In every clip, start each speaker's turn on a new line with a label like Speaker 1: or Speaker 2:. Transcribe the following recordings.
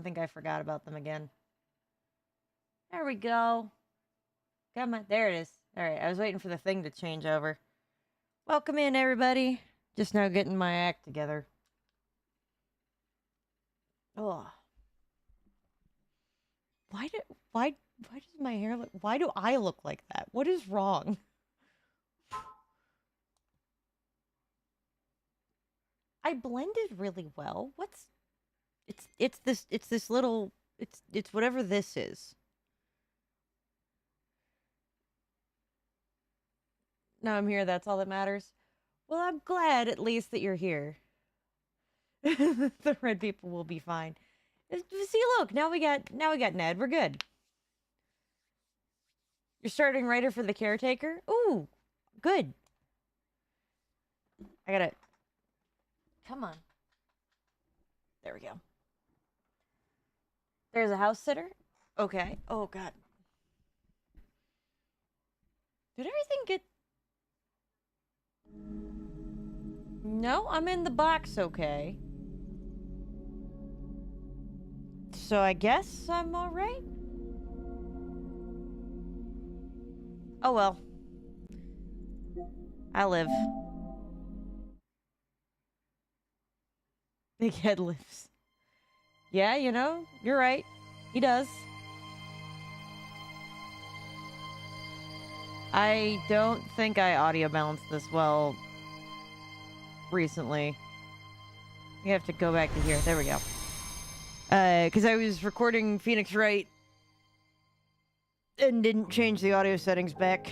Speaker 1: think I forgot about them again. There we go. Come on. There it is. All right. I was waiting for the thing to change over. Welcome in, everybody. Just now getting my act together. Oh. Why does my hair look... Why do I look like that? What is wrong? I blended really well. What's... It's this little... It's whatever this is. Now I'm here, that's all that matters. Well, I'm glad at least that you're here. The red people will be fine. See, look, now we got Ned. We're good. You're starting writer for the caretaker? Ooh, good. I gotta... Come on. There we go. There's a house sitter? Okay. Oh, God. Did everything get... No, I'm in the box, okay. So I guess I'm alright? Oh well. I live. Big head lives. Yeah, you know, you're right. He does. I don't think I audio balanced this well recently. You have to go back to here. There we go. Because I was recording Phoenix Wright and didn't change the audio settings back.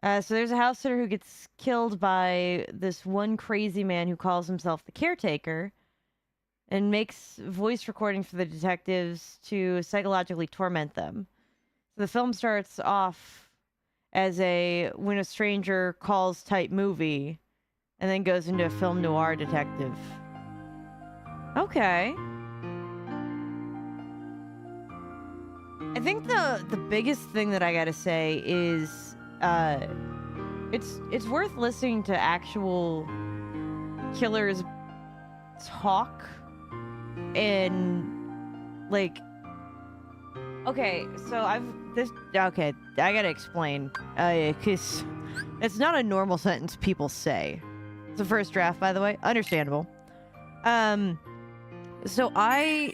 Speaker 1: So there's a house sitter who gets killed by this one crazy man who calls himself the caretaker and makes voice recordings for the detectives to psychologically torment them. So the film starts off as a when a stranger calls type movie and then goes into a film noir detective. Okay. I think the biggest thing that I gotta say is it's worth listening to actual killers talk and like okay, so I gotta explain because it's not a normal sentence people say. It's a first draft, by the way. Understandable. So I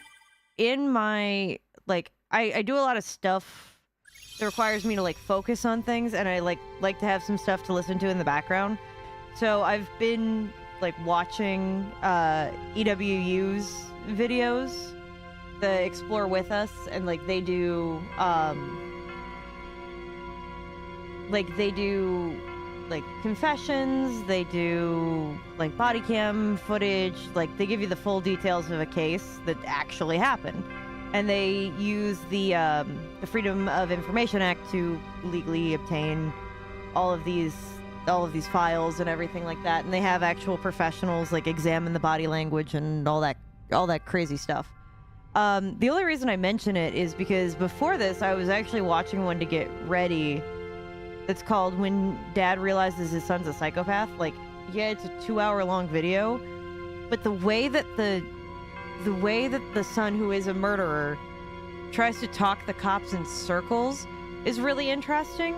Speaker 1: do a lot of stuff that requires me to like focus on things, and I like to have some stuff to listen to in the background. So I've been like watching EWU's videos, the Explore With Us, and like they do like confessions, they do like body cam footage, like they give you the full details of a case that actually happened. And they use the Freedom of Information Act to legally obtain all of these files and everything like that. And they have actual professionals like examine the body language and all that crazy stuff. The only reason I mention it is because before this, I was actually watching one to get ready. It's called When Dad Realizes His Son's a Psychopath. Like, yeah, it's a 2-hour-long video, but the way that the son who is a murderer tries to talk the cops in circles is really interesting.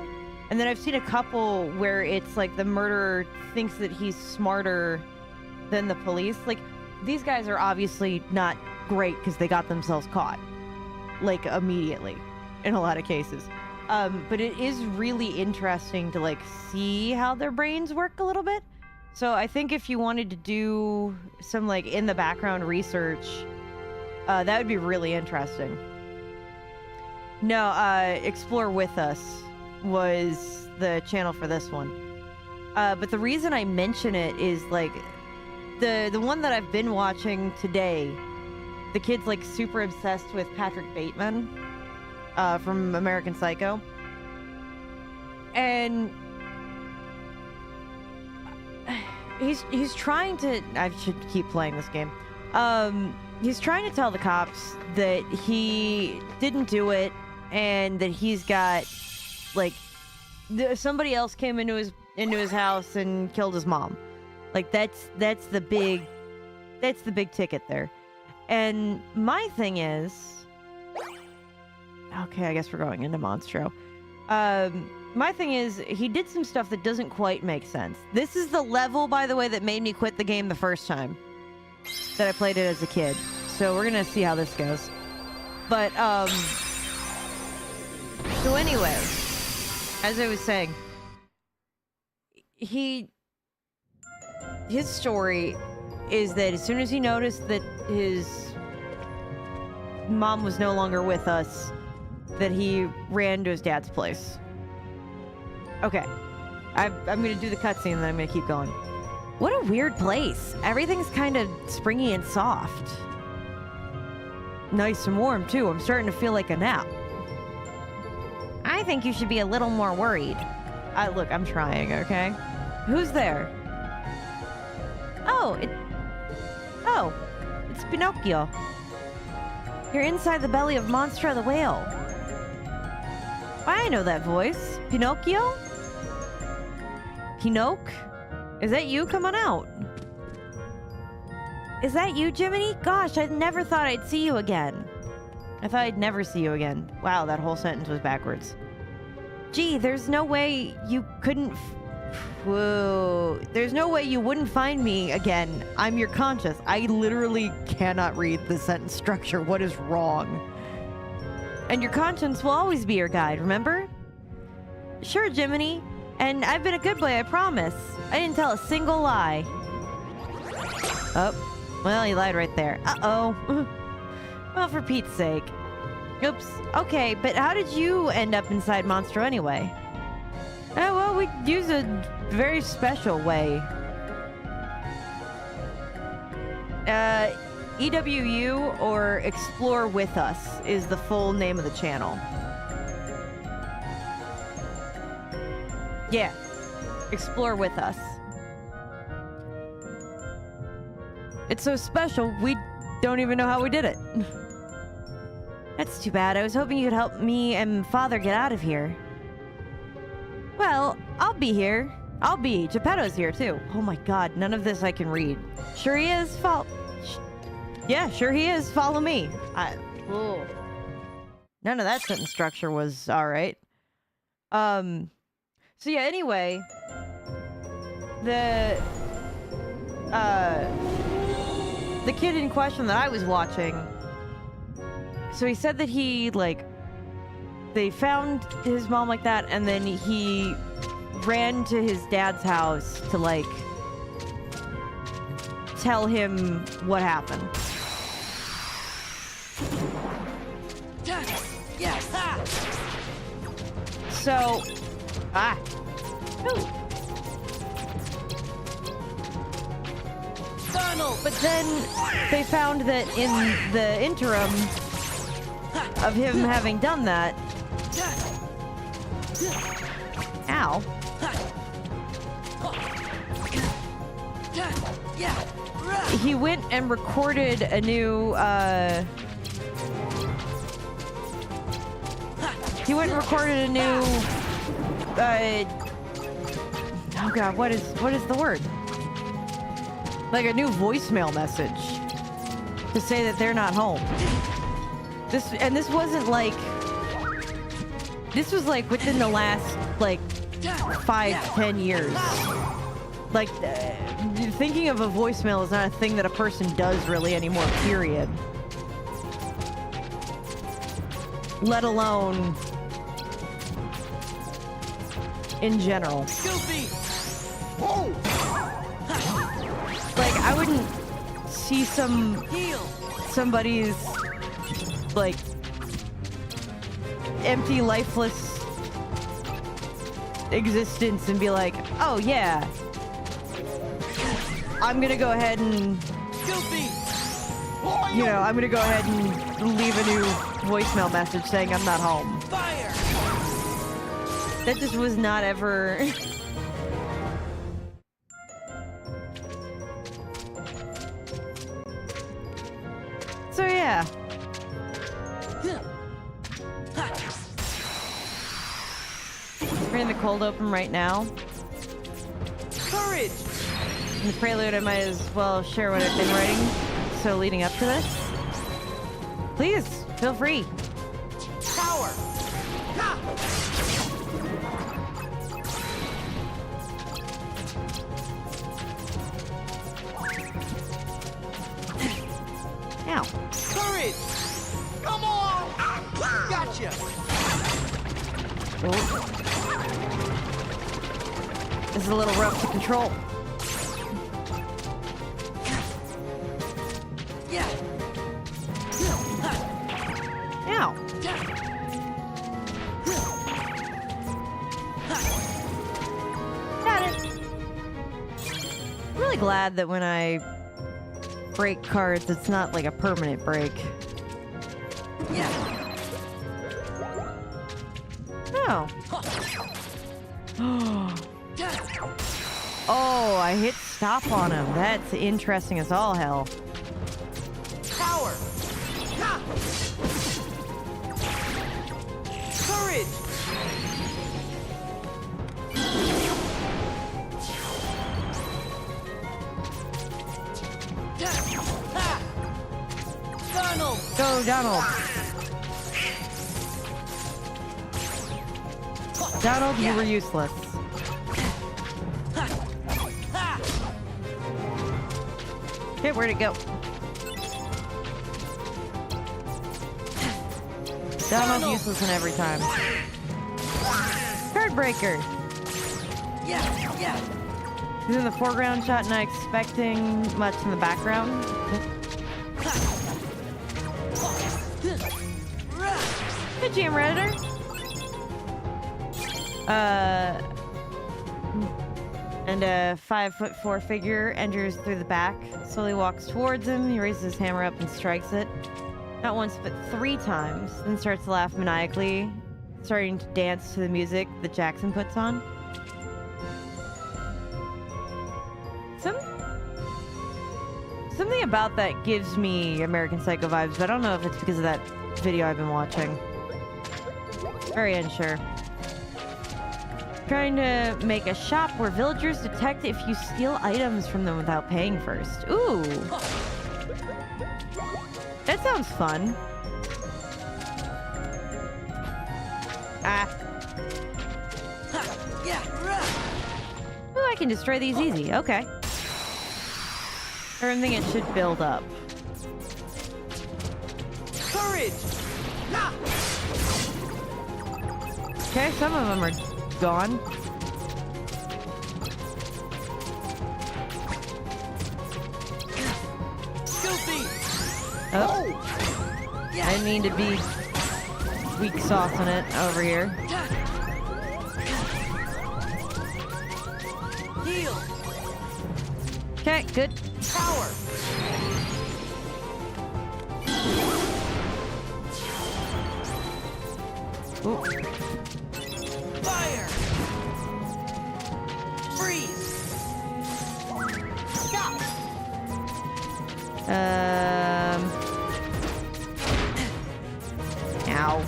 Speaker 1: And then I've seen a couple where it's like the murderer thinks that he's smarter than the police. Like, these guys are obviously not great because they got themselves caught, like, immediately in a lot of cases. But it is really interesting to like see how their brains work a little bit. So I think if you wanted to do some like in the background research, that would be really interesting. No, Explore With Us was the channel for this one. But the reason I mention it is like the one that I've been watching today, the kid's like super obsessed with Patrick Bateman from American Psycho. And he's trying to... I should keep playing this game. He's trying to tell the cops that he didn't do it and that he's got, like... somebody else came into his house and killed his mom. Like, that's the big it's the big ticket there. And my thing is... Okay, I guess we're going into Monstro. My thing is, he did some stuff that doesn't quite make sense. This is the level, by the way, that made me quit the game the first time that I played it as a kid. So we're gonna see how this goes. But, so anyway, as I was saying, his story is that as soon as he noticed that his mom was no longer with us, that he ran to his dad's place. Okay. I'm gonna do the cutscene and then I'm gonna keep going. What a weird place. Everything's kind of springy and soft. Nice and warm, too. I'm starting to feel like a nap. I think you should be a little more worried. Look, I'm trying, okay? Who's there? Oh, it's Pinocchio. You're inside the belly of Monstro the whale. I know that voice. Pinocchio? Pinoc? Is that you? Come on out. Is that you, Jiminy? Gosh, I never thought I'd see you again. I thought I'd never see you again. Wow, that whole sentence was backwards. Gee, there's no way you couldn't... Whoa. There's no way you wouldn't find me again. I'm your conscience. I literally cannot read the sentence structure. What is wrong? And your conscience will always be your guide, remember? Sure, Jiminy. And I've been a good boy, I promise. I didn't tell a single lie. Oh, well, he lied right there. Uh-oh. Well, for Pete's sake. Oops. Okay, but how did you end up inside Monstro anyway? Well, we use a very special way. EWU or Explore With Us is the full name of the channel. Yeah. Explore With Us. It's so special, we don't even know how we did it. That's too bad. I was hoping you'd help me and Father get out of here. Well, I'll be here. I'll be. Geppetto's here, too. Oh my god, none of this I can read. Sure he is? Yeah, sure he is. Follow me. None of that sentence structure was alright. So yeah, anyway. The kid in question that I was watching, so he said that he, like, they found his mom like that, and then he ran to his dad's house to, like, tell him what happened.
Speaker 2: Yes.
Speaker 1: So,
Speaker 2: Donald.
Speaker 1: But then they found that in the interim of him having done that, ow. He went and recorded a new, oh god, what is the word? Like a new voicemail message to say that they're not home. This wasn't like, this was like within the last like 5-10 years. Like thinking of a voicemail is not a thing that a person does really anymore, period. Let alone in general.
Speaker 2: Whoa.
Speaker 1: Like, I wouldn't see somebody's, like, empty, lifeless existence and be like, oh, yeah, I'm gonna go ahead and, you know, I'm gonna go ahead and leave a new voicemail message saying I'm not home.
Speaker 2: Fire.
Speaker 1: That just was not ever... So yeah. We're in the cold open right now.
Speaker 2: Courage.
Speaker 1: In the prelude, I might as well share what I've been writing. So leading up to this, please feel free.
Speaker 2: Power. Ha!
Speaker 1: Ow.
Speaker 2: Courage. Come on. Gotcha.
Speaker 1: Oh. This is a little rough to control.
Speaker 2: Yeah.
Speaker 1: Ow. Got it. I'm really glad that when I break cards, it's not like a permanent break.
Speaker 2: Yeah.
Speaker 1: Oh. Oh, I hit stop on him. That's interesting as all hell.
Speaker 2: Power. Ha! Courage. Ha! Donald.
Speaker 1: Go, Donald. Donald, you were useless. Okay, where'd it go? Donald useless in every time. Card breaker.
Speaker 2: Yeah.
Speaker 1: He's in the foreground shot, not expecting much in the background. Hey, GM Redditor. And a 5'4" figure enters through the back, slowly walks towards him. He raises his hammer up and strikes it. Not once, but 3 times. Then starts to laugh maniacally, starting to dance to the music that Jackson puts on. Something about that gives me American Psycho vibes, but I don't know if it's because of that video I've been watching. Very unsure. Trying to make a shop where villagers detect if you steal items from them without paying first. Ooh. That sounds fun. Ah. Ooh, I can destroy these easy. Okay. I'm thinking it should build up.
Speaker 2: Courage.
Speaker 1: Okay, some of them are gone.
Speaker 2: Filthy.
Speaker 1: Oh. I didn't mean to be weak sauce on it over here.
Speaker 2: Heal.
Speaker 1: Okay, good.
Speaker 2: Power.
Speaker 1: Ooh.
Speaker 2: Fire. Freeze. Stop.
Speaker 1: Ow.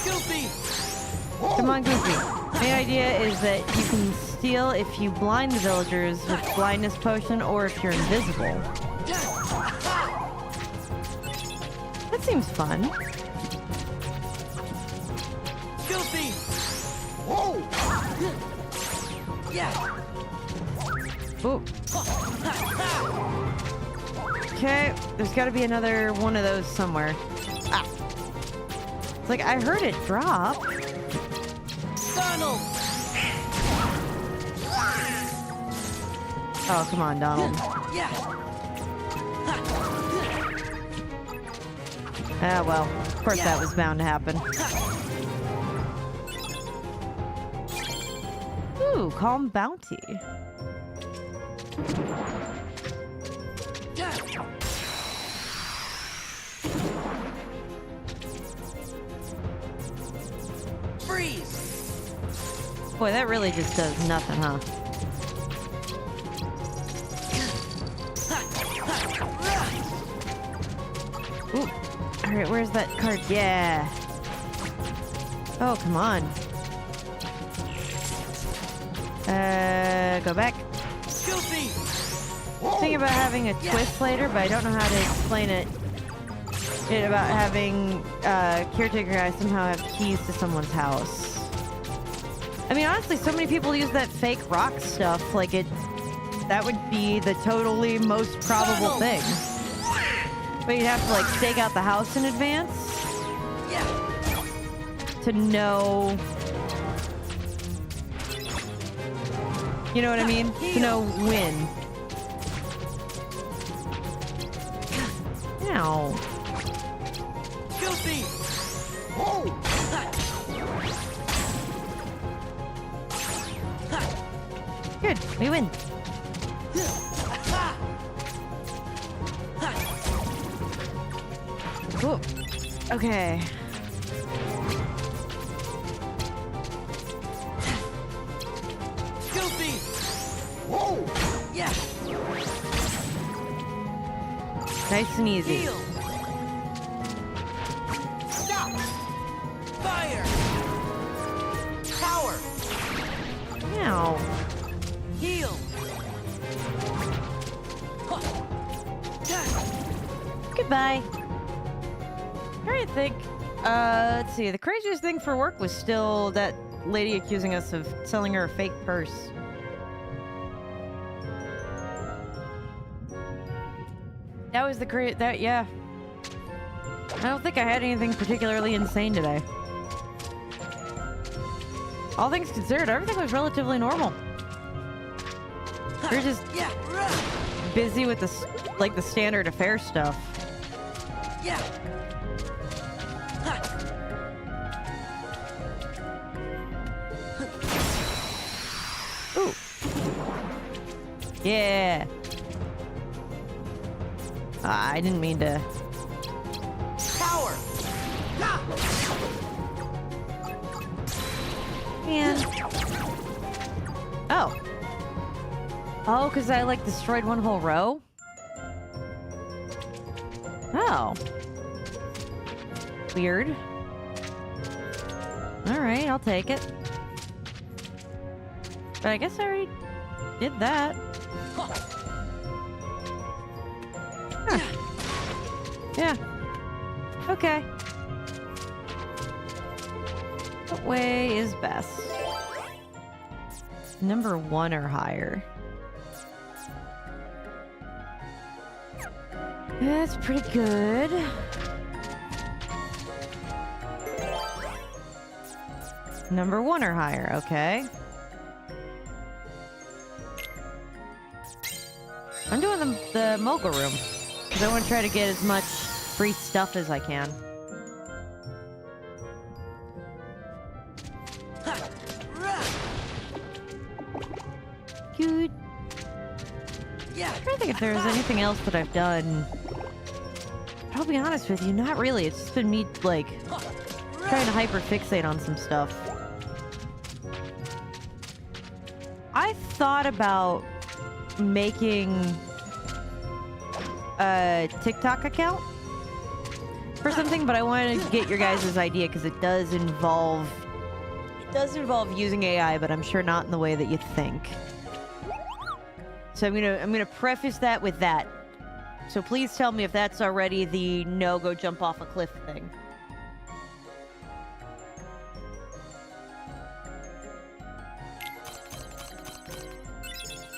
Speaker 2: Goofy.
Speaker 1: Come on, Goofy. The idea is that you can steal if you blind the villagers with blindness potion or if you're invisible. That seems fun.
Speaker 2: Goofy. Whoa. Yeah.
Speaker 1: Ooh. Okay, there's got to be another one of those somewhere. Ah. It's like I heard it drop.
Speaker 2: Donald.
Speaker 1: Oh, come on, Donald.
Speaker 2: Yeah.
Speaker 1: Ah, well, of course that was bound to happen. Ooh, calm bounty.
Speaker 2: Freeze.
Speaker 1: Boy, that really just does nothing, huh? Ooh. Alright, where's that card? Yeah. Oh, come on. Go back.
Speaker 2: Goofy!
Speaker 1: Thinking about having a twist later, but I don't know how to explain it. About having caretaker guys somehow have keys to someone's house. I mean, honestly, so many people use that fake rock stuff. Like that would be the totally most probable thing. But you'd have to like stake out the house in advance.
Speaker 2: Yeah.
Speaker 1: To know. You know what I mean? To know when. Ow.
Speaker 2: Goofy!
Speaker 1: Good, we win. Ooh. Okay.
Speaker 2: Goofy! Whoa! Yeah!
Speaker 1: Nice and easy.
Speaker 2: Heal! Stop! Fire! Power!
Speaker 1: Ow.
Speaker 2: Heal!
Speaker 1: Goodbye. I think. Let's see. The craziest thing for work was still that lady accusing us of selling her a fake purse. That was yeah. I don't think I had anything particularly insane today. All things considered, everything was relatively normal. We're just busy with the standard affair stuff.
Speaker 2: Yeah.
Speaker 1: Ooh. Yeah. I didn't mean to.
Speaker 2: Power.
Speaker 1: Man. Oh. Oh, because I like destroyed one whole row? Oh. Weird. Alright, I'll take it. But I guess I already did that. Huh. Yeah. Okay. What way is best? Number 1 or higher. That's pretty good. Number 1 or higher, okay. I'm doing the mogul room because I want to try to get as much free stuff as I can. Good.
Speaker 2: Yeah.
Speaker 1: I'm trying to think if there's anything else that I've done. But I'll be honest with you, not really. It's just been me, like, trying to hyper-fixate on some stuff. I thought about making a TikTok account for something, but I wanted to get your guys' idea because it does involve using AI, but I'm sure not in the way that you think. So I'm gonna preface that with that. So please tell me if that's already the no go jump off a cliff thing.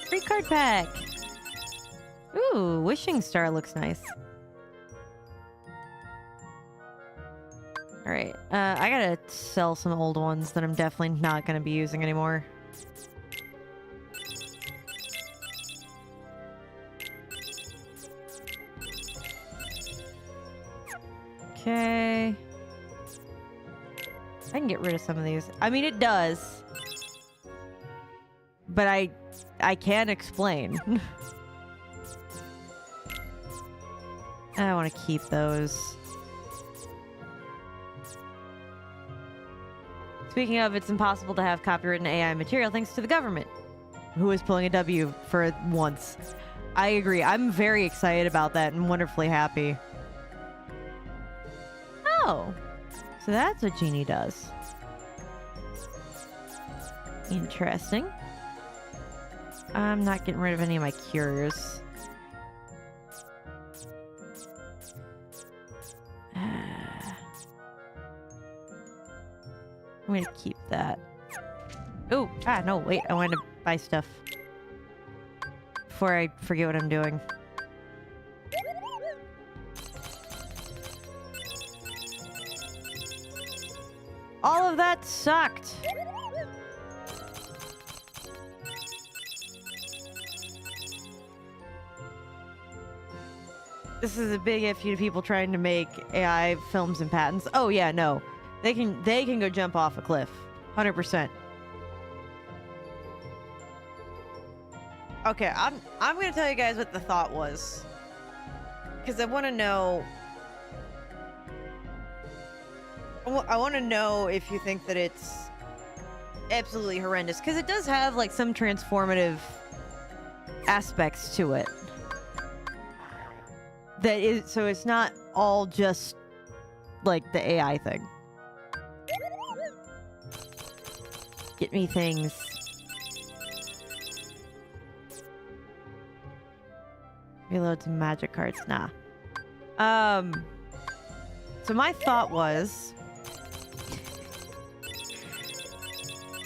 Speaker 1: Free card pack. Ooh, wishing star looks nice. All right, I gotta sell some old ones that I'm definitely not gonna be using anymore. Okay. I can get rid of some of these. I mean, it does. But I can't explain. I want to keep those. Speaking of, it's impossible to have copywritten AI material thanks to the government, who is pulling a W for once. I agree. I'm very excited about that and wonderfully happy. Oh, so that's what Genie does. Interesting. I'm not getting rid of any of my cures. I'm gonna keep that. Oh, no, wait. I wanted to buy stuff before I forget what I'm doing. All of that sucked. This is a big issue to people trying to make AI films and patents. Oh yeah, no. They can go jump off a cliff. 100%. Okay, I'm going to tell you guys what the thought was. Cuz I want to know I want to know if you think that it's absolutely horrendous, cuz it does have like some transformative aspects to it. That is, so it's not all just like the AI thing. Get me things. Reload some magic cards. Nah. So my thought was,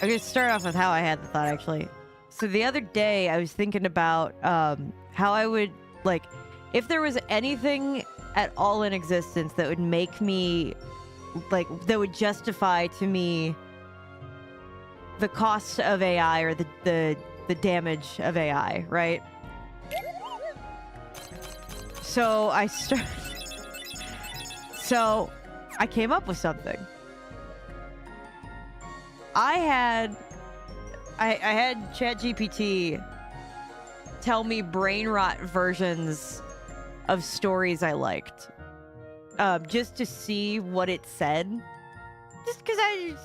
Speaker 1: I'm gonna start off with how I had the thought actually. So the other day I was thinking about how I would like, if there was anything at all in existence that would make me, like, that would justify to me the cost of AI or the damage of AI, right? So So I came up with something. I had ChatGPT tell me brain rot versions of stories I liked, just to see what it said. Just because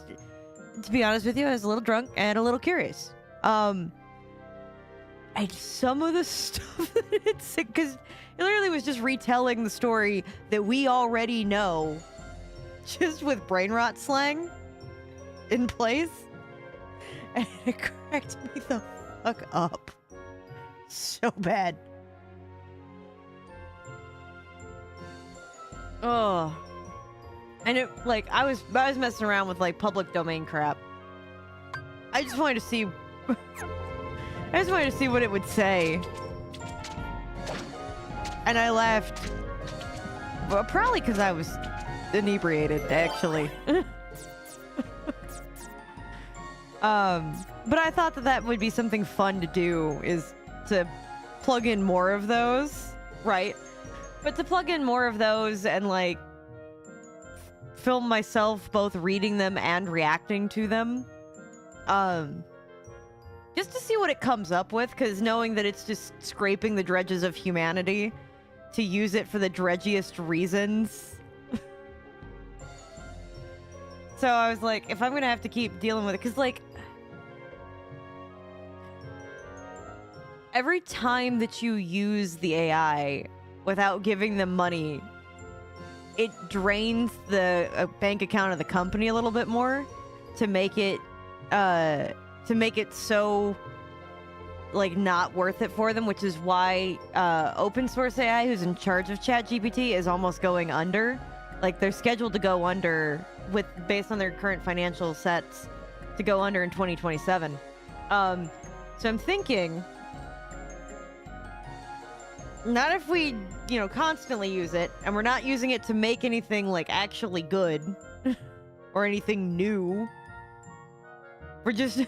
Speaker 1: to be honest with you, I was a little drunk and a little curious. And some of the stuff that it said, because it literally was just retelling the story that we already know, just with brain rot slang in place, and it cracked me the fuck up so bad. Oh, and it, like, I was messing around with like public domain crap. I just wanted to see I just wanted to see what it would say, and I laughed. Well, probably because I was inebriated, actually. But I thought that would be something fun to do, is to plug in more of those, right? But to plug in more of those and like film myself both reading them and reacting to them, just to see what it comes up with, because knowing that it's just scraping the dredges of humanity to use it for the dredgiest reasons. So I was like, if I'm gonna have to keep dealing with it, because like every time that you use the AI without giving them money, it drains the bank account of the company a little bit more to make it so like not worth it for them, which is why open source AI, who's in charge of ChatGPT, is almost going under. Like, they're scheduled to go under, based on their current financial sets, to go under in 2027. So I'm thinking, not if we, constantly use it, and we're not using it to make anything like actually good or anything new. We're just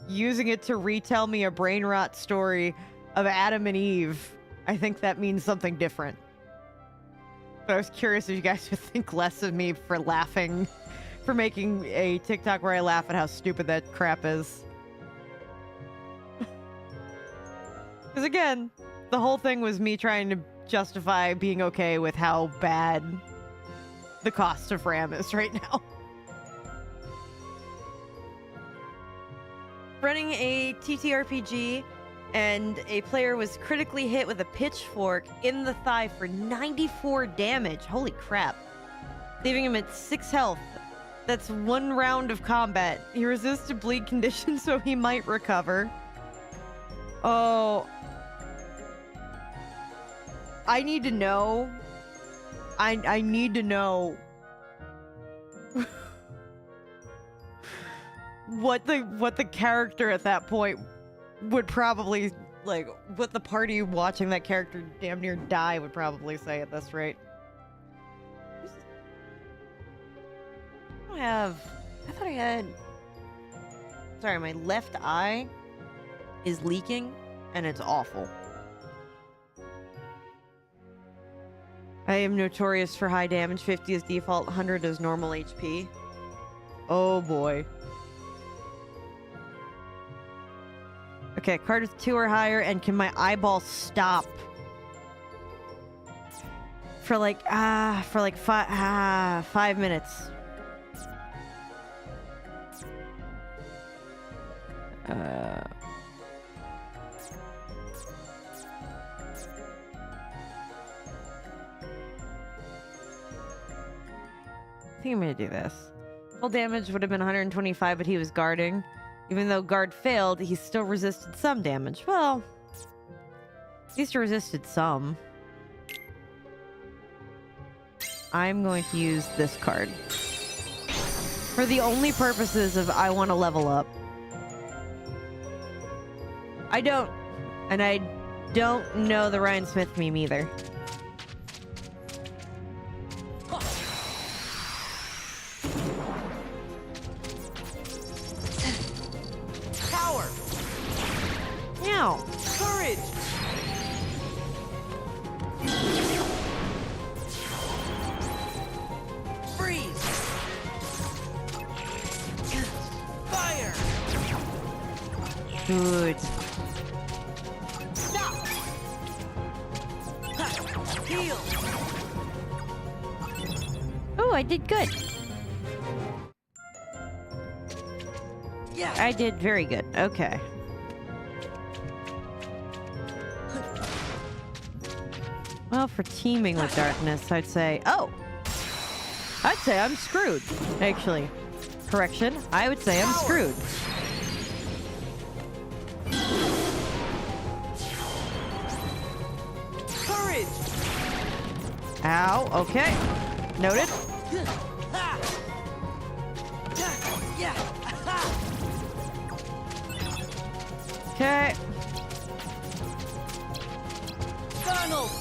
Speaker 1: using it to retell me a brain rot story of Adam and Eve. I think that means something different. But I was curious if you guys would think less of me for laughing, for making a TikTok where I laugh at how stupid that crap is. Because again, the whole thing was me trying to justify being okay with how bad the cost of RAM is right now. Running a TTRPG, and a player was critically hit with a pitchfork in the thigh for 94 damage. Holy crap. Leaving him at 6 health. That's 1 round of combat. He resists to bleed conditions, so he might recover. Oh. I need to know. I need to know what the character at that point would probably, like, what the party watching that character damn near die would probably say at this rate. I thought I had... Sorry, my left eye is leaking, and it's awful. I am notorious for high damage. 50 is default, 100 is normal HP. Oh boy. Okay, card is 2 or higher, and can my eyeball stop? For like 5 minutes. I think I'm gonna do this. Full damage would have been 125, but he was guarding. Even though guard failed, he still resisted some damage. Well, at least he resisted some. I'm going to use this card. For the only purposes of I want to level up. I don't know the Ryan Smith meme either.
Speaker 2: Power.
Speaker 1: Meow.
Speaker 2: Courage. Freeze. Fire.
Speaker 1: Good.
Speaker 2: Stop. Heal.
Speaker 1: Oh, I did good.
Speaker 2: Yeah.
Speaker 1: I did very good. Okay. Well, for teaming with darkness, I'd say... Oh! I'd say I'm screwed, actually. Correction, I would say I'm screwed.
Speaker 2: Courage.
Speaker 1: Ow, okay. Noted.
Speaker 2: Yeah.
Speaker 1: Okay.
Speaker 2: Donald.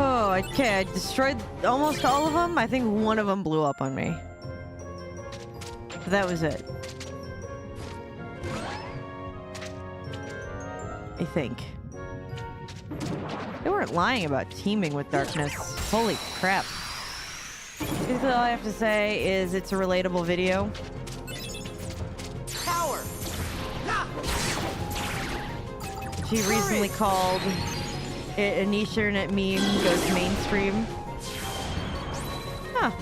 Speaker 1: Oh, okay, I destroyed almost all of them. I think one of them blew up on me. But that was it. I think. They weren't lying about teaming with darkness. Holy crap. Basically, all I have to say is it's a relatable video.
Speaker 2: Power.
Speaker 1: She recently called it a niche internet meme goes mainstream. Huh.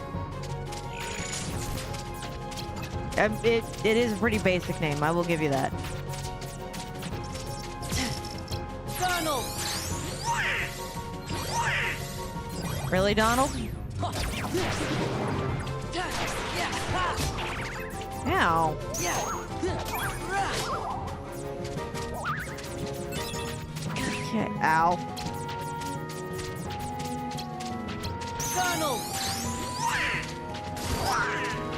Speaker 1: It is a pretty basic name, I will give you that.
Speaker 2: Donald.
Speaker 1: Really, Donald? Ow. Okay, ow.
Speaker 2: Donald.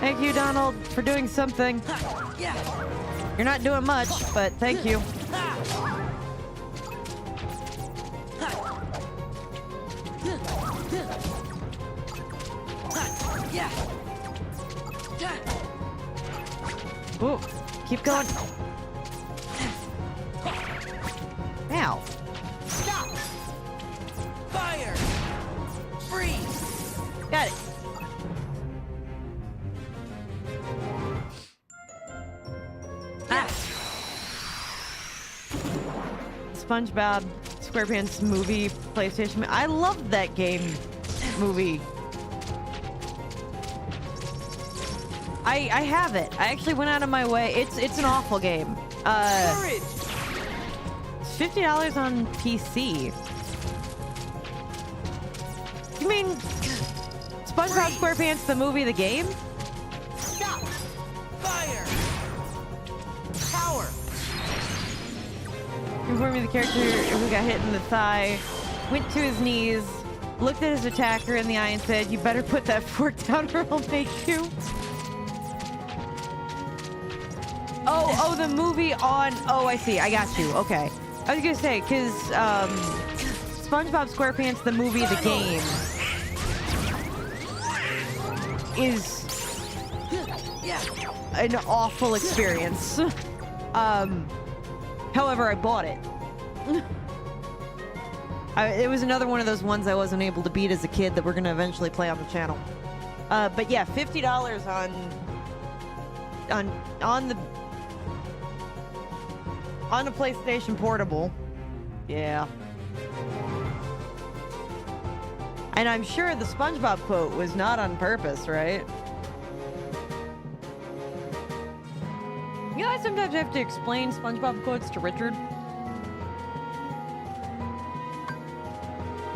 Speaker 1: Thank you, Donald, for doing something. You're not doing much, but thank you. Ooh, keep going. Ow.
Speaker 2: Stop. Fire. Freeze.
Speaker 1: Got it. Ah. SpongeBob SquarePants movie, PlayStation. I loved that game movie. I have it. I actually went out of my way. It's an awful game.
Speaker 2: Courage.
Speaker 1: It's $50 on PC. You mean SpongeBob SquarePants the movie, the game?
Speaker 2: Stop! Fire! Power!
Speaker 1: Informed me the character who got hit in the thigh went to his knees, looked at his attacker in the eye and said, "You better put that fork down or I'll make you." Oh, the movie on... Oh, I see. I got you. Okay. I was gonna say, because SpongeBob SquarePants the movie, the game, is an awful experience. However, I bought it. It was another one of those ones I wasn't able to beat as a kid that we're gonna eventually play on the channel. But yeah, $50 on the PlayStation Portable. Yeah. And I'm sure the SpongeBob quote was not on purpose, right? You know, I sometimes have to explain SpongeBob quotes to Richard.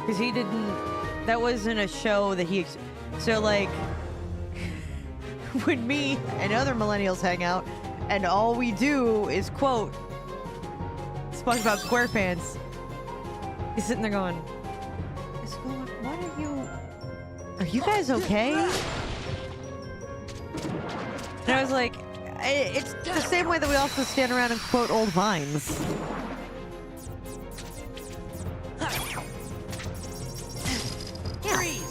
Speaker 1: Because he didn't... That wasn't a show that he... So, like... when me and other millennials hang out, and all we do is quote SpongeBob SquarePants, he's sitting there going, "What are you... Are you guys okay?" And I was like, it's the same way that we also stand around and quote old vines.
Speaker 2: Freeze!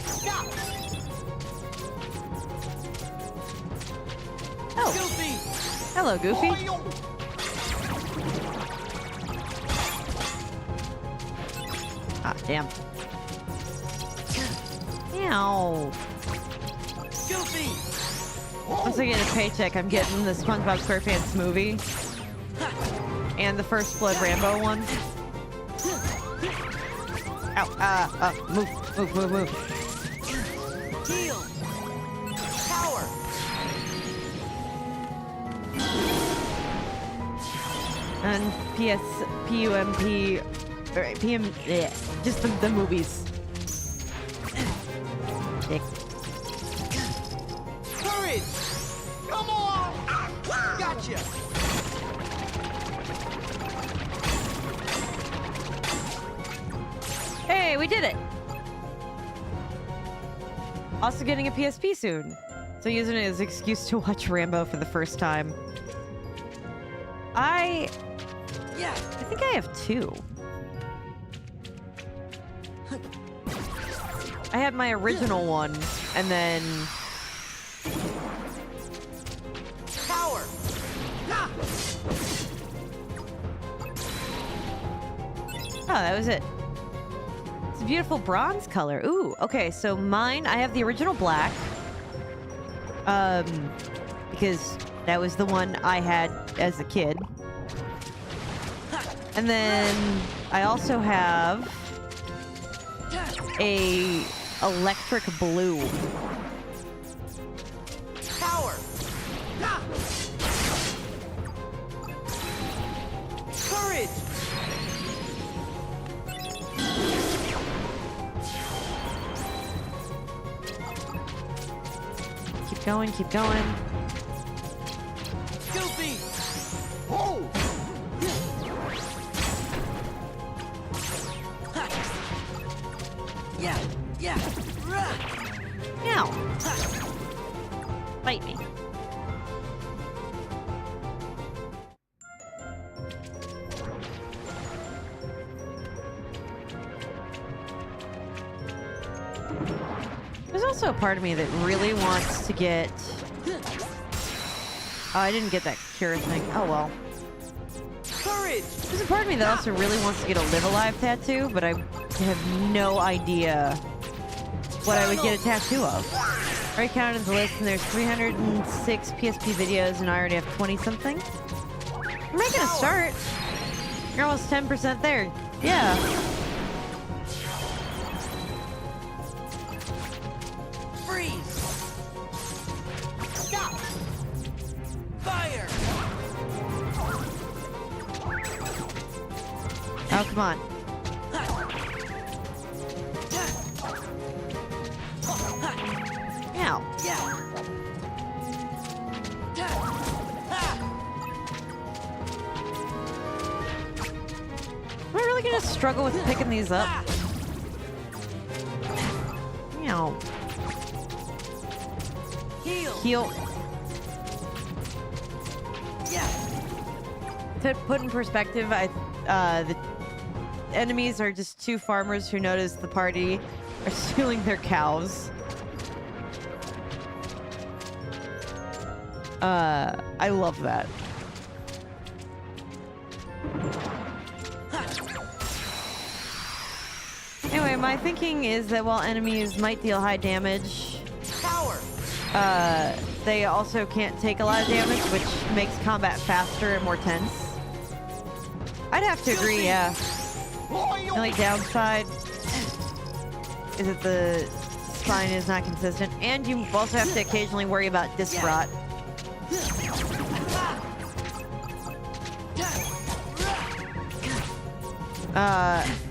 Speaker 2: Stop!
Speaker 1: Oh,
Speaker 2: Goofy!
Speaker 1: hello, Goofy. Ah, damn. Ow.
Speaker 2: Goofy!
Speaker 1: Once I get a paycheck, I'm getting the SpongeBob SquarePants movie. And the First Blood Rambo one. Ow, move.
Speaker 2: Heal! Power!
Speaker 1: And PUMP, or PM, yeah, just the movies. Dick.
Speaker 2: Courage! Come on! Gotcha!
Speaker 1: Hey, we did it! Also getting a PSP soon. So using it as an excuse to watch Rambo for the first time. I think I have two. I had my original one, and then...
Speaker 2: Power!
Speaker 1: Oh, that was it. It's a beautiful bronze color. Ooh, okay, so mine, I have the original black. Because that was the one I had as a kid. And then I also have a electric blue.
Speaker 2: Power! Courage!
Speaker 1: Keep going, keep going.
Speaker 2: Goofy! Oh! Yeah.
Speaker 1: Now, bite me. There's also a part of me that really wants to get... Oh, I didn't get that cure thing. Oh, well.
Speaker 2: Courage!
Speaker 1: There's a part of me that also really wants to get a Live Alive tattoo, but I have no idea what I would get a tattoo of. I already counted the list, and there's 306 PSP videos, and I already have 20-something. I'm making a start. You're almost 10% there. Yeah.
Speaker 2: Freeze! Stop! Fire!
Speaker 1: Oh, come on. Meow.
Speaker 2: Yeah. Ha.
Speaker 1: Am I really gonna struggle with picking these up?
Speaker 2: Ha.
Speaker 1: Meow.
Speaker 2: Heal.
Speaker 1: Heal.
Speaker 2: Yeah.
Speaker 1: To put in perspective, the enemies are just two farmers who notice the party are stealing their cows. I love that. Anyway, my thinking is that while enemies might deal high damage,
Speaker 2: Power.
Speaker 1: they also can't take a lot of damage, which makes combat faster and more tense. I'd have to agree, yeah. The only downside is that the spine is not consistent, and you also have to occasionally worry about disc rot.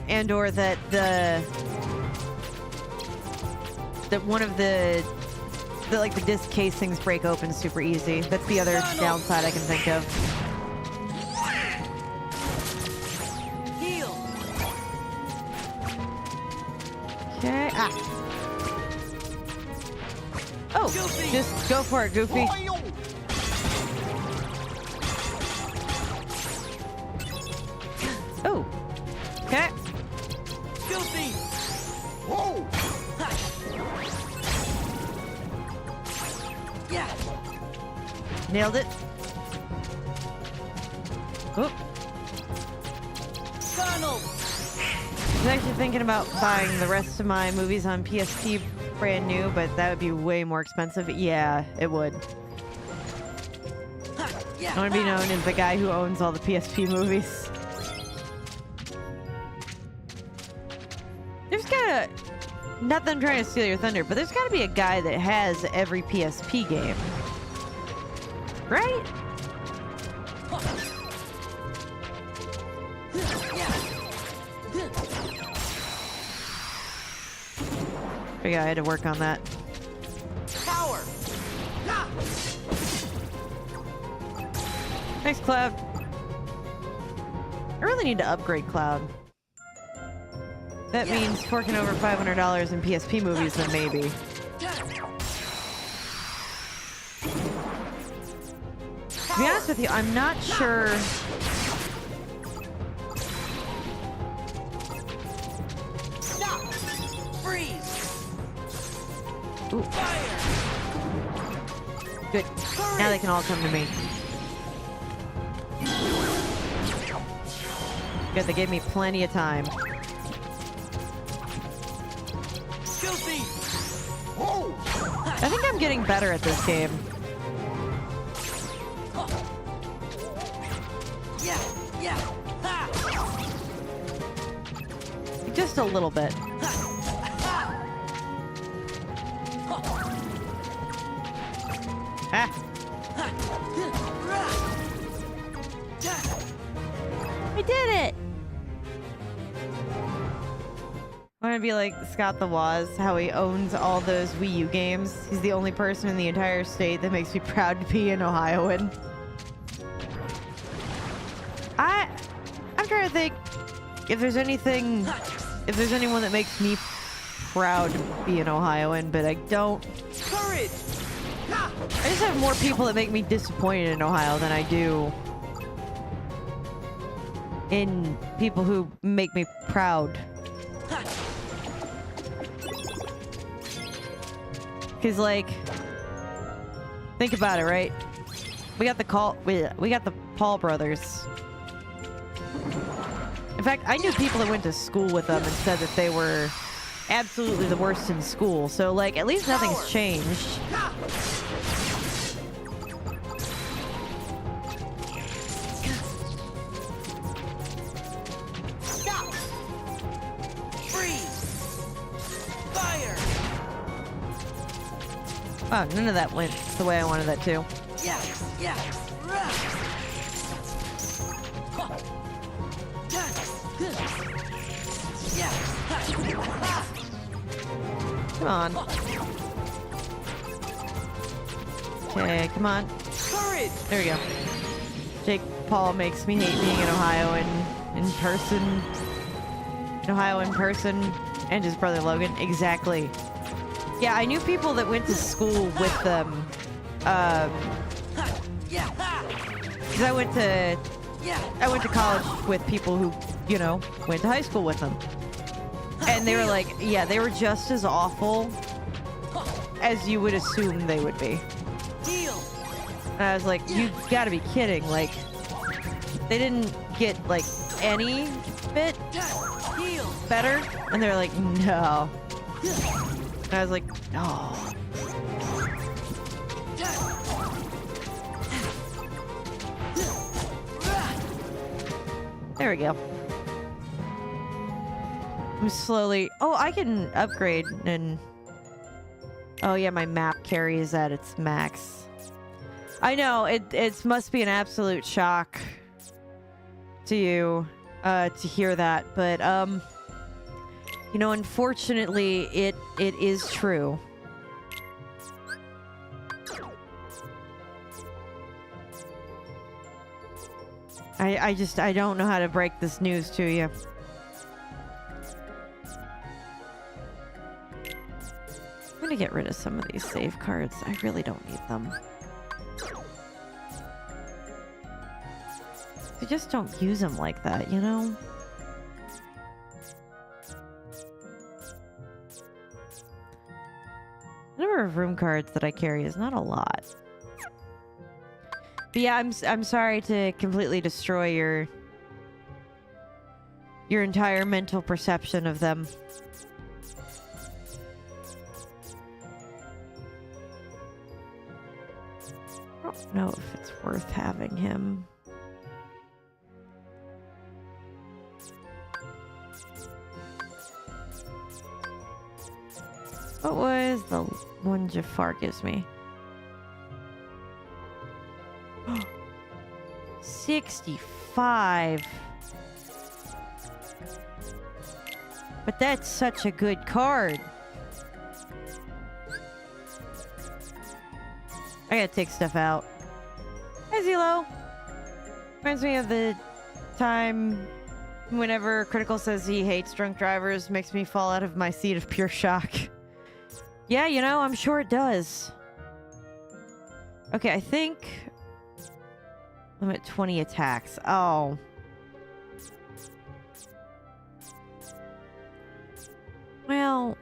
Speaker 1: And or that one of the disc casings break open super easy. That's the other downside I can think of.
Speaker 2: Heal.
Speaker 1: Okay. Ah. Oh,
Speaker 2: Goofy.
Speaker 1: just go for it, Goofy. Oh. Okay.
Speaker 2: Goofy. Yeah.
Speaker 1: Nailed it. Oh.
Speaker 2: Donald.
Speaker 1: I was actually thinking about buying the rest of my movies on PSP brand new, but that would be way more expensive. Yeah, it would.
Speaker 2: Yeah.
Speaker 1: I want to be known as the guy who owns all the PSP movies. There's gotta... Not that I'm trying to steal your thunder, but there's gotta be a guy that has every PSP game. Right? But yeah, I had to work on that.
Speaker 2: Power.
Speaker 1: Thanks, Cloud. I really need to upgrade Cloud. That means forking over $500 in PSP movies, then maybe. To be honest with you, I'm not sure.
Speaker 2: Stop. Freeze.
Speaker 1: Ooh,
Speaker 2: Fire.
Speaker 1: good. Now they can all come to me. Good, they gave me plenty of time.
Speaker 2: Goofy.
Speaker 1: I think I'm getting better at this game.
Speaker 2: Yeah. Yeah. Ha.
Speaker 1: Just a little bit. Ah, I did it! I want to be like Scott the Woz, how he owns all those Wii U games. He's the only person in the entire state that makes me proud to be an Ohioan. I'm trying to think if there's anyone that makes me proud to be an Ohioan, but I don't.
Speaker 2: Courage.
Speaker 1: I just have more people that make me disappointed in Ohio than I do in people who make me proud. Cause like, think about it, right? We got the Paul brothers. In fact, I knew people that went to school with them and said that they were absolutely the worst in school. So like, at least nothing's changed.
Speaker 2: Stop. Freeze. Fire.
Speaker 1: Oh, none of that went the way I wanted that to.
Speaker 2: Yeah. Yeah. Yeah.
Speaker 1: Come on. Okay, come on.
Speaker 2: Courage.
Speaker 1: There we go. Jake Paul makes me hate being in Ohio in person. In Ohio in person. And his brother Logan. Exactly. Yeah, I knew people that went to school with them.
Speaker 2: Yeah.
Speaker 1: Because I went to college with people who, you know, went to high school with them. And they were like, yeah, they were just as awful as you would assume they would be.
Speaker 2: Deal.
Speaker 1: And I was like, you gotta be kidding. Like, they didn't get, like, any bit
Speaker 2: Deal.
Speaker 1: better. And they're like, no. And I was like, no. There we go. I'm slowly... Oh, I can upgrade and... Oh yeah, my map carry is at its max. I know, it must be an absolute shock to you to hear that, but you know, unfortunately it is true. I don't know how to break this news to you. I'm gonna get rid of some of these save cards. I really don't need them. I just don't use them like that, you know? The number of room cards that I carry is not a lot. But yeah, I'm sorry to completely destroy your entire mental perception of them. I don't know if it's worth having him. What was the one Jafar gives me? 65. But that's such a good card. I gotta take stuff out. Hi, Zelo. Reminds me of the time whenever Critical says he hates drunk drivers, makes me fall out of my seat of pure shock. Yeah, you know, I'm sure it does. Okay, I think I'm at 20 attacks. Oh. Well.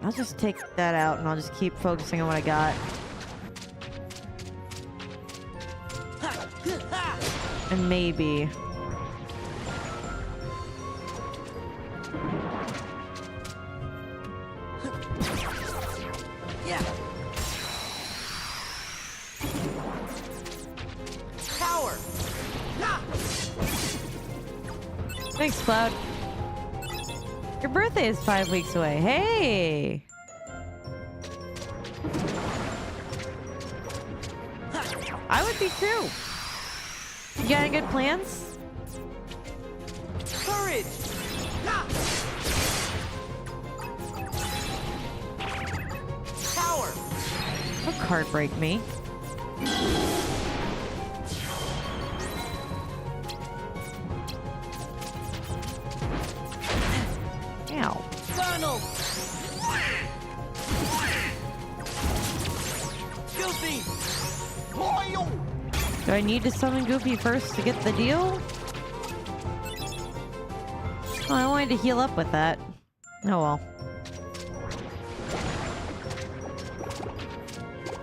Speaker 1: I'll just take that out and I'll just keep focusing on what I got. And maybe...
Speaker 2: Yeah. Power.
Speaker 1: Thanks, Cloud. Your birthday is 5 weeks away. Hey! I would be too. You got any good plans?
Speaker 2: Courage. Power.
Speaker 1: Don't card break me. Ow.
Speaker 2: Donald. Goofy.
Speaker 1: Do I need to summon Goofy first to get the deal? Oh, I wanted to heal up with that. Oh well.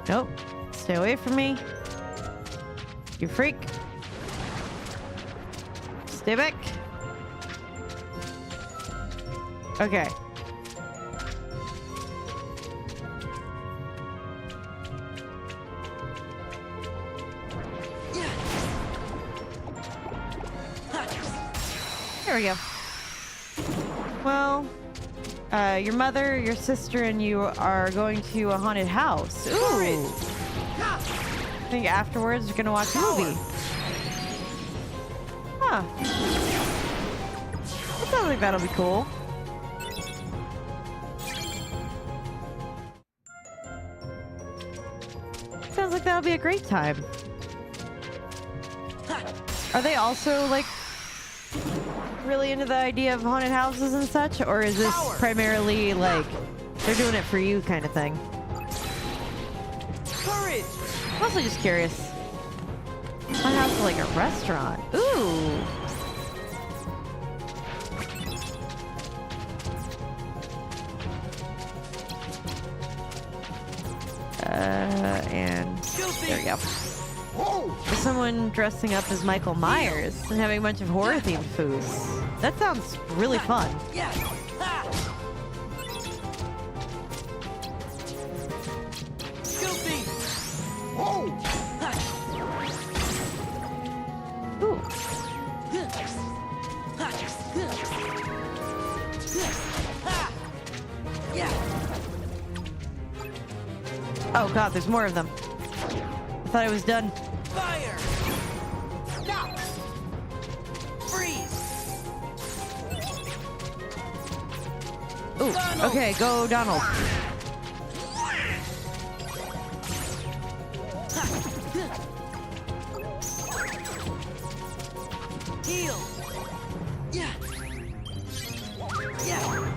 Speaker 1: Nope. Stay away from me. You freak. Stay back. Okay. There we go. Well, your mother, your sister, and you are going to a haunted house. Ooh. I think afterwards you're gonna watch a movie. Huh. That sounds like that'll be cool. that'll be a great time. Are they also, like, really into the idea of haunted houses and such? Or is this primarily, like, they're doing it for you kind of thing?
Speaker 2: Courage.
Speaker 1: I'm also just curious. My house is like a restaurant. Ooh. And there we go. There's someone dressing up as Michael Myers and having a bunch of horror-themed foods. That sounds really fun.
Speaker 2: Yeah. Guilty.
Speaker 1: Ooh. Oh god, there's more of them. I thought I was done.
Speaker 2: Fire. Stop. Freeze.
Speaker 1: Ooh,
Speaker 2: Donald.
Speaker 1: okay, go Donald.
Speaker 2: Heal. Yeah. Yeah.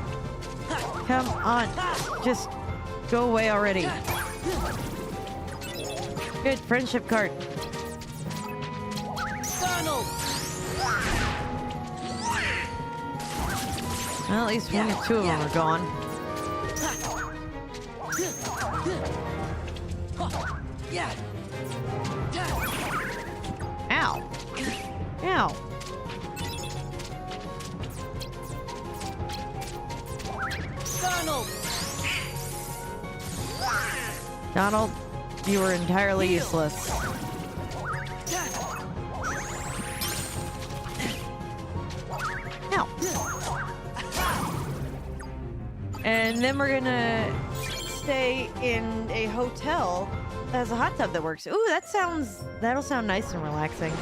Speaker 1: Come on, just go away already. Good friendship card.
Speaker 2: Donald.
Speaker 1: Well, at least one or two of them are gone.
Speaker 2: Yeah.
Speaker 1: Ow. Ow.
Speaker 2: Donald.
Speaker 1: Donald, you were entirely useless. Ow. And then we're gonna stay in a hotel that has a hot tub that works. Ooh, that'll sound nice and relaxing.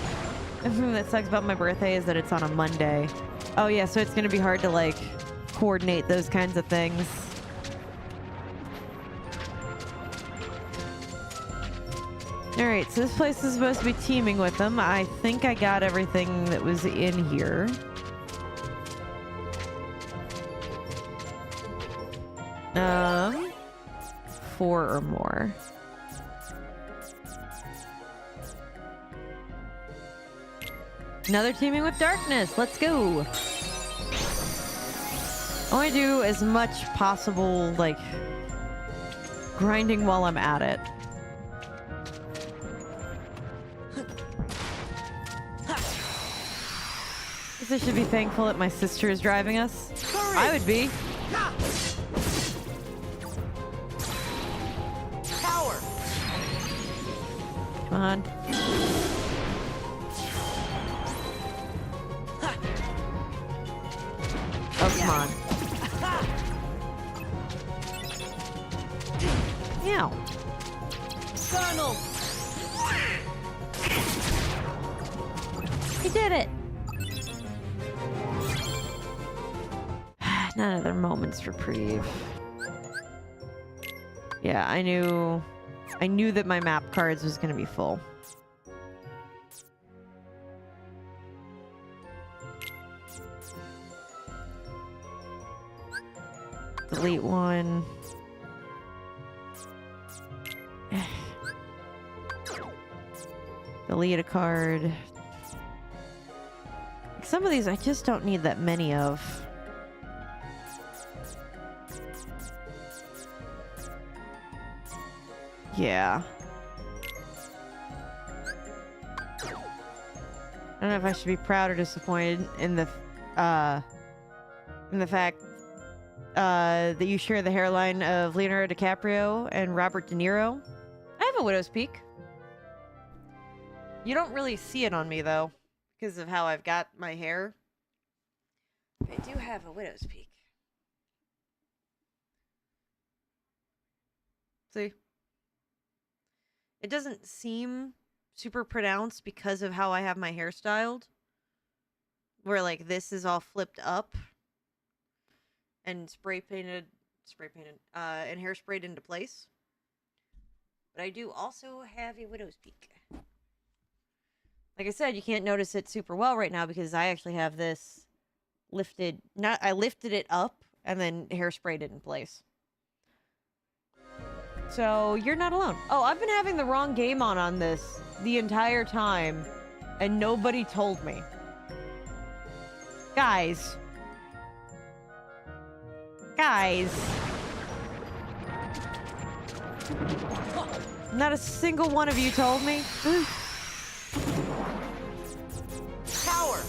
Speaker 1: The thing that sucks about my birthday is that it's on a Monday. Oh yeah, so it's gonna be hard to like coordinate those kinds of things. Alright, so this place is supposed to be teeming with them. I think I got everything that was in here. Four or more. Another teaming with darkness. Let's go. I want to do as much possible, like, grinding while I'm at it. I should be thankful that my sister is driving us. I would be.
Speaker 2: Power.
Speaker 1: Come on. Oh, come on. Meow.
Speaker 2: Donald.
Speaker 1: He did it. None of their moments reprieve. Yeah, I knew that my map cards was gonna be full. Delete one. Delete a card. Some of these I just don't need that many of. Yeah. I don't know if I should be proud or disappointed in the fact that you share the hairline of Leonardo DiCaprio and Robert De Niro. I have a widow's peak. You don't really see it on me though, because of how I've got my hair. I do have a widow's peak. See? It doesn't seem super pronounced because of how I have my hair styled. Where, like, this is all flipped up. And spray painted, and hairsprayed into place. But I do also have a widow's peak. Like I said, you can't notice it super well right now because I actually have this lifted. I lifted it up and then hairsprayed it in place. So you're not alone. Oh, I've been having the wrong game on this the entire time, and nobody told me. Guys. Not a single one of you told me.
Speaker 2: Power.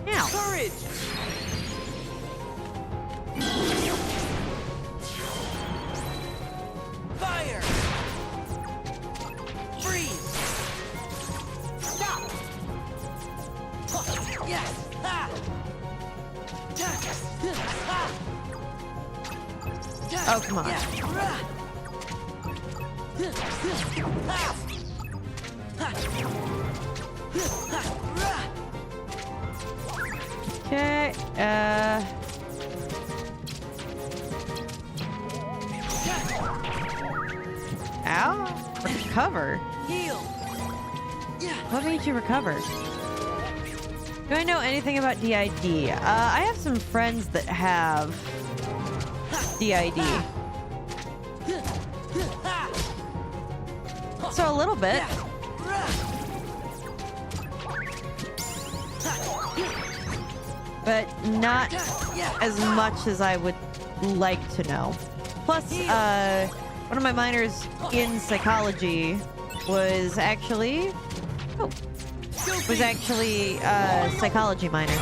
Speaker 1: Now.
Speaker 2: Courage. Fire. Freeze. Stop. Yes. Ha.
Speaker 1: Oh, come on. Okay, ow, recover.
Speaker 2: Heal.
Speaker 1: What made you recover? Do I know anything about DID? I have some friends that have DID. So a little bit. But not as much as I would like to know. Plus, one of my minors in psychology was actually a psychology minor.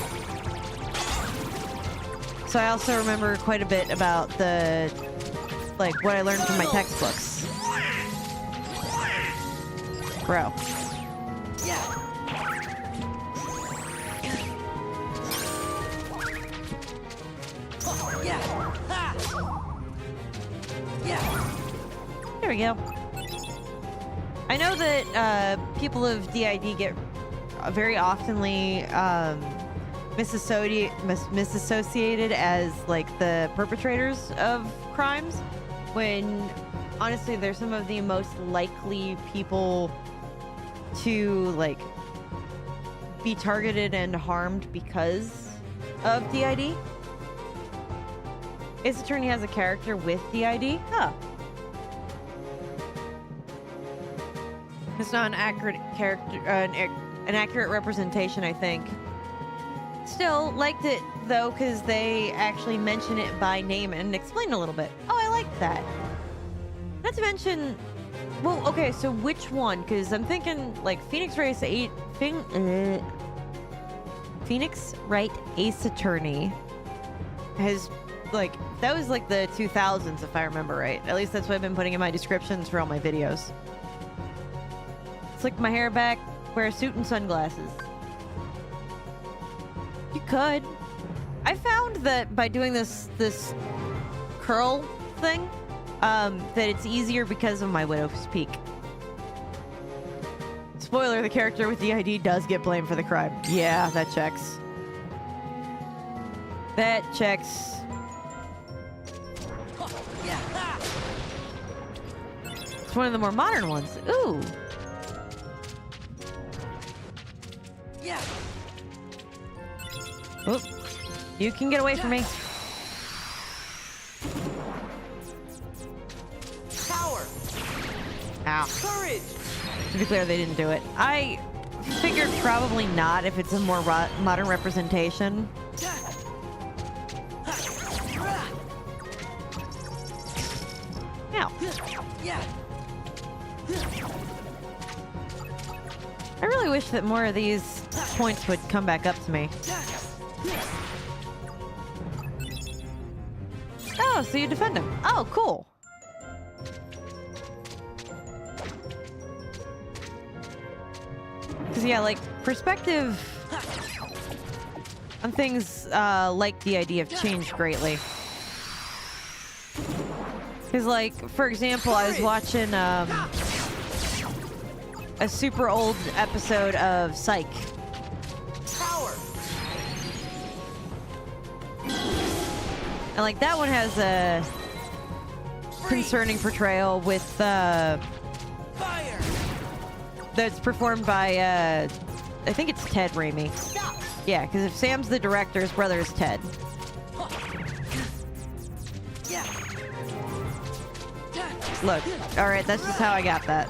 Speaker 1: So I also remember quite a bit about what I learned from my textbooks. Bro. There we go. I know that people of DID get very oftenly misassociated as like the perpetrators of crimes, when honestly they're some of the most likely people to like be targeted and harmed because of DID. Ace Attorney has a character with DID. Huh. It's not an accurate character, an accurate representation, I think. Still liked it though, because they actually mention it by name and explain a little bit. Oh, I like that. Not to mention, well, okay, so which one? Because I'm thinking like Phoenix Wright Ace Attorney has like, that was like the 2000s if I remember right. At least that's what I've been putting in my descriptions for all my videos. Slick my hair back, wear a suit and sunglasses. You could. I found that by doing this curl thing, that it's easier because of my widow's peak. Spoiler, the character with the ID does get blamed for the crime. Yeah, that checks. That checks. It's one of the more modern ones. Ooh. Oop. You can get away from me.
Speaker 2: Power.
Speaker 1: Ow.
Speaker 2: Courage.
Speaker 1: To be clear, they didn't do it. I figured probably not if it's a more modern representation. Ow. I really wish that more of these points would come back up to me. Oh, so you defend him. Oh, cool. Because, yeah, like, perspective on things like DID have changed greatly. Because, like, for example, I was watching a super old episode of Psych. And like that one has a concerning portrayal with
Speaker 2: Fire.
Speaker 1: that's performed by I think it's Ted Raimi.
Speaker 2: Stop.
Speaker 1: Yeah, because if Sam's the director, his brother is Ted.
Speaker 2: Yeah.
Speaker 1: Look, all right, that's just how I got that.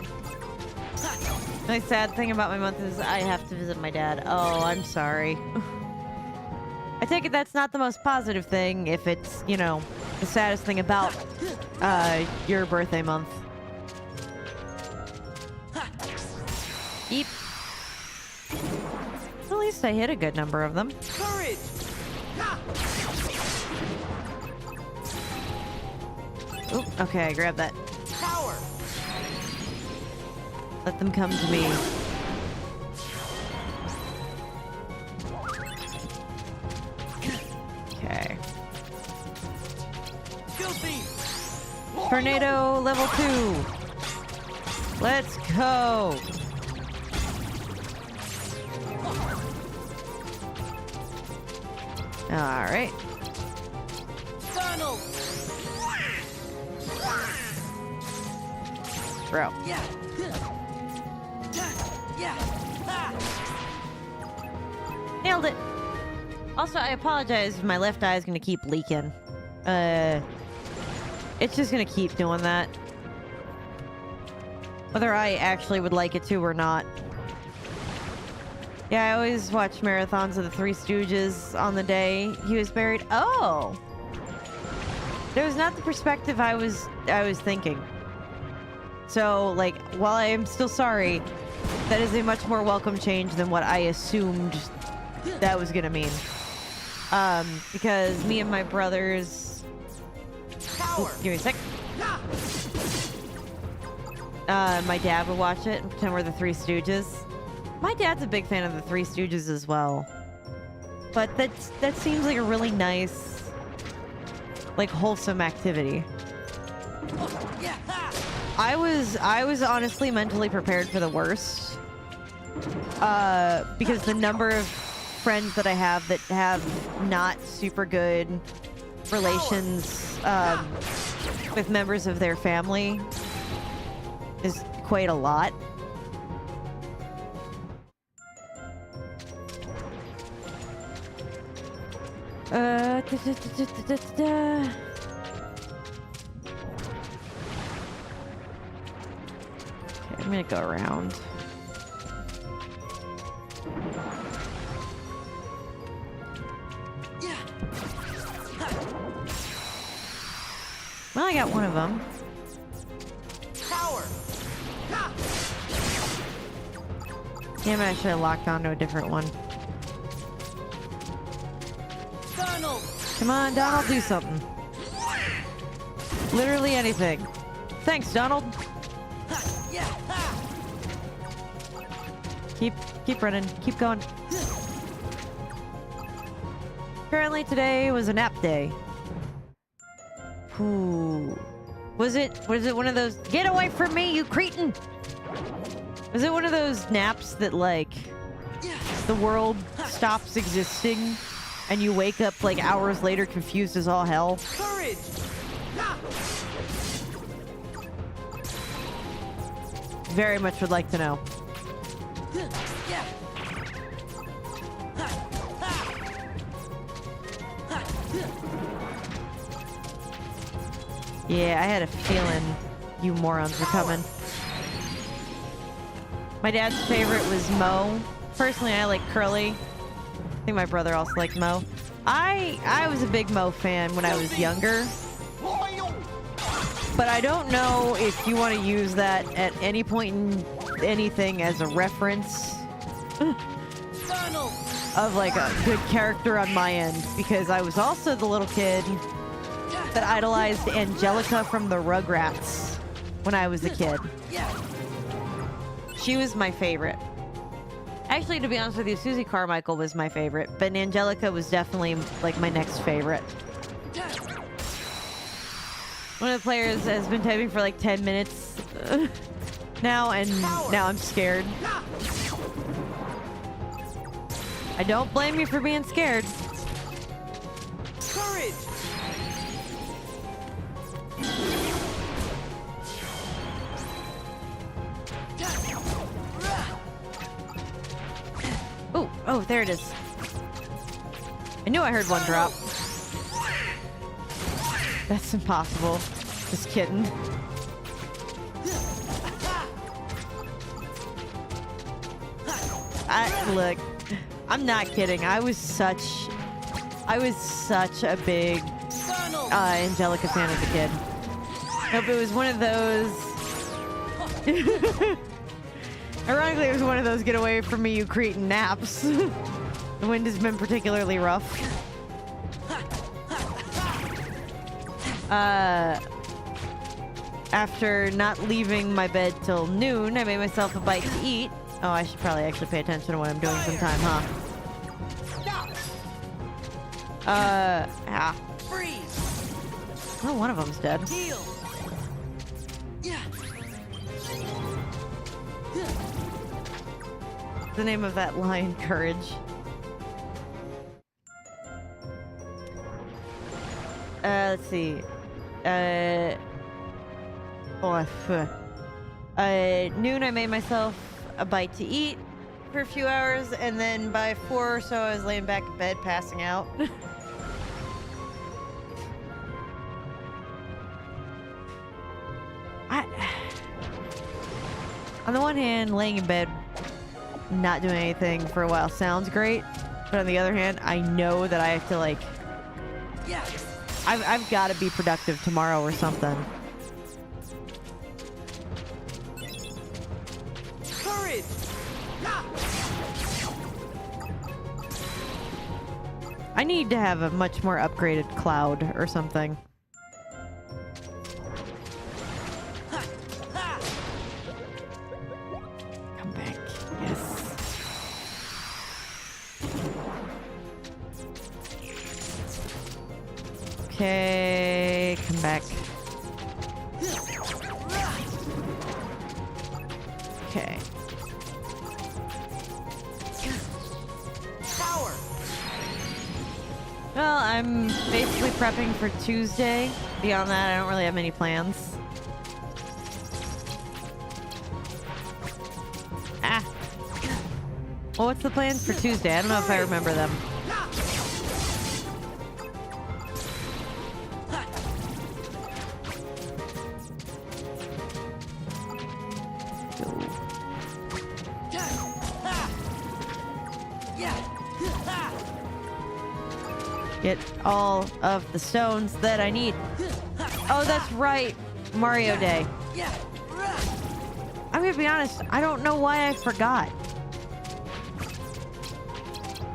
Speaker 1: My sad thing about my month is I have to visit my dad. Oh, I'm sorry. I take it that's not the most positive thing if it's, you know, the saddest thing about your birthday month. Eep. At least I hit a good number of them.
Speaker 2: Courage.
Speaker 1: Oop, okay, grab that.
Speaker 2: Power.
Speaker 1: Let them come to me. Okay.
Speaker 2: Filthy.
Speaker 1: Tornado level 2. Let's go. All right.
Speaker 2: Donald.
Speaker 1: Bro.
Speaker 2: Yeah. Yeah. Ha.
Speaker 1: Nailed it. Also, I apologize if my left eye is going to keep leaking. It's just going to keep doing that. Whether I actually would like it to or not. Yeah, I always watch marathons of the Three Stooges on the day he was buried. Oh! That was not the perspective I was thinking. So, like, while I am still sorry, that is a much more welcome change than what I assumed that was gonna mean. Because me and my brothers...
Speaker 2: Power.
Speaker 1: Give me a sec. My dad would watch it and pretend we're the Three Stooges. My dad's a big fan of the Three Stooges as well. But that seems like a really nice, like, wholesome activity.
Speaker 2: Yeah. Ha.
Speaker 1: I was honestly mentally prepared for the worst. Because the number of friends that I have that have not super good relations with members of their family is quite a lot. Okay, I'm gonna go around.
Speaker 2: Yeah.
Speaker 1: Well, I got one of them.
Speaker 2: Power. Ha.
Speaker 1: Damn it, I should have locked onto a different one.
Speaker 2: Donald.
Speaker 1: Come on, Donald, do something. Literally anything. Thanks, Donald.
Speaker 2: Ha. Yeah. Ha.
Speaker 1: Keep running. Keep going. Apparently today was a nap day. Ooh. Was it one of those get away from me, you cretin? Was it one of those naps that, like, the world stops existing and you wake up like hours later confused as all hell?
Speaker 2: Courage. Ha.
Speaker 1: Very much would like to know.
Speaker 2: Yeah. Ha. Ha. Ha.
Speaker 1: Yeah, I had a feeling you morons were coming. My dad's favorite was Mo. Personally, I like Curly. I think my brother also liked Mo. I was a big Mo fan when I was younger. But I don't know if you want to use that at any point in anything as a reference
Speaker 2: Donald.
Speaker 1: of, like, a good character on my end. Because I was also the little kid that idolized Angelica from the Rugrats when I was a kid.
Speaker 2: Yeah.
Speaker 1: She was my favorite. Actually, to be honest with you, Susie Carmichael was my favorite, but Angelica was definitely, like, my next favorite. One of the players has been typing for like 10 minutes now, and now I'm scared. I don't blame you for being scared.
Speaker 2: Courage.
Speaker 1: Oh, there it is. I knew I heard one drop. That's impossible. Just kidding. Look, I'm not kidding. I was such a big Angelica fan as a kid. Nope, it was one of those. Ironically, it was one of those get away from me, you cretin naps. The wind has been particularly rough. After not leaving my bed till noon, I made myself a bite to eat. Oh, I should probably actually pay attention to what I'm doing sometime, huh?
Speaker 2: Freeze.
Speaker 1: Oh, one of them's dead.
Speaker 2: Heal. Yeah.
Speaker 1: The name of that lion, Courage. Let's see. Noon I made myself a bite to eat for a few hours, and then by 4 or so I was laying back in bed passing out. On the one hand, laying in bed not doing anything for a while sounds great, but on the other hand, I know that I have to, like,
Speaker 2: Yes.
Speaker 1: I've got to be productive tomorrow or something.
Speaker 2: Courage.
Speaker 1: I need to have a much more upgraded cloud or something. Come back. Yes. Okay, come back. Okay.
Speaker 2: Power.
Speaker 1: Well, I'm basically prepping for Tuesday. Beyond that, I don't really have many plans. Ah. Well, what's the plans for Tuesday? I don't know if I remember them. Get all of the stones that I need. Oh, that's right. Mario Day. I'm gonna be honest, I don't know why I forgot.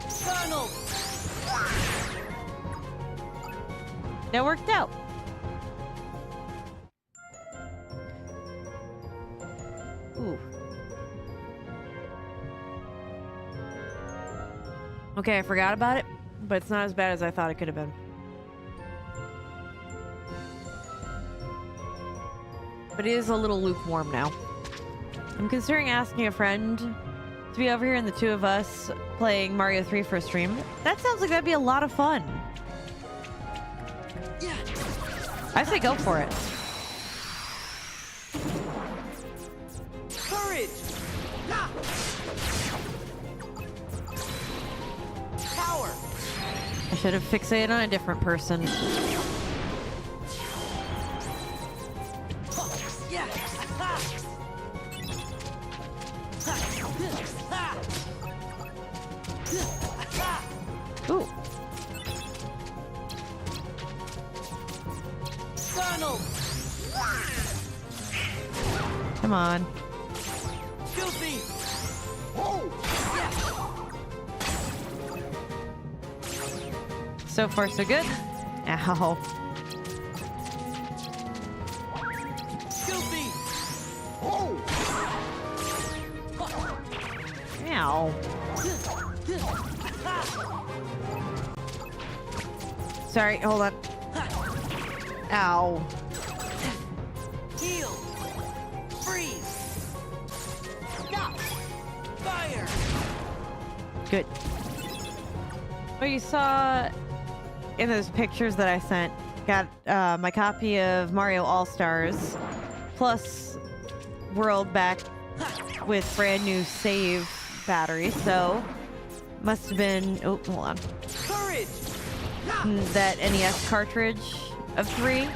Speaker 2: Funnel.
Speaker 1: That worked out. Ooh. Okay, I forgot about it, but it's not as bad as I thought it could have been. But it is a little lukewarm now. I'm considering asking a friend to be over here and the two of us playing Mario 3 for a stream. That sounds like that'd be a lot of fun.
Speaker 2: Yeah.
Speaker 1: I say go for it.
Speaker 2: Courage. Power.
Speaker 1: I should have fixated on a different person.
Speaker 2: Yeah.
Speaker 1: Ooh.
Speaker 2: Funnel.
Speaker 1: Come on.
Speaker 2: Goofy. Oh. Yeah.
Speaker 1: So far, so good. Ow.
Speaker 2: Goofy. Oh.
Speaker 1: Ow. Sorry, hold on. Ow.
Speaker 2: Heal. Freeze. Stop. Fire.
Speaker 1: Good. Well, you saw in those pictures that I sent, got my copy of Mario All-Stars plus World back with brand new save batteries. So Must have been... Oh, hold on.
Speaker 2: Courage.
Speaker 1: That NES cartridge of 3.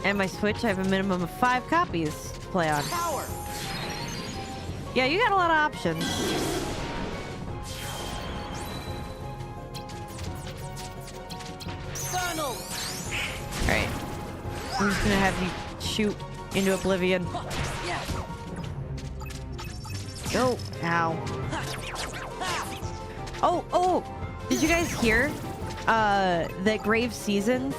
Speaker 1: And my Switch, I have a minimum of 5 copies to play on.
Speaker 2: Power.
Speaker 1: Yeah, you got a lot of options.
Speaker 2: Funnel.
Speaker 1: Alright. I'm just gonna have you shoot into oblivion.
Speaker 2: Yeah.
Speaker 1: Go. Ow. Oh! Did you guys hear that Grave Seasons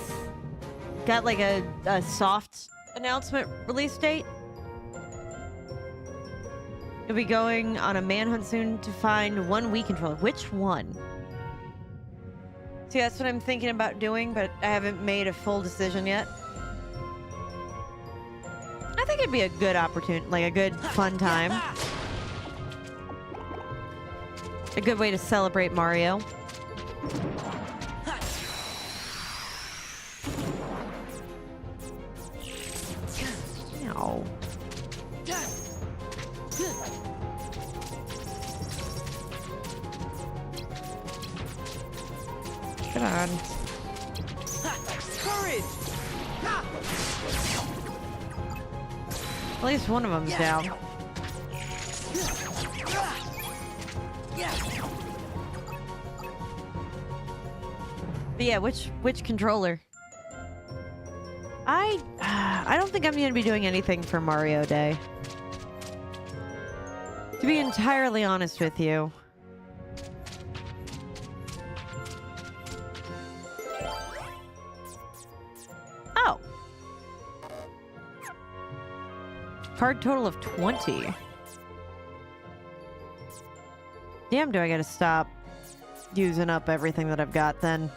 Speaker 1: got like a soft announcement release date? You'll be going on a manhunt soon to find one Wii controller. Which one? See, that's what I'm thinking about doing, but I haven't made a full decision yet. I think it'd be a good opportunity, like a good fun time. A good way to celebrate Mario. Ow. Come on.
Speaker 2: Courage.
Speaker 1: At least one of them's down. But yeah, which controller? I don't think I'm gonna be doing anything for Mario Day. To be entirely honest with you. Oh. Card total of 20. Damn, do I gotta stop using up everything that I've got then.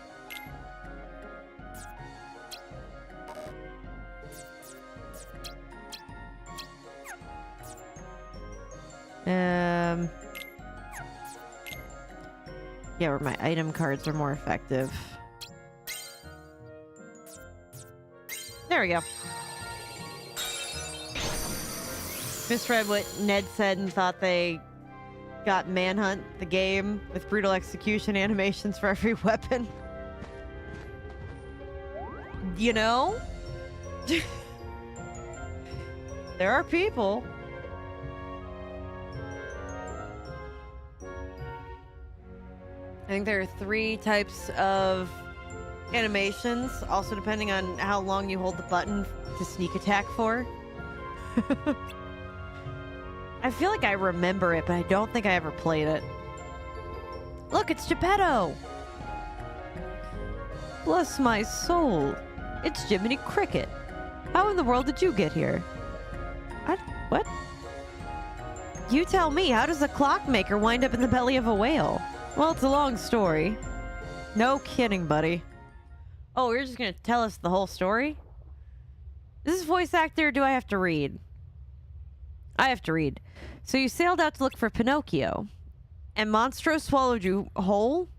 Speaker 1: Yeah, where my item cards are more effective. There we go. Misread what Ned said and thought they got Manhunt, the game, with brutal execution animations for every weapon. You know? There are people. I think there are 3 types of animations, also depending on how long you hold the button to sneak attack for. I feel like I remember it, but I don't think I ever played it. Look, it's Geppetto! Bless my soul. It's Jiminy Cricket. How in the world did you get here? What? You tell me, how does a clockmaker wind up in the belly of a whale? Well, it's a long story. No kidding, buddy. Oh, you're just gonna tell us the whole story? Is this voice actor or do I have to read? I have to read. So you sailed out to look for Pinocchio. And Monstro swallowed you whole?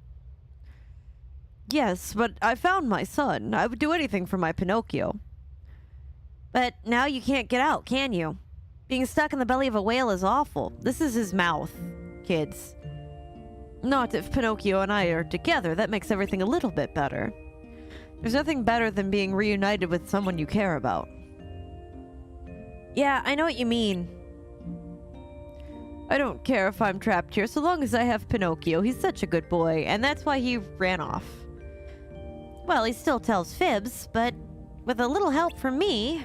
Speaker 1: Yes, but I found my son. I would do anything for my Pinocchio. But now you can't get out, can you? Being stuck in the belly of a whale is awful. This is his mouth, kids. Not if Pinocchio and I are together. That makes everything a little bit better. There's nothing better than being reunited with someone you care about. Yeah, I know what you mean. I don't care if I'm trapped here, so long as I have Pinocchio. He's such a good boy, and that's why he ran off. Well, he still tells fibs, but with a little help from me...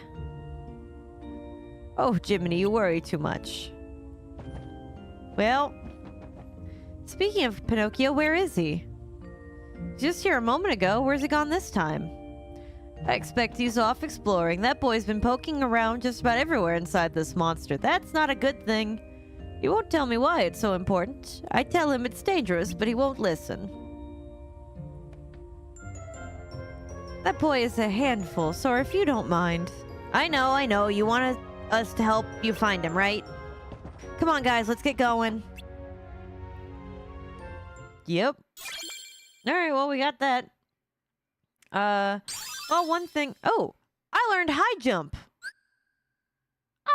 Speaker 1: Oh, Jiminy, you worry too much. Well... Speaking of Pinocchio, where is he? Just here a moment ago. Where's he gone this time? I expect he's off exploring. That boy's been poking around just about everywhere inside this monster. That's not a good thing. He won't tell me why it's so important. I tell him it's dangerous, but he won't listen. That boy is a handful, so if you don't mind. I know. You want us to help you find him, right? Come on, guys, let's get going. Yep. Alright, well, we got that. Well, one thing... Oh! I learned high jump!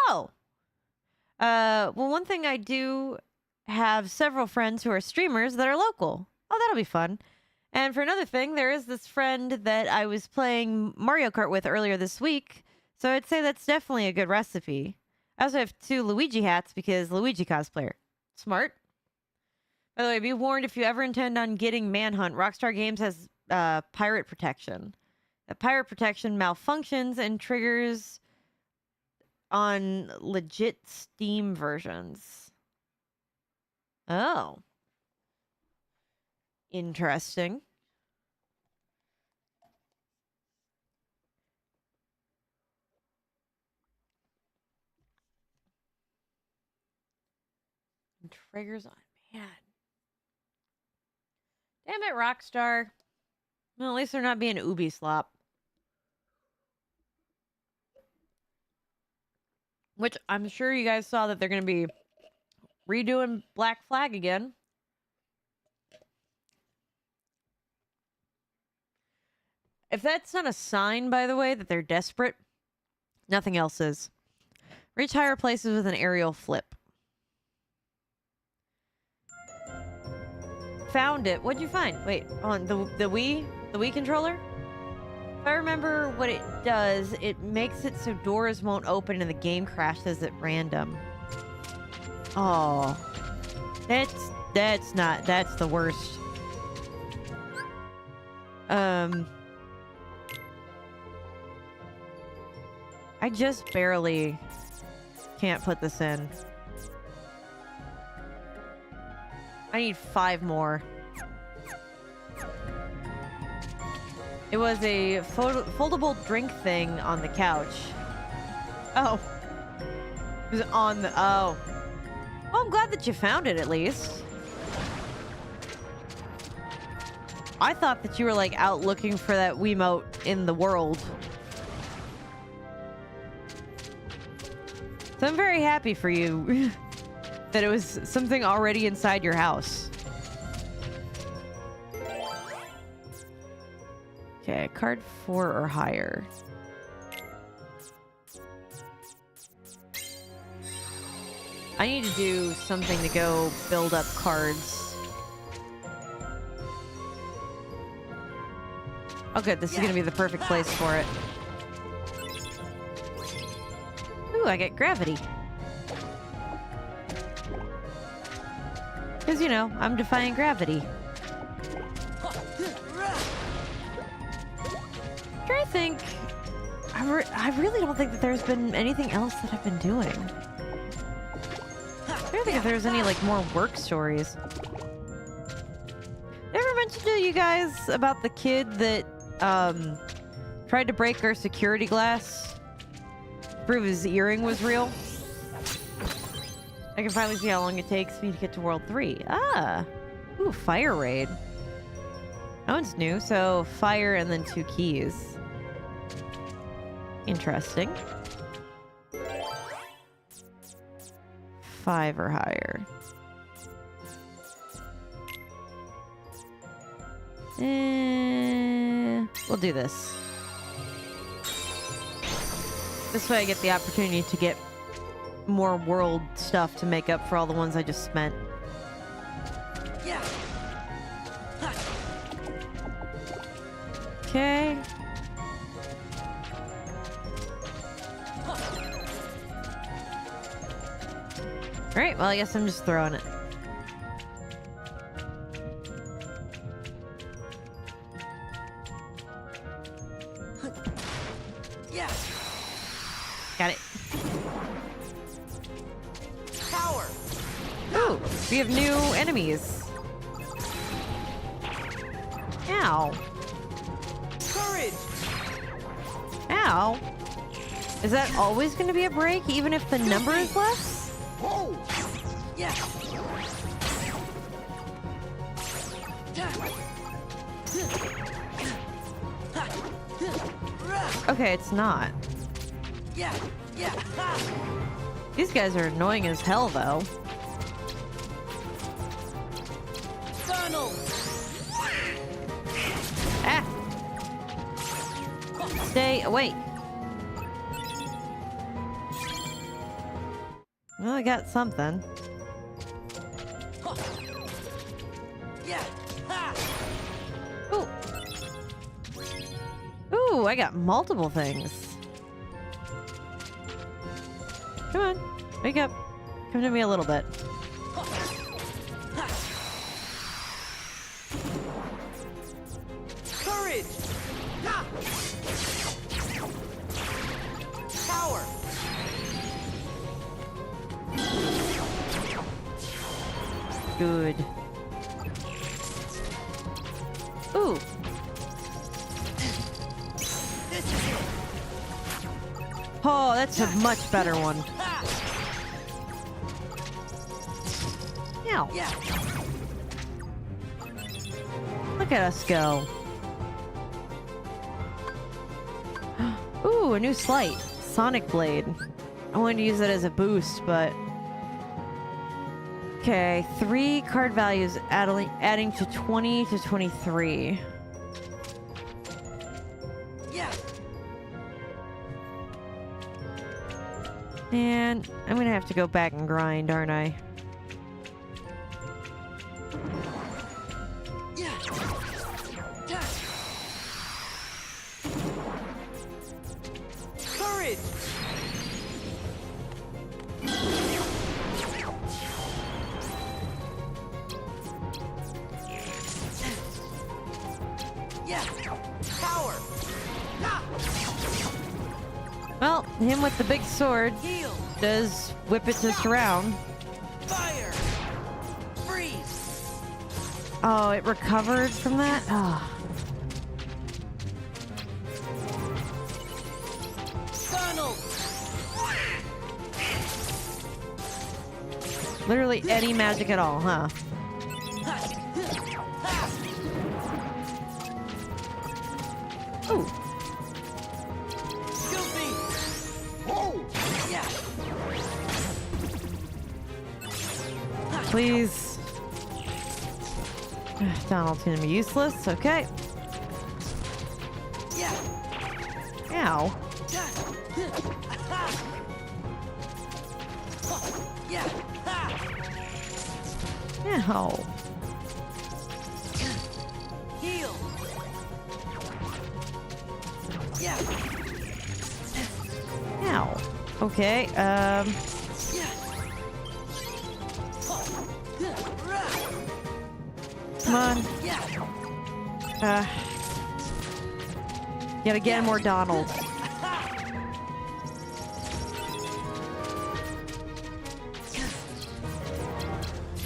Speaker 1: Oh! Well, one thing I do have several friends who are streamers that are local. Oh, that'll be fun. And for another thing, there is this friend that I was playing Mario Kart with earlier this week. So I'd say that's definitely a good recipe. I also have 2 Luigi hats because Luigi cosplayer. Smart. By the way, be warned if you ever intend on getting Manhunt, Rockstar Games has pirate protection. The pirate protection malfunctions and triggers on legit Steam versions. Oh. Interesting. Triggers on, man. Damn it, Rockstar. Well, at least they're not being Ubi slop. Which I'm sure you guys saw that they're going to be redoing Black Flag again. If that's not a sign, by the way, that they're desperate, nothing else is. Reach higher places with an aerial flip. Found it. What'd you find? Wait, on the Wii controller? If I remember what it does, it makes it so doors won't open and the game crashes at random. Oh, that's the worst. I just barely can't put this in. I need 5 more. It was a foldable drink thing on the couch. Oh. It was on the... Oh. Well, I'm glad that you found it, at least. I thought that you were, like, out looking for that Wiimote in the world. So I'm very happy for you that it was something already inside your house. Okay, card 4 or higher. I need to do something to go build up cards. Oh good, this is gonna be the perfect place for it. Ooh, I get gravity. Because, you know, I'm defying gravity. I think... I really don't think that there's been anything else that I've been doing. I don't think if there's any, like, more work stories. Did I ever mention to you guys about the kid that, tried to break our security glass? Prove his earring was real? I can finally see how long it takes me to get to World 3. Ah! Ooh, Fire Raid. That one's new, so fire and then 2 keys. Interesting. 5 or higher. We'll do this. This way I get the opportunity to get more world stuff to make up for all the ones I just spent.
Speaker 2: Yeah.
Speaker 1: Okay. Alright, well I guess I'm just throwing it.
Speaker 2: Yeah.
Speaker 1: Got it.
Speaker 2: Power.
Speaker 1: Ooh, we have new enemies. Ow.
Speaker 2: Courage.
Speaker 1: Ow. Is that always going to be a break, even if the number is less?
Speaker 2: Whoa. Yeah.
Speaker 1: Okay, it's not.
Speaker 2: Yeah. Yeah.
Speaker 1: These guys are annoying as hell, though.
Speaker 2: Funnel.
Speaker 1: Ah! Stay away. Well, I got something. Ooh, I got multiple things. Come on, wake up. Come to me a little bit.
Speaker 2: Courage! Power!
Speaker 1: Good. Ooh.
Speaker 2: This is it!
Speaker 1: Oh, that's a much better one. Ow.
Speaker 2: Yeah!
Speaker 1: Look at us go. Ooh, a new slight. Sonic Blade. I wanted to use it as a boost, but... Okay, 3 card values adding to 20 to 23.
Speaker 2: Yeah!
Speaker 1: And I'm gonna have to go back and grind, aren't I?
Speaker 2: Yeah! Courage! Yeah! Power!
Speaker 1: Well, him with the big sword
Speaker 2: Heal!
Speaker 1: does whip it to surround.
Speaker 2: Fire! Freeze!
Speaker 1: Oh, it recovered from that? Oh.
Speaker 2: Funnel!
Speaker 1: Literally any magic at all, huh? Ooh.
Speaker 2: Goofy! Oh! Yeah!
Speaker 1: Please. Donald's gonna be useless. Okay.
Speaker 2: Yeah!
Speaker 1: Ow.
Speaker 2: Yeah!
Speaker 1: Ow.
Speaker 2: Heal! Yeah!
Speaker 1: Ow. Okay,
Speaker 2: Yeah!
Speaker 1: come on.
Speaker 2: Yeah!
Speaker 1: Gotta get more Donald.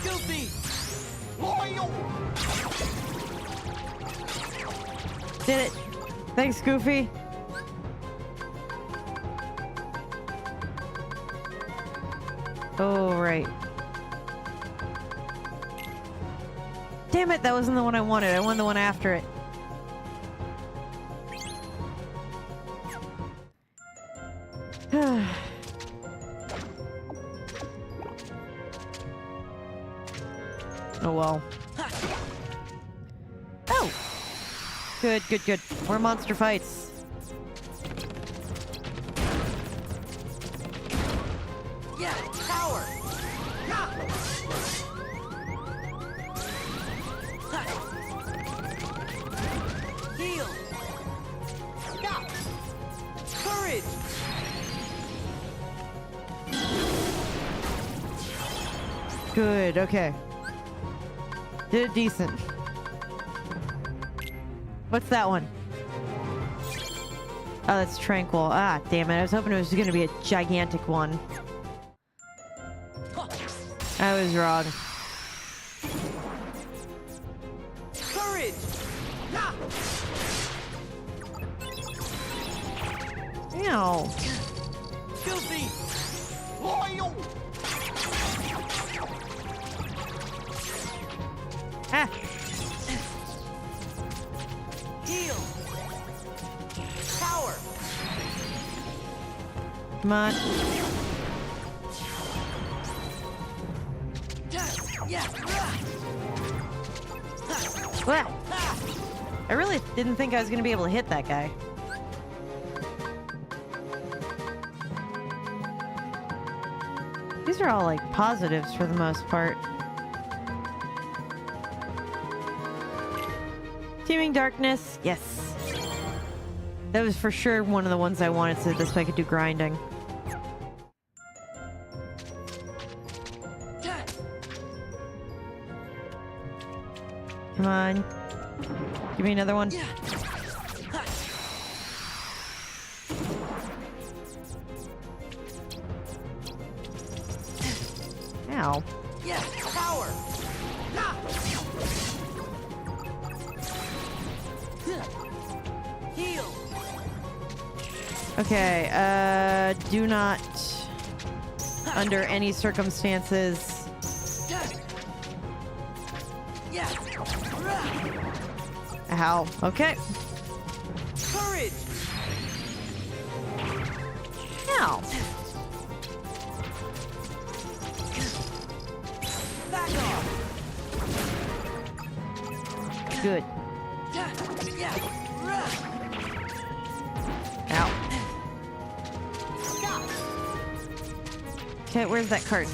Speaker 2: Goofy!
Speaker 1: Did it. Thanks, Goofy. Oh, right. Damn it, that wasn't the one I wanted. I wanted the one after it. Oh well. Oh! Good, good, good. More monster fights.
Speaker 2: Yeah! Power! Heal! Courage!
Speaker 1: Good, okay. Did it decent. What's that one? Oh, that's Tranquil. Ah, damn it. I was hoping it was going to be a gigantic one. I was wrong.
Speaker 2: Courage!
Speaker 1: Ow.
Speaker 2: Goofy!
Speaker 1: Ah.
Speaker 2: Heal! Power!
Speaker 1: Come on.
Speaker 2: Yeah!
Speaker 1: Wow. I really didn't think I was going to be able to hit that guy. These are all like positives for the most part. Teeming darkness, yes. That was for sure one of the ones I wanted so this way I could do grinding. Come on. Give me another one. Ow.
Speaker 2: Yeah, power. Heal.
Speaker 1: Okay, do not, under any circumstances... Ow. Okay.
Speaker 2: Courage.
Speaker 1: Ow.
Speaker 2: Back off.
Speaker 1: Good. Ow. Okay, where's that card?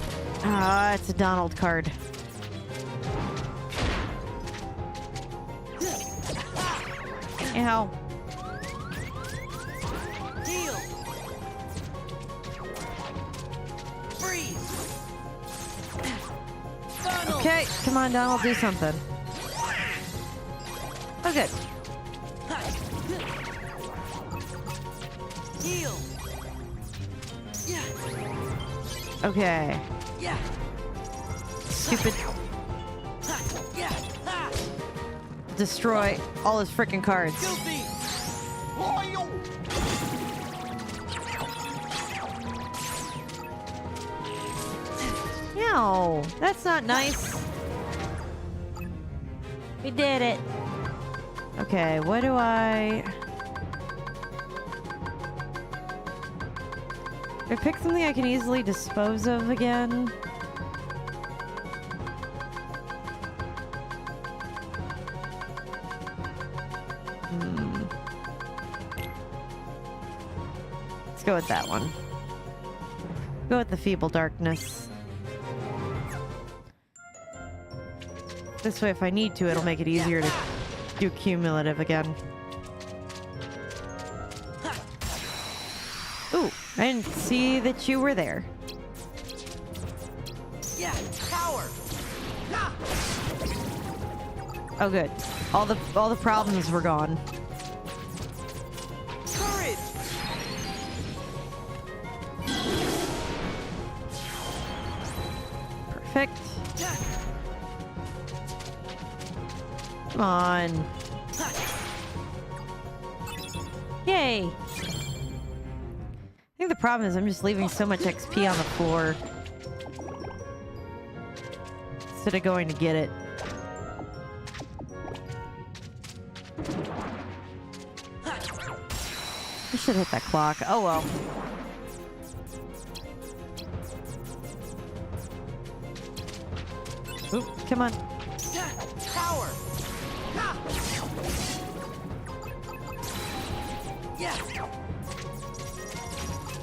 Speaker 1: Ah, it's a Donald card. Ow.
Speaker 2: Heal. Freeze. Funnel.
Speaker 1: Okay, come on, Donald, do something. Oh, good.
Speaker 2: Heal.
Speaker 1: Okay.
Speaker 2: Yeah.
Speaker 1: Stupid.
Speaker 2: Yeah.
Speaker 1: Destroy all his freaking cards.
Speaker 2: Goofy.
Speaker 1: No, that's not nice. We did it. Okay, what do I... I pick something I can easily dispose of again. Let's go with that one. Go with the Feeble Darkness. This way, if I need to, it'll make it easier to do cumulative again. Ooh, I didn't see that you were there.
Speaker 2: Yeah. Power.
Speaker 1: Oh, good. All the problems were gone.
Speaker 2: Courage.
Speaker 1: Perfect. Come on. Yay! I think the problem is I'm just leaving so much XP on the floor instead of going to get it. I should hit that clock. Oh well. Oop, come on.
Speaker 2: Power. Yeah.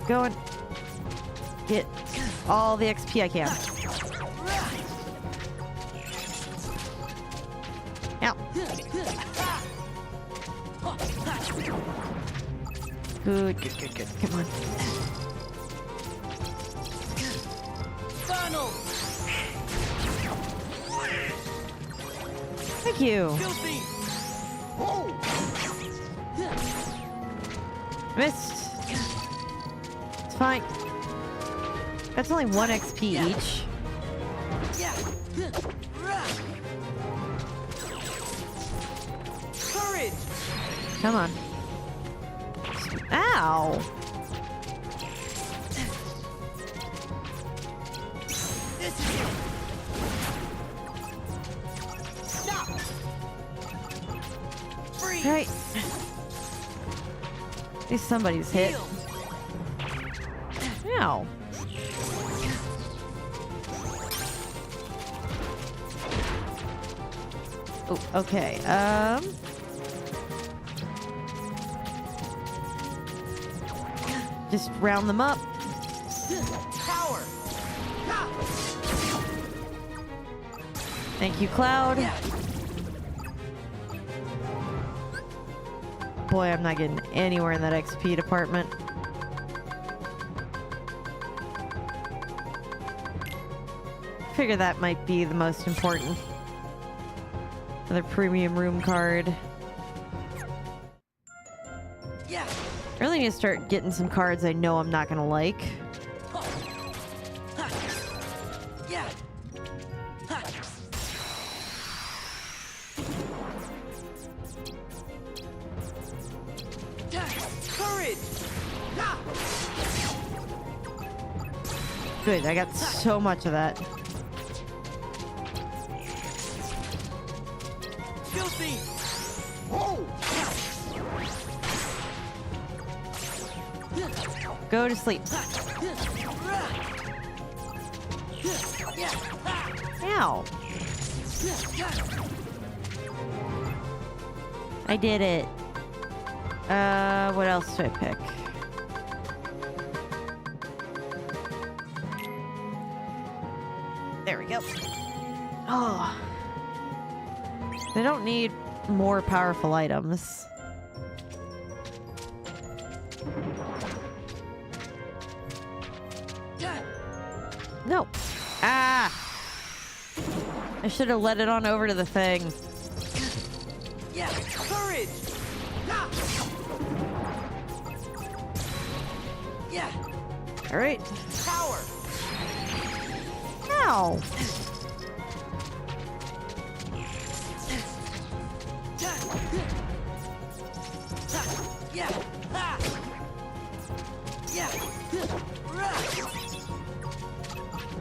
Speaker 1: Go and get all the XP I can. Ow. Good, good, good, good. Come on.
Speaker 2: Funnel.
Speaker 1: Thank you.
Speaker 2: Goofy.
Speaker 1: Missed. It's fine. That's only 1 XP each.
Speaker 2: Yeah. Courage.
Speaker 1: Come on. Ow.
Speaker 2: This is it. Stop. Freeze.
Speaker 1: Right. At least somebody's hit.
Speaker 2: Heal.
Speaker 1: Ow. Oh, okay. Just round them up.
Speaker 2: Power.
Speaker 1: Thank you, Cloud.
Speaker 2: Yeah.
Speaker 1: boy, I'm not getting anywhere in that XP department. Figure that might be the most important. Another premium room card.
Speaker 2: Yeah.
Speaker 1: I really need to start getting some cards I know I'm not gonna like.
Speaker 2: Yeah. Courage.
Speaker 1: Good, I got so much of that.
Speaker 2: Filthy. Whoa.
Speaker 1: Go to sleep. Ow. I did it. What else do I pick? There we go. Oh. They don't need more powerful items. No. Ah! I should have let it on over to the thing.
Speaker 2: Yeah. Courage. Yeah.
Speaker 1: All right.
Speaker 2: Power.
Speaker 1: Ow.
Speaker 2: Yeah. Yeah.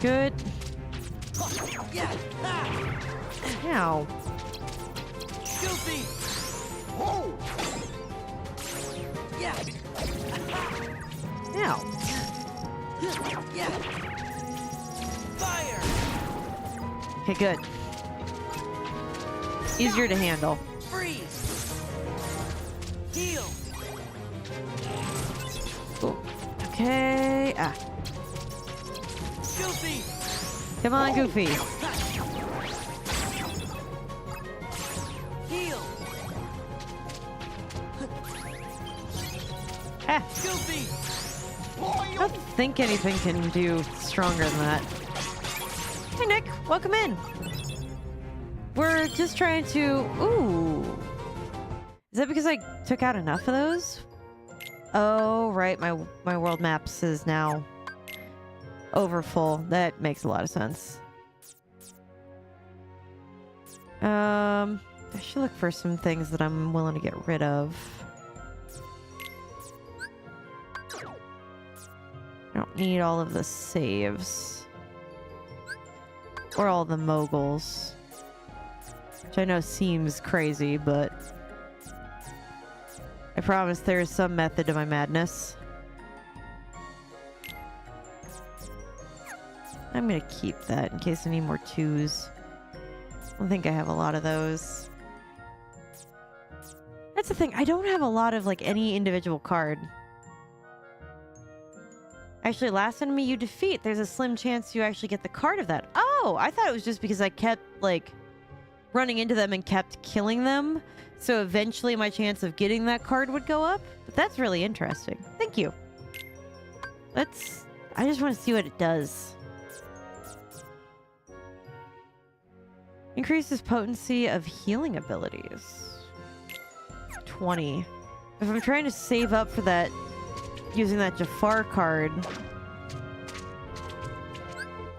Speaker 1: Good.
Speaker 2: Yeah.
Speaker 1: Ow.
Speaker 2: Filthy. Whoa. Yeah.
Speaker 1: Ow.
Speaker 2: Yeah. Fire.
Speaker 1: Okay, good. Easier to handle.
Speaker 2: Freeze. Heal.
Speaker 1: Ooh. Okay. Ah.
Speaker 2: Filthy.
Speaker 1: Come on, Goofy.
Speaker 2: Heal.
Speaker 1: Ah.
Speaker 2: Filthy.
Speaker 1: I don't think anything can do stronger than that. Hey, Nick. Welcome in. We're just trying to... Ooh. Is that because I took out enough of those? Oh, right. My world maps is now over full. That makes a lot of sense. I should look for some things that I'm willing to get rid of. I don't need all of the saves. Or all the moguls. Which I know seems crazy, but... I promise there is some method to my madness. I'm gonna keep that in case I need more twos. I don't think I have a lot of those. That's the thing. I don't have a lot of, like, any individual card. Actually, last enemy you defeat, there's a slim chance you actually get the card of that. Oh, I thought it was just because I kept, like, running into them and kept killing them. So eventually my chance of getting that card would go up. But that's really interesting. Thank you. I just want to see what it does. Increases potency of healing abilities. 20. If I'm trying to save up for that, using that Jafar card...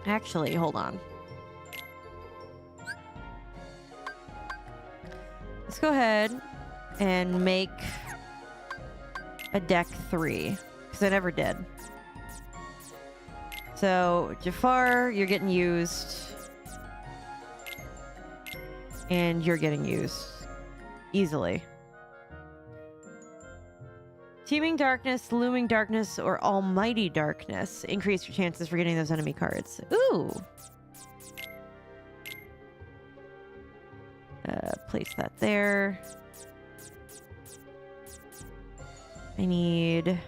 Speaker 1: Actually, hold on. Let's go ahead and make a deck 3, because I never did. So, Jafar, you're getting used. And you're getting used. Easily. Teeming Darkness, Looming Darkness, or Almighty Darkness. Increase your chances for getting those enemy cards. Ooh! Place that there. I need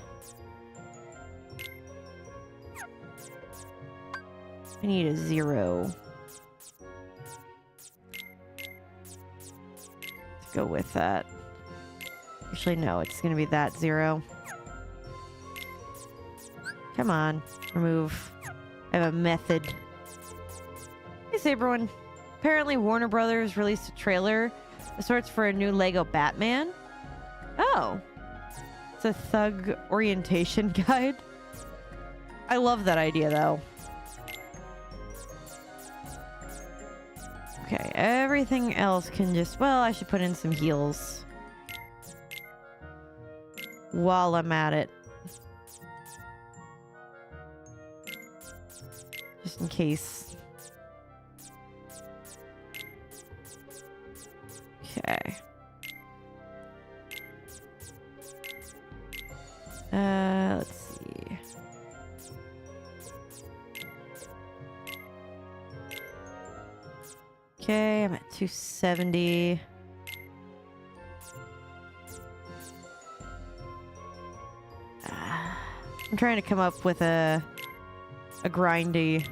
Speaker 1: a 0 to go with that. Actually, no, it's gonna be that 0. Come on, remove. I have a method. Hey, Saberone. Apparently, Warner Brothers released a trailer of sorts for a new Lego Batman. Oh. It's a thug orientation guide. I love that idea, though. Okay, everything else can just... Well, I should put in some heals while I'm at it. Just in case. Okay. Let's see. Okay, I'm at 270. I'm trying to come up with a grindy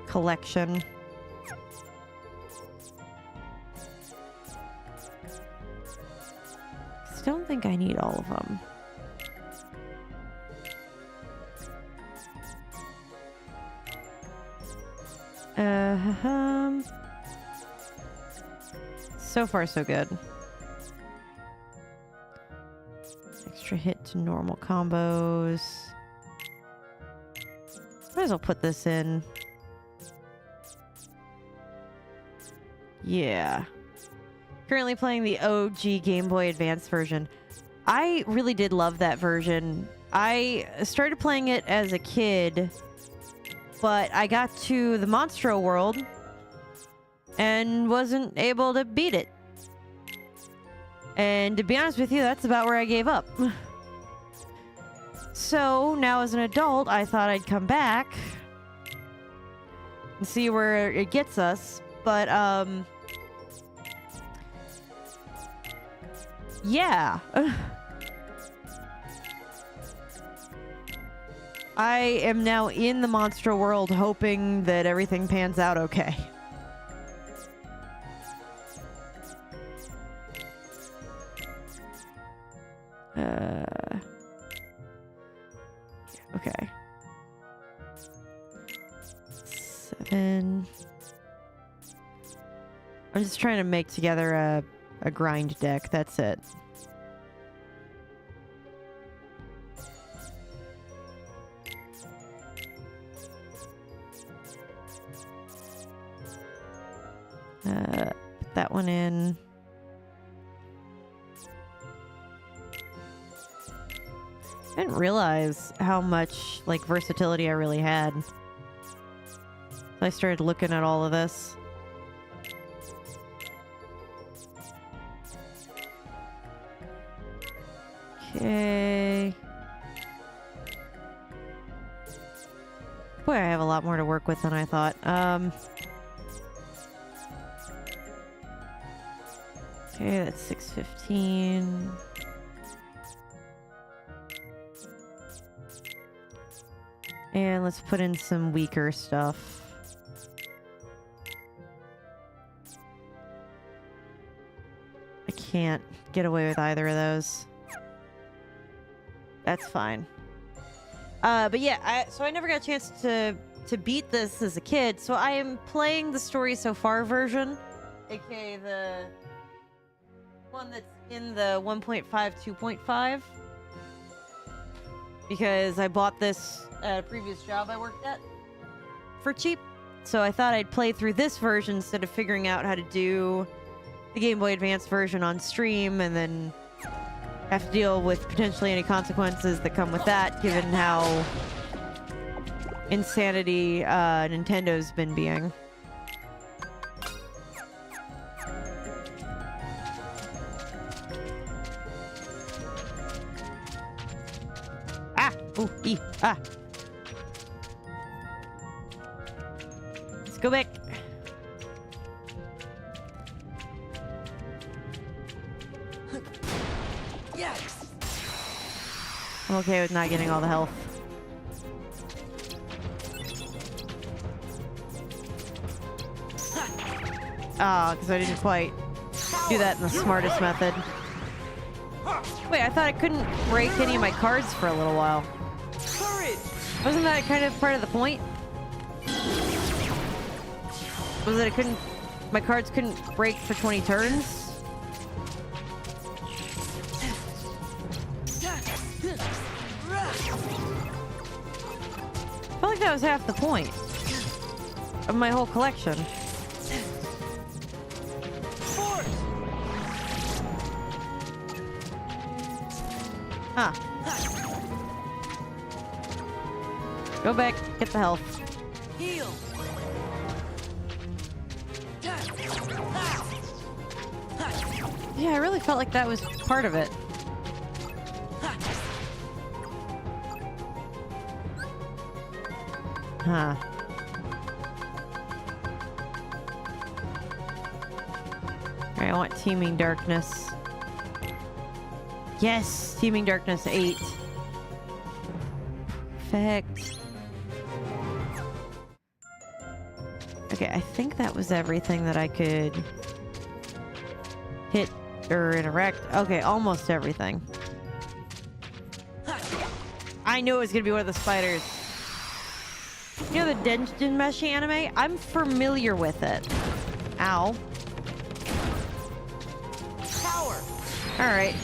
Speaker 1: collection. I don't think I need all of them. So far, so good. Extra hit to normal combos. Might as well put this in. Yeah. Currently playing the OG Game Boy Advance version. I really did love that version. I started playing it as a kid, but I got to the Monstro world and wasn't able to beat it. And to be honest with you, that's about where I gave up. So now as an adult, I thought I'd come back and see where it gets us. But, yeah. I am now in the Monstro world hoping that everything pans out okay. Okay. 7. I'm just trying to make together a grind deck. That's it. Put that one in. I didn't realize how much, like, versatility I really had. So I started looking at all of this. Okay. Boy, I have a lot more to work with than I thought. Okay, that's 615. And let's put in some weaker stuff. I can't get away with either of those. That's fine. But yeah, so I never got a chance to beat this as a kid, so I am playing the Story So Far version, aka the one that's in the 1.5 2.5, because I bought this at a previous job I worked at for cheap, so I thought I'd play through this version instead of figuring out how to do the Game Boy Advance version on stream and then have to deal with potentially any consequences that come with that, given how insanity Nintendo's been being. Ah! Ooh, ee, ah! Let's go back.
Speaker 2: Yes.
Speaker 1: I'm okay with not getting all the health. Ah, because I didn't quite do that in the smartest method. Wait, I thought I couldn't break any of my cards for a little while.
Speaker 2: Courage!
Speaker 1: Wasn't that kind of part of the point? Was it my cards couldn't break for 20 turns? I felt like that was half the point of my whole collection.
Speaker 2: Force!
Speaker 1: Huh. Go back, get the health.
Speaker 2: Heal!
Speaker 1: Yeah, I really felt like that was part of it. Huh. Alright, I want Teeming Darkness. Yes! Teeming Darkness 8. Perfect. Okay, I think that was everything that I could hit or interact. Okay, almost everything. I knew it was gonna be one of the spiders. You know the Dungeon Meshi anime? I'm familiar with it. Ow.
Speaker 2: Power!
Speaker 1: Alright.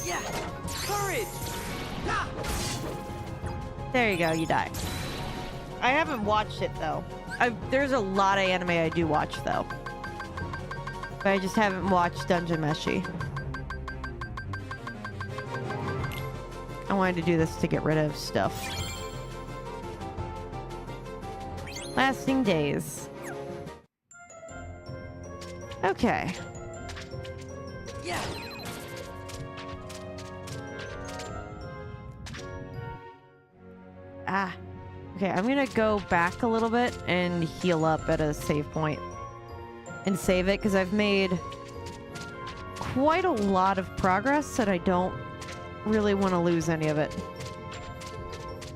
Speaker 2: Yeah! Courage! Ha!
Speaker 1: There you go, you die. I haven't watched it though. There's a lot of anime I do watch though. But I just haven't watched Dungeon Meshi. I wanted to do this to get rid of stuff. Lasting days. Okay.
Speaker 2: Yeah!
Speaker 1: Ah. Okay, I'm gonna go back a little bit and heal up at a save point. And save it, because I've made quite a lot of progress and I don't really want to lose any of it.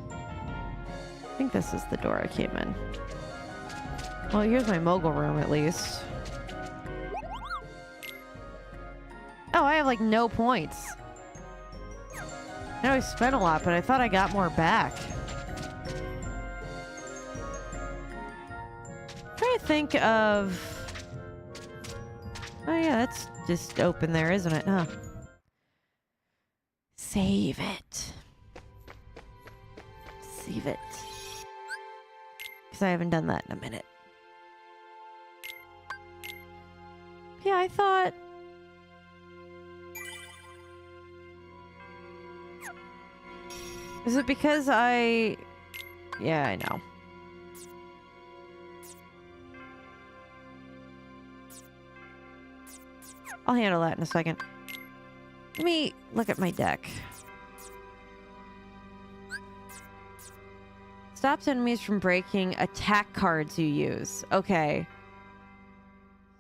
Speaker 1: I think this is the door I came in. Well, here's my mogul room at least. Oh, I have like no points. I know I spent a lot, but I thought I got more back. Trying to think of... Oh yeah, that's just open there, isn't it? Huh. Save it. Save it. Because I haven't done that in a minute. Yeah, I thought... Is it because I... Yeah, I know. I'll handle that in a second. Let me look at my deck. Stops enemies from breaking attack cards you use. Okay.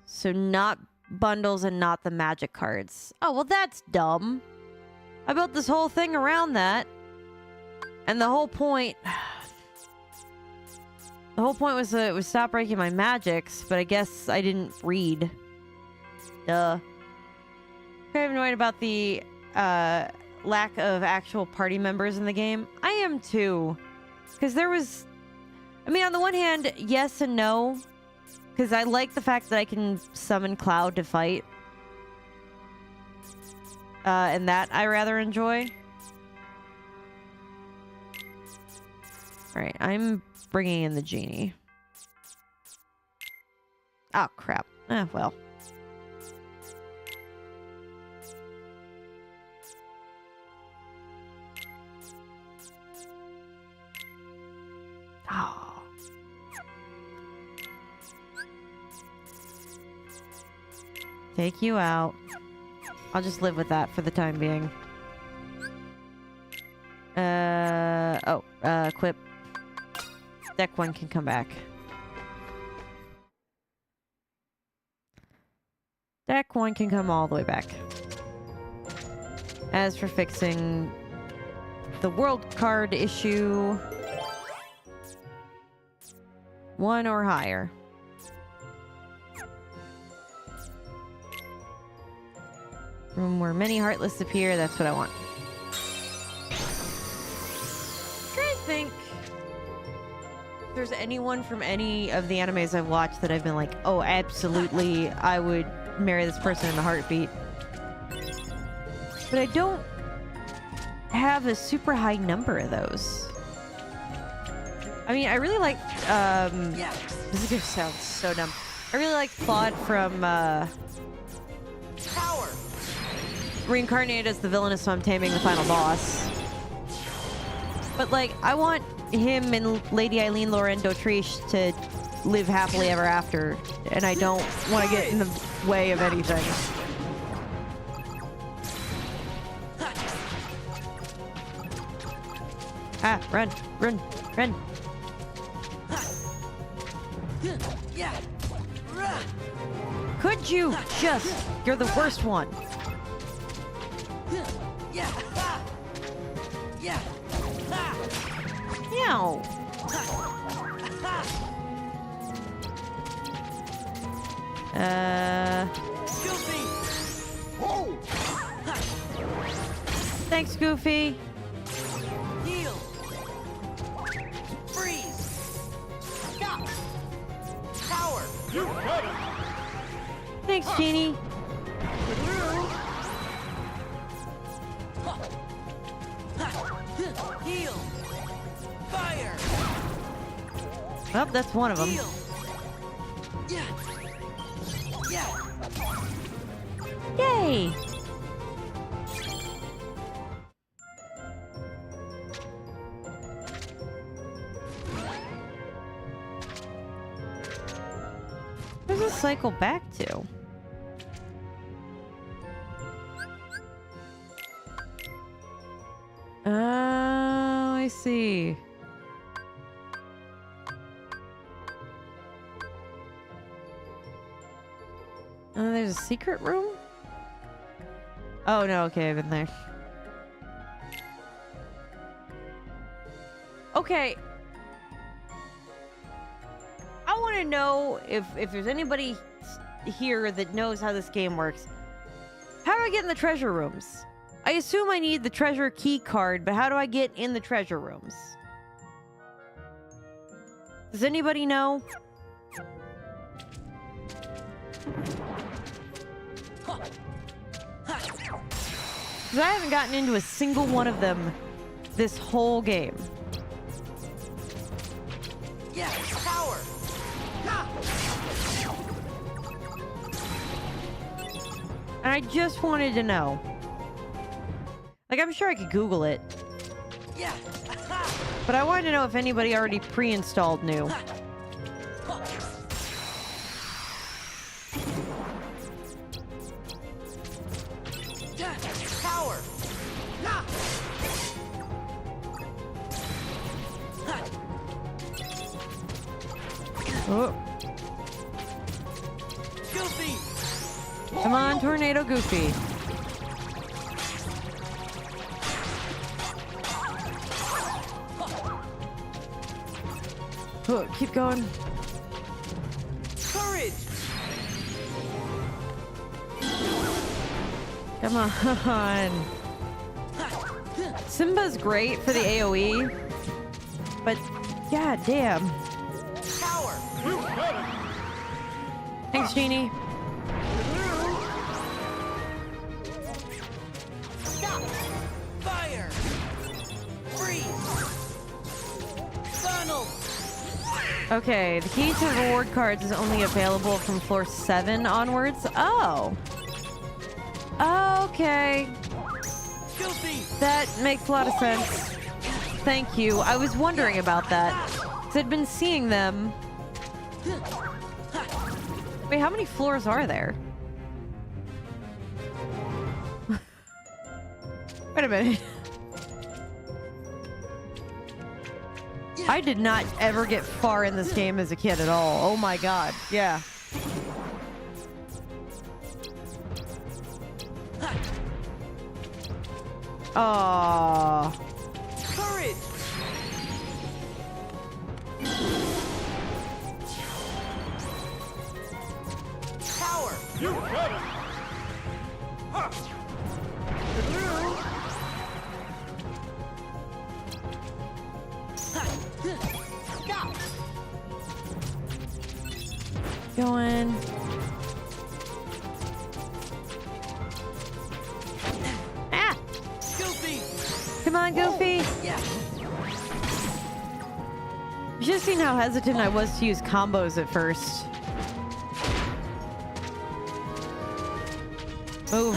Speaker 1: So not bundles and not the magic cards. Oh, well that's dumb. I built this whole thing around that. And the whole point... The whole point was that it would stop breaking my magics, but I guess I didn't read. Duh. Kind of annoyed about the lack of actual party members in the game. I am too. Because there was... I mean, on the one hand, yes and no. Because I like the fact that I can summon Cloud to fight. And that I rather enjoy. Alright, I'm bringing in the genie. Oh, crap. Well. Oh. Take you out. I'll just live with that for the time being. Equip. Deck 1 can come back. Deck 1 can come all the way back. As for fixing the world card issue, 1 or higher. Room where many heartless appear. That's what I want. Trying to think if there's anyone from any of the animes I've watched that I've been like, oh, absolutely, I would marry this person in a heartbeat. But I don't have a super high number of those. I mean, I really like, this is gonna sound so dumb. I really like Claude from,
Speaker 2: Power.
Speaker 1: reincarnated as the villainess from Taming the Final Boss. But, like, I want him and Lady Eileen Lauren d'Autriche to live happily ever after, and I don't want to get in the way of anything. Ah, run, run, run.
Speaker 2: Yeah. Run.
Speaker 1: Could you just? You're the worst one.
Speaker 2: Yeah. Yeah.
Speaker 1: Meow.
Speaker 2: Goofy.
Speaker 1: Thanks, Goofy.
Speaker 2: Heal. Freeze. Stop. Power.
Speaker 3: You got it!
Speaker 1: Thanks, Genie.
Speaker 2: Heal. Fire.
Speaker 1: Well, that's one of them.
Speaker 2: Heal. Yeah. Yeah.
Speaker 1: Yay! Where's this cycle back to? Oh, I see. There's a secret room? Oh, no, okay, I've been there. Okay. I want to know if there's anybody here that knows how this game works. How do I get in the treasure rooms? I assume I need the treasure key card, but how do I get in the treasure rooms? Does anybody know? Because I haven't gotten into a single one of them this whole game.
Speaker 2: Yeah. Power.
Speaker 1: And I just wanted to know. Like, I'm sure I could Google it,
Speaker 2: Yeah.
Speaker 1: but I wanted to know if anybody already pre-installed knew.
Speaker 2: Power.
Speaker 1: Oh,
Speaker 2: Goofy.
Speaker 1: come on, Tornado Goofy. Oh, keep going.
Speaker 2: Courage.
Speaker 1: Come on. Simba's great for the AoE, but god damn.
Speaker 2: Power.
Speaker 3: You got it!
Speaker 1: Thanks, Genie.
Speaker 2: Stop. Fire. Freeze. Funnel.
Speaker 1: Okay, the key to the reward cards is only available from floor 7 onwards. Oh. Okay.
Speaker 2: Goofy.
Speaker 1: That makes a lot of sense. Thank you. I was wondering about that. 'Cause I'd been seeing them. Wait, how many floors are there? Wait a minute. I did not ever get far in this game as a kid at all. Oh my god. Yeah. Aww.
Speaker 2: Courage. Power.
Speaker 3: You got it!
Speaker 1: going. Ah!
Speaker 2: Goofy!
Speaker 1: Come on, Goofy!
Speaker 2: Yeah!
Speaker 1: You should have seen how hesitant I was to use combos at first. Move.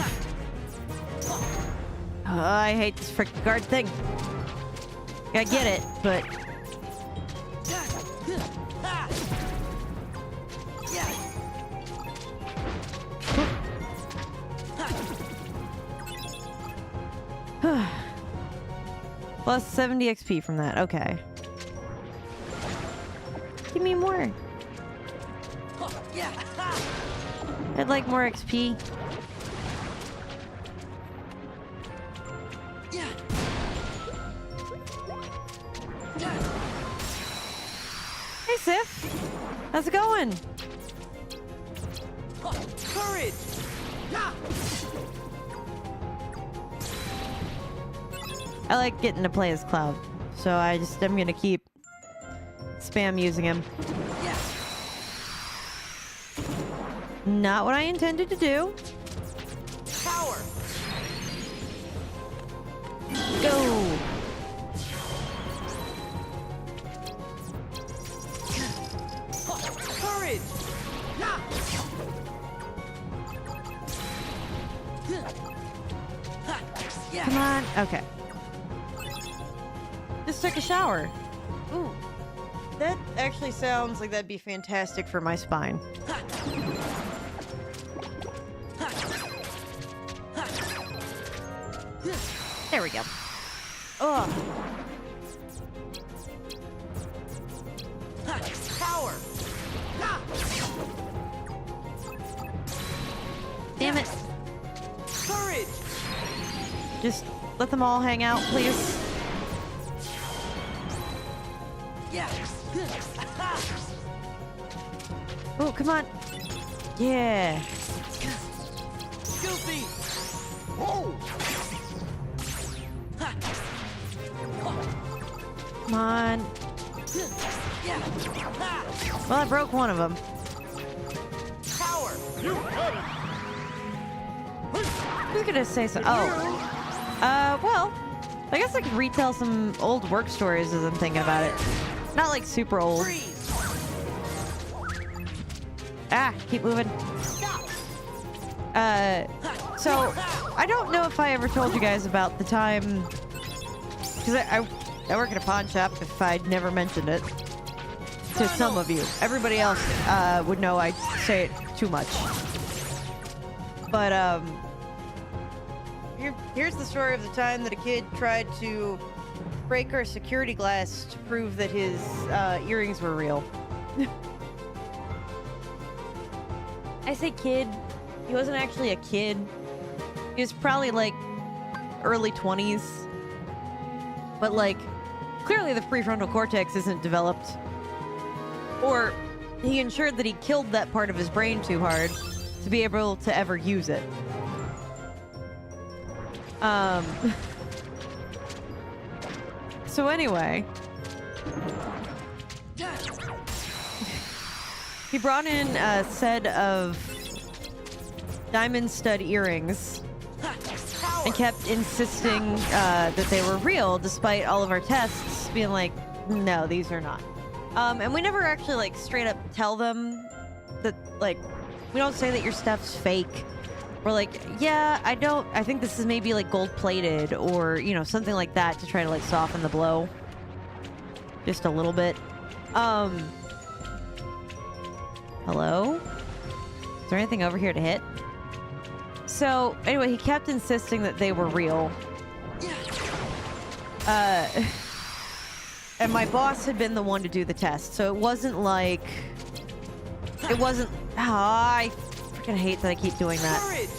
Speaker 1: I hate this frickin' guard thing. I get it, but... Plus 70 XP from that. Okay. Give me more. I'd like more XP. Hey, Sif. How's it going?
Speaker 2: Courage!
Speaker 1: I like getting to play as Cloud, so I'm gonna keep spam using him. Not what I intended to do.
Speaker 2: Power!
Speaker 1: Go!
Speaker 2: Courage!
Speaker 1: Come on. Okay. Just took a shower. Ooh. That actually sounds like that'd be fantastic for my spine. There we go. Ugh.
Speaker 2: Power!
Speaker 1: Damn it.
Speaker 2: Courage!
Speaker 1: Just let them all hang out, please. Oh, come on. Yeah.
Speaker 2: Goofy! Whoa!
Speaker 1: Come on. Well, I broke one of them.
Speaker 2: Power!
Speaker 3: You got it.
Speaker 1: Who's gonna say so? Oh. Well, I guess I could retell some old work stories as I'm thinking about it. Not like super old.
Speaker 2: Freeze!
Speaker 1: Ah, keep moving.
Speaker 2: Stop!
Speaker 1: So I don't know if I ever told you guys about the time, because I work at a pawn shop. If I'd never mentioned it to some of you, everybody else would know I say it too much. But here's the story of the time that a kid tried to break our security glass to prove that his earrings were real. I say kid. He wasn't actually a kid. He was probably like early 20s. But like, clearly the prefrontal cortex isn't developed. Or he ensured that he killed that part of his brain too hard to be able to ever use it. So anyway, he brought in a set of diamond stud earrings and kept insisting that they were real, despite all of our tests being like, no, these are not. And we never actually like straight up tell them that, like, we don't say that your stuff's fake. We're like, yeah, I think this is maybe like gold plated or, you know, something like that to try to like soften the blow. Just a little bit. Hello? Is there anything over here to hit? So, anyway, he kept insisting that they were real. And my boss had been the one to do the test, so it wasn't like... I freaking hate that I keep doing that.
Speaker 2: Courage!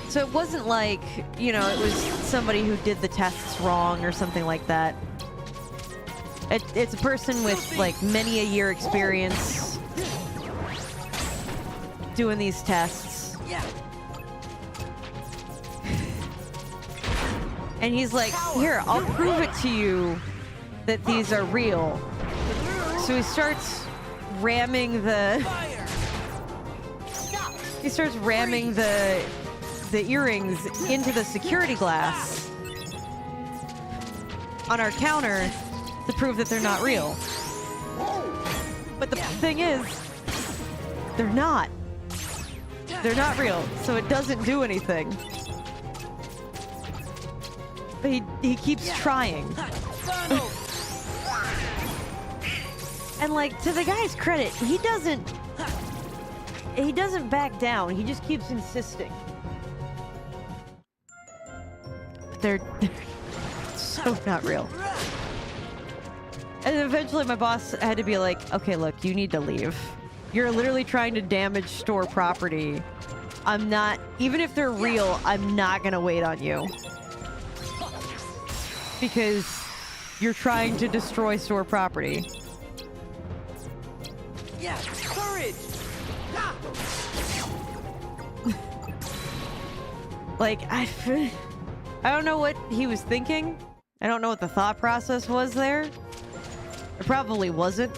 Speaker 1: So it wasn't like, you know, it was somebody who did the tests wrong or something like that. It's a person with, like, many a year experience doing these tests. And he's like, here, I'll prove it to you that these are real. So he starts ramming the
Speaker 2: Fire!
Speaker 1: He starts ramming the earrings into the security glass on our counter to prove that they're not real. But the thing is, they're not. They're not real, so it doesn't do anything. But he keeps trying. And like, to the guy's credit, he doesn't back down. He just keeps insisting. But they're so not real. And eventually my boss had to be like, okay, look, you need to leave. You're literally trying to damage store property. I'm not, even if they're real, I'm not gonna wait on you. Because you're trying to destroy store property.
Speaker 2: Courage!
Speaker 1: Like, I don't know what he was thinking. I don't know what the thought process was there. It probably wasn't.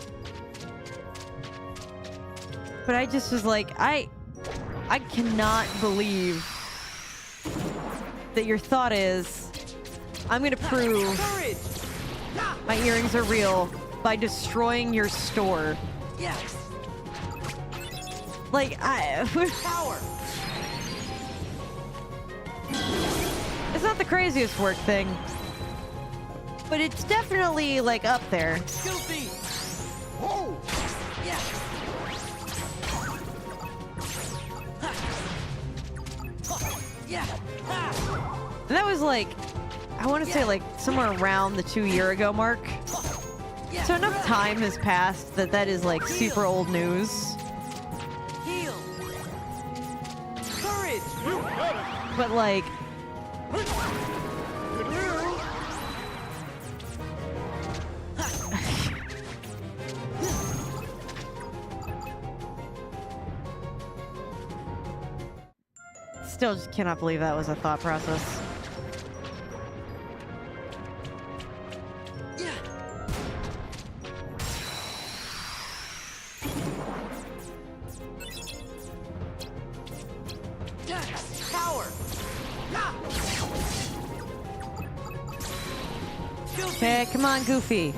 Speaker 1: But I just was like, I cannot believe that your thought is, I'm gonna prove my earrings are real by destroying your store.
Speaker 2: Yes.
Speaker 1: Like,
Speaker 2: Power.
Speaker 1: it's not the craziest work thing, but it's definitely like up there.
Speaker 2: Guilty. Oh. Yes. Yeah.
Speaker 1: And that was like, I want to say like somewhere around the 2-year ago mark. So enough time has passed that is like super old news.
Speaker 2: Heal. Courage.
Speaker 3: You got it.
Speaker 1: But like, still just cannot believe that was a thought process.
Speaker 2: Power.
Speaker 1: Okay, come on, Goofy.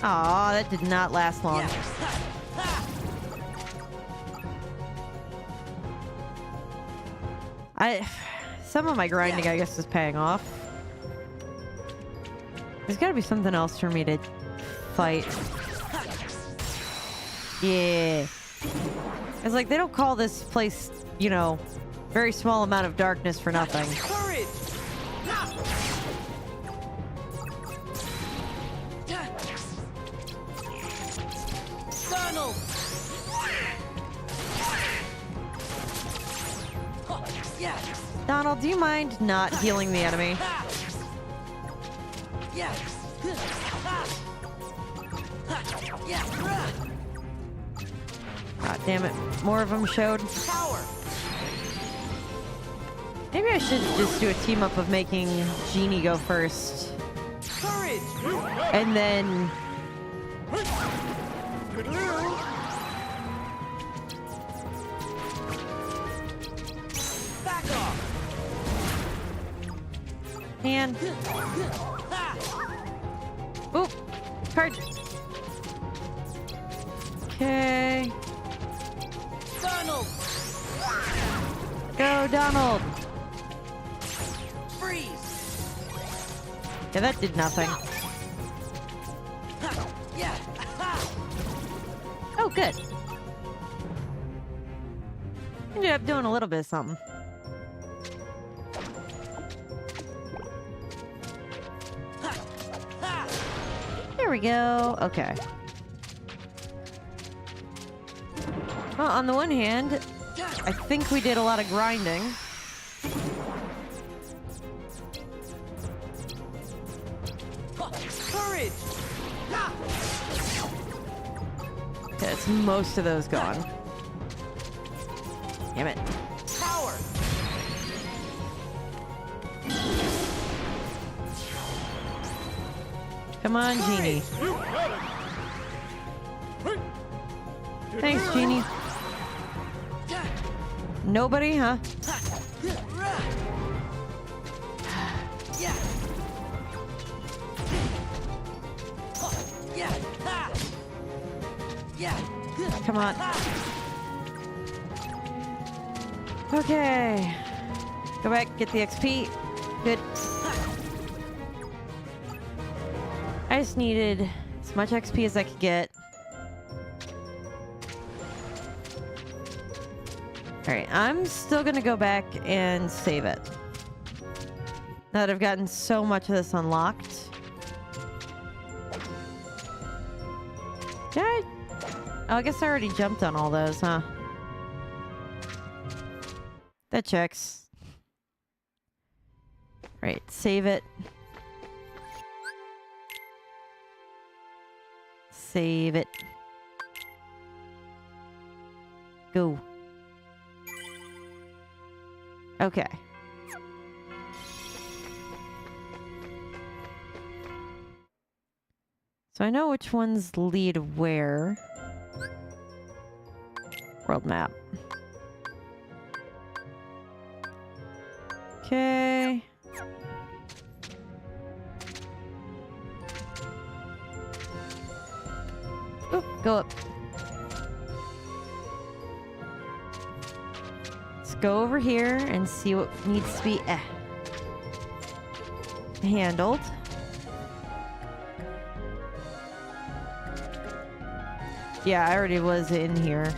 Speaker 1: Aw, that did not last long. Some of my grinding, I guess, is paying off. There's gotta be something else for me to fight. Yeah. It's like, they don't call this place, you know, very small amount of darkness for nothing.
Speaker 2: Courage. Donald. Yes.
Speaker 1: Donald, do you mind not healing the enemy?
Speaker 2: Yes.
Speaker 1: God damn it. More of them showed.
Speaker 2: Power.
Speaker 1: Maybe I should just do a team up of making Genie go first.
Speaker 2: Courage.
Speaker 1: And then...
Speaker 2: Back off.
Speaker 1: And... Oop! Card! Okay...
Speaker 2: Donald.
Speaker 1: Go, Donald!
Speaker 2: Freeze.
Speaker 1: Yeah, that did nothing.
Speaker 2: Yeah.
Speaker 1: Oh, good. Ended up doing a little bit of something. There we go. Okay. Well, on the one hand, I think we did a lot of grinding.
Speaker 2: Courage.
Speaker 1: That's most of those gone. Damn it.
Speaker 2: Power.
Speaker 1: Come on, Genie.
Speaker 3: You got it.
Speaker 1: Thanks, Genie. Nobody, huh? Come on. Okay. Go back, get the XP. Good. I just needed as much XP as I could get. Alright, I'm still gonna go back and save it. Now that I've gotten so much of this unlocked. Did I? Oh, I guess I already jumped on all those, huh? That checks. Right, save it. Save it. Go. Okay. So I know which ones lead where. World map. Okay. Oop, go up. Let's go over here and see what needs to be handled. Yeah, I already was in here.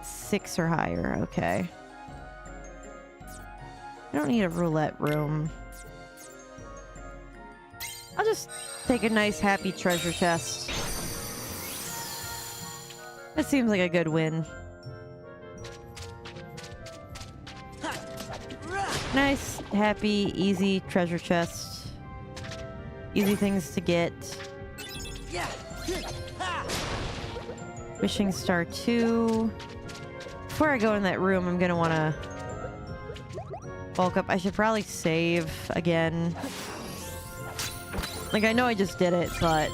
Speaker 1: 6 or higher, okay. I don't need a roulette room. I'll just take a nice happy treasure chest. That seems like a good win. Nice, happy, easy treasure chest. Easy things to get. Wishing Star 2. Before I go in that room, I'm gonna want to bulk up. I should probably save again. Like, I know I just did it, but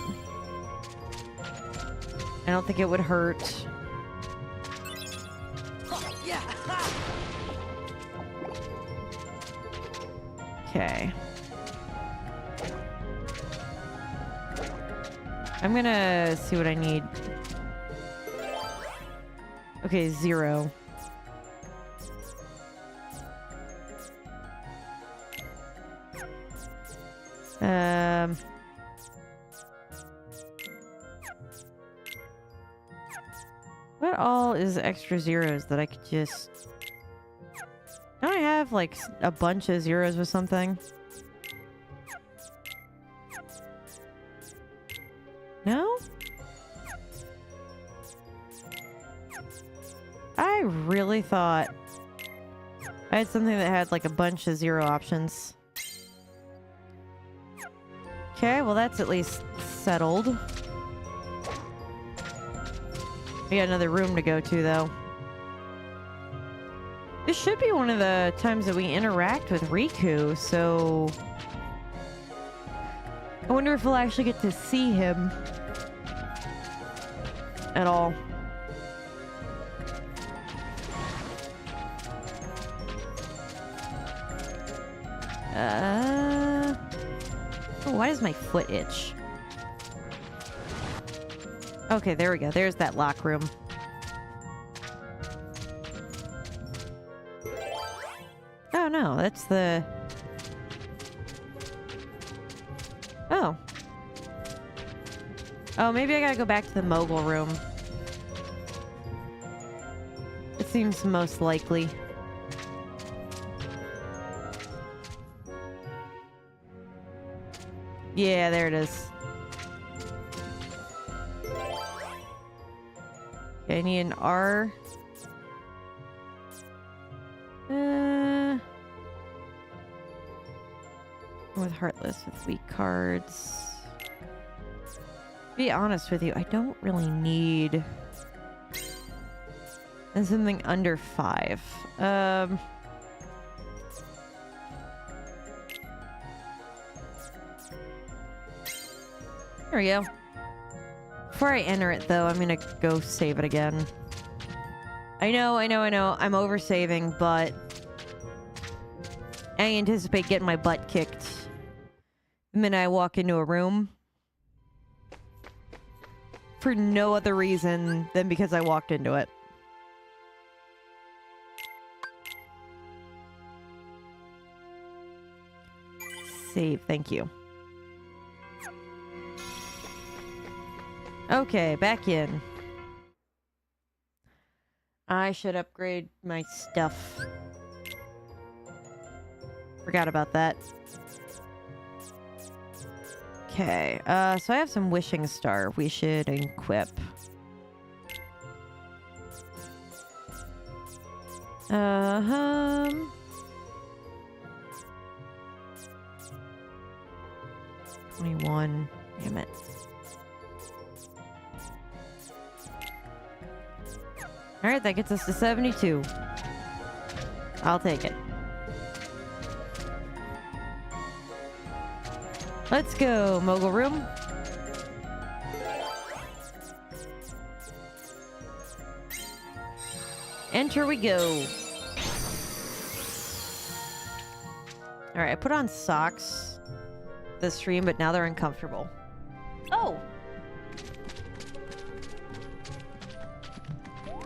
Speaker 1: I don't think it would hurt. Okay. I'm gonna see what I need. Okay, 0. What all is extra zeros that I could just... Don't I have, like, a bunch of zeros or something? No? I really thought I had something that had, like, a bunch of 0 options. Okay, well, that's at least settled. We got another room to go to, though. This should be one of the times that we interact with Riku, so... I wonder if we'll actually get to see him at all. Oh, why does my foot itch? Okay, there we go. There's that lock room. Oh no, that's the... Oh. Oh, maybe I gotta go back to the mogul room. It seems most likely. Yeah, there it is. Okay, I need an R. With Heartless, with weak cards. To be honest with you, I don't really need... And something under 5. There we go. Before I enter it, though, I'm gonna go save it again. I know. I'm over-saving, but I anticipate getting my butt kicked the minute I walk into a room. For no other reason than because I walked into it. Save, thank you. Okay, back in. I should upgrade my stuff. Forgot about that. Okay, so I have some wishing star we should equip. Uh-huh. 21. Damn it. Alright, that gets us to 72. I'll take it. Let's go, mogul room. Enter we go. Alright, I put on socks this stream, but now they're uncomfortable. Oh!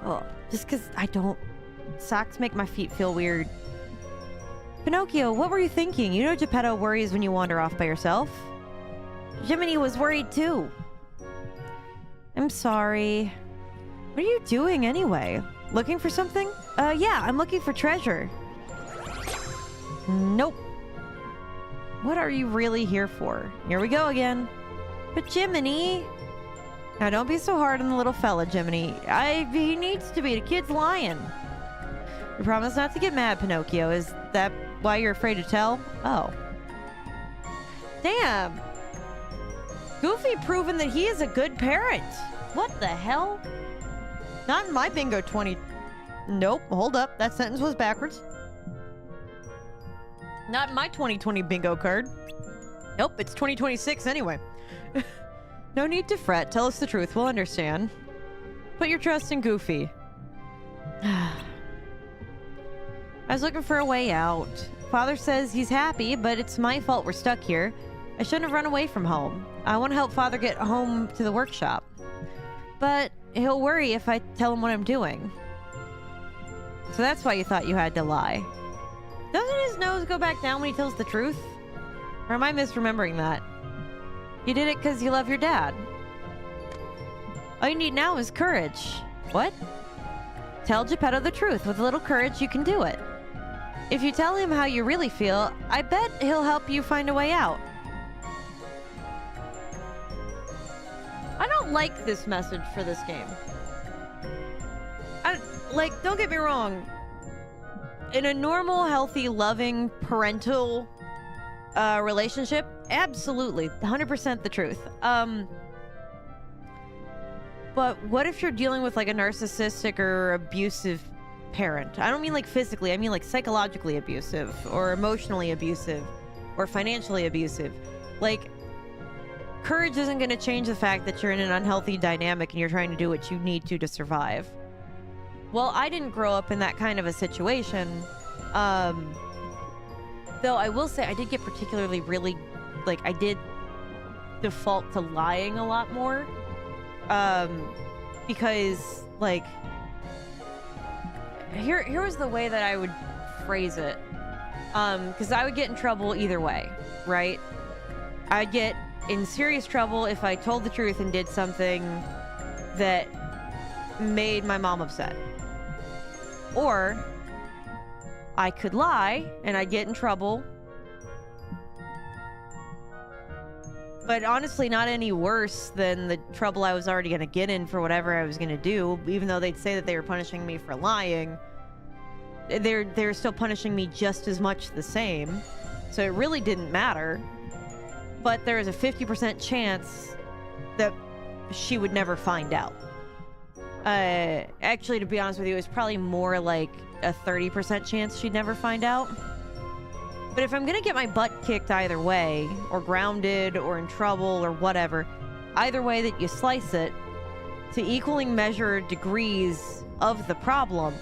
Speaker 1: Oh, just because I don't... Socks make my feet feel weird. Pinocchio, what were you thinking? You know Geppetto worries when you wander off by yourself. Jiminy was worried too. I'm sorry. What are you doing anyway? Looking for something? Yeah, I'm looking for treasure. Nope. What are you really here for? Here we go again. But Jiminy... Now don't be so hard on the little fella, Jiminy. He needs to be. The kid's lying. You promise not to get mad, Pinocchio. Is that why you're afraid to tell? Oh. Damn. Goofy proven that he is a good parent. What the hell? Not in my bingo 20... Nope, hold up. That sentence was backwards. Not in my 2020 bingo card. Nope, it's 2026 anyway. No need to fret. Tell us the truth. We'll understand. Put your trust in Goofy. I was looking for a way out. Father says he's happy, but it's my fault we're stuck here. I shouldn't have run away from home. I want to help Father get home to the workshop. But he'll worry if I tell him what I'm doing. So that's why you thought you had to lie. Doesn't his nose go back down when he tells the truth? Or am I misremembering that? You did it because you love your dad. All you need now is courage. What? Tell Geppetto the truth. With a little courage, you can do it. If you tell him how you really feel, I bet he'll help you find a way out. I don't like this message for this game. Don't get me wrong. In a normal, healthy, loving, parental relationship, absolutely, 100% the truth. But what if you're dealing with like a narcissistic or abusive parent? I don't mean like physically, I mean like psychologically abusive or emotionally abusive or financially abusive. Like, courage isn't going to change the fact that you're in an unhealthy dynamic and you're trying to do what you need to survive. Well, I didn't grow up in that kind of a situation. Though I will say I did get particularly really, like, I did default to lying a lot more. Because, like, here was the way that I would phrase it. Because I would get in trouble either way, right? I'd get in serious trouble if I told the truth and did something that made my mom upset. Or I could lie and I'd get in trouble. But honestly, not any worse than the trouble I was already going to get in for whatever I was going to do. Even though they'd say that they were punishing me for lying, they're still punishing me just as much the same. So it really didn't matter. But there is a 50% chance that she would never find out. Actually, to be honest with you, it's probably more like a 30% chance she'd never find out. But if I'm gonna get my butt kicked either way, or grounded, or in trouble, or whatever, either way that you slice it, to equaling measured degrees of the problem.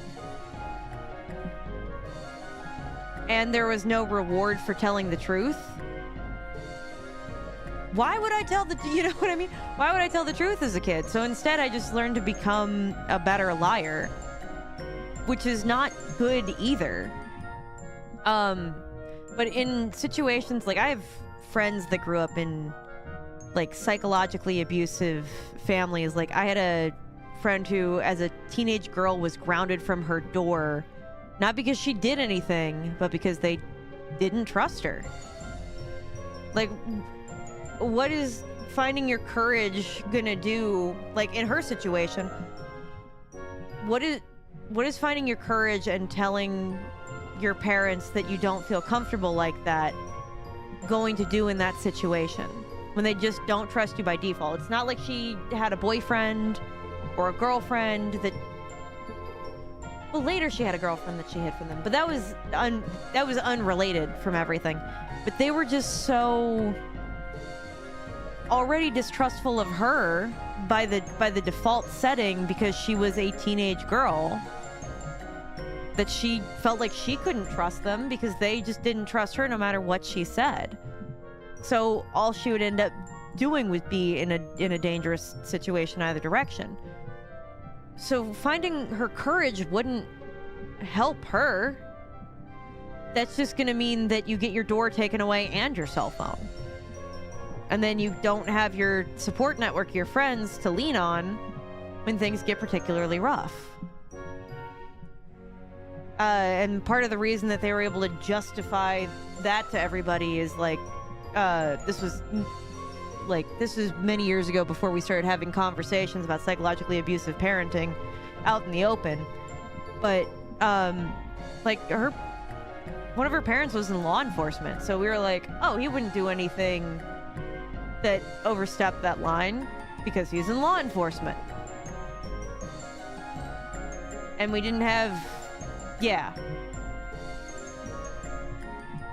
Speaker 1: And there was no reward for telling the truth. Why would I tell the, you know what I mean? Why would I tell the truth as a kid? So instead I just learned to become a better liar, which is not good either. But in situations, like, I have friends that grew up in, like, psychologically abusive families. Like, I had a friend who, as a teenage girl, was grounded from her door, not because she did anything, but because they didn't trust her. Like, what is finding your courage gonna do? Like, in her situation, what is finding your courage and telling your parents that you don't feel comfortable like that going to do in that situation when they just don't trust you by default? It's not like she had a boyfriend or a girlfriend that, well, later she had a girlfriend that she hid from them, but that was unrelated from everything. But they were just so already distrustful of her by the default setting because she was a teenage girl, that she felt like she couldn't trust them because they just didn't trust her no matter what she said. So all she would end up doing would be in a dangerous situation either direction. So finding her courage wouldn't help her. That's just gonna mean that you get your door taken away and your cell phone. And then you don't have your support network, your friends, to lean on when things get particularly rough. And part of the reason that they were able to justify that to everybody is like, this was many years ago before we started having conversations about psychologically abusive parenting out in the open. But, like, one of her parents was in law enforcement. So we were like, oh, he wouldn't do anything that overstepped that line because he's in law enforcement. And we didn't have... Yeah.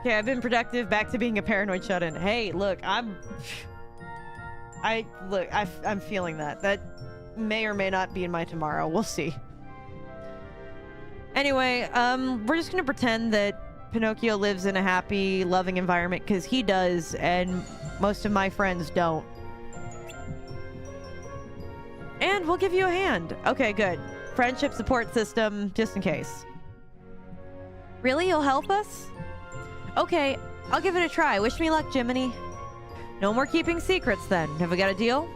Speaker 1: Okay, I've been productive, back to being a paranoid shut-in. Hey, look, I'm feeling that. That may or may not be in my tomorrow. We'll see. Anyway, we're just gonna pretend that Pinocchio lives in a happy, loving environment, because he does, and most of my friends don't. And we'll give you a hand. Okay, good. Friendship support system, just in case. Really? You'll help us? Okay, I'll give it a try. Wish me luck, Jiminy. No more keeping secrets, then. Have we got a deal?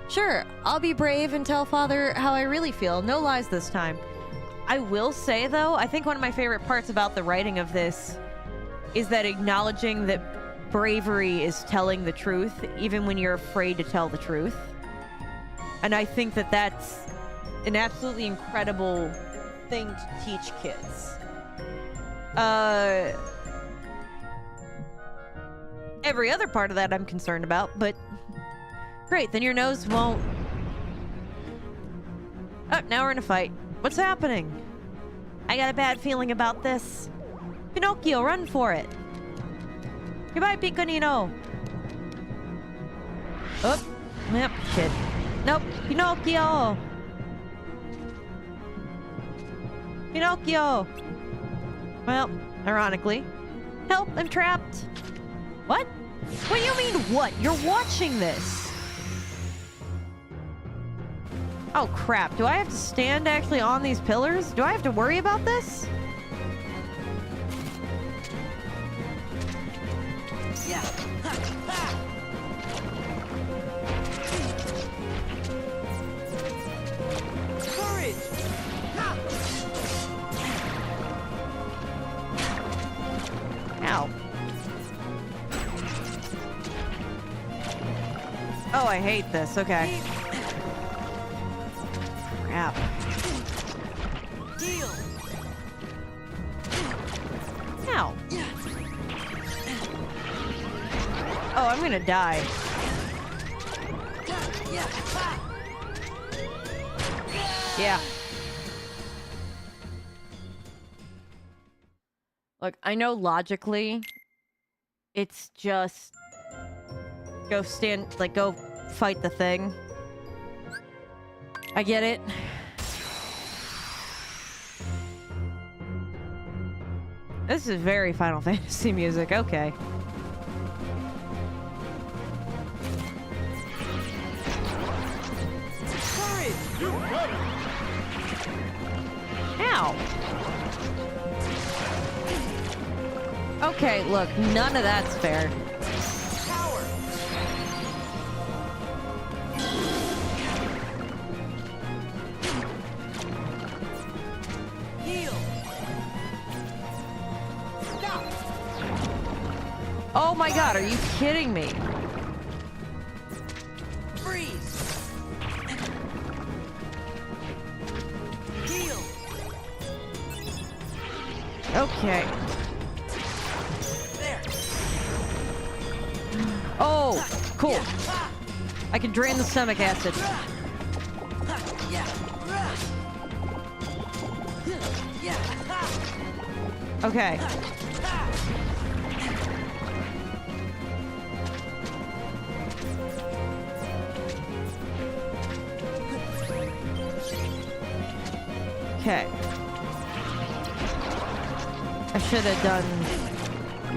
Speaker 1: Sure, I'll be brave and tell Father how I really feel. No lies this time. I will say, though, I think one of my favorite parts about the writing of this is that acknowledging that bravery is telling the truth, even when you're afraid to tell the truth. And I think that that's an absolutely incredible thing to teach kids. Every other part of that I'm concerned about, but great, then your nose won't... Oh, now we're in a fight. What's happening? I got a bad feeling about this. Pinocchio, run for it. Goodbye, Piccolino. Oh, yep, shit. Nope, Pinocchio. Pinocchio. Well, ironically. Help, I'm trapped. What? What do you mean, what? You're watching this. Oh, crap. Do I have to stand actually on these pillars? Do I have to worry about this?
Speaker 2: Yeah. Courage.
Speaker 1: Ow. Oh, I hate this. Okay. Crap.
Speaker 2: Deal.
Speaker 1: Ow. Oh, I'm gonna die. Yeah. Look, I know logically, it's just go fight the thing. I get it. This is very Final Fantasy music. Okay.
Speaker 2: Courage!
Speaker 3: You got it!
Speaker 1: Ow. Okay, look, none of that's fair.
Speaker 2: Power! Heal! Stop!
Speaker 1: Oh my god, are you kidding me?
Speaker 2: Freeze! Heal!
Speaker 1: Okay.
Speaker 2: There!
Speaker 1: Oh, cool.
Speaker 2: Ha!
Speaker 1: I can drain the stomach acid.
Speaker 2: Ha! Yeah! Ra! Yeah! Ha!
Speaker 1: Okay.
Speaker 2: Ha!
Speaker 1: Okay. I should have done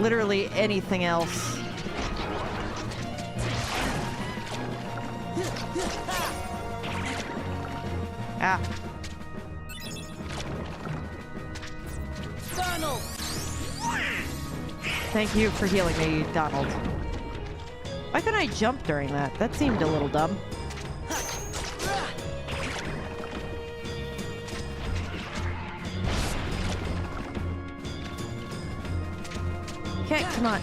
Speaker 1: literally anything else. Ah.
Speaker 2: Donald!
Speaker 1: Thank you for healing me, Donald. Why couldn't I jump during that? That seemed a little dumb. Okay, come on.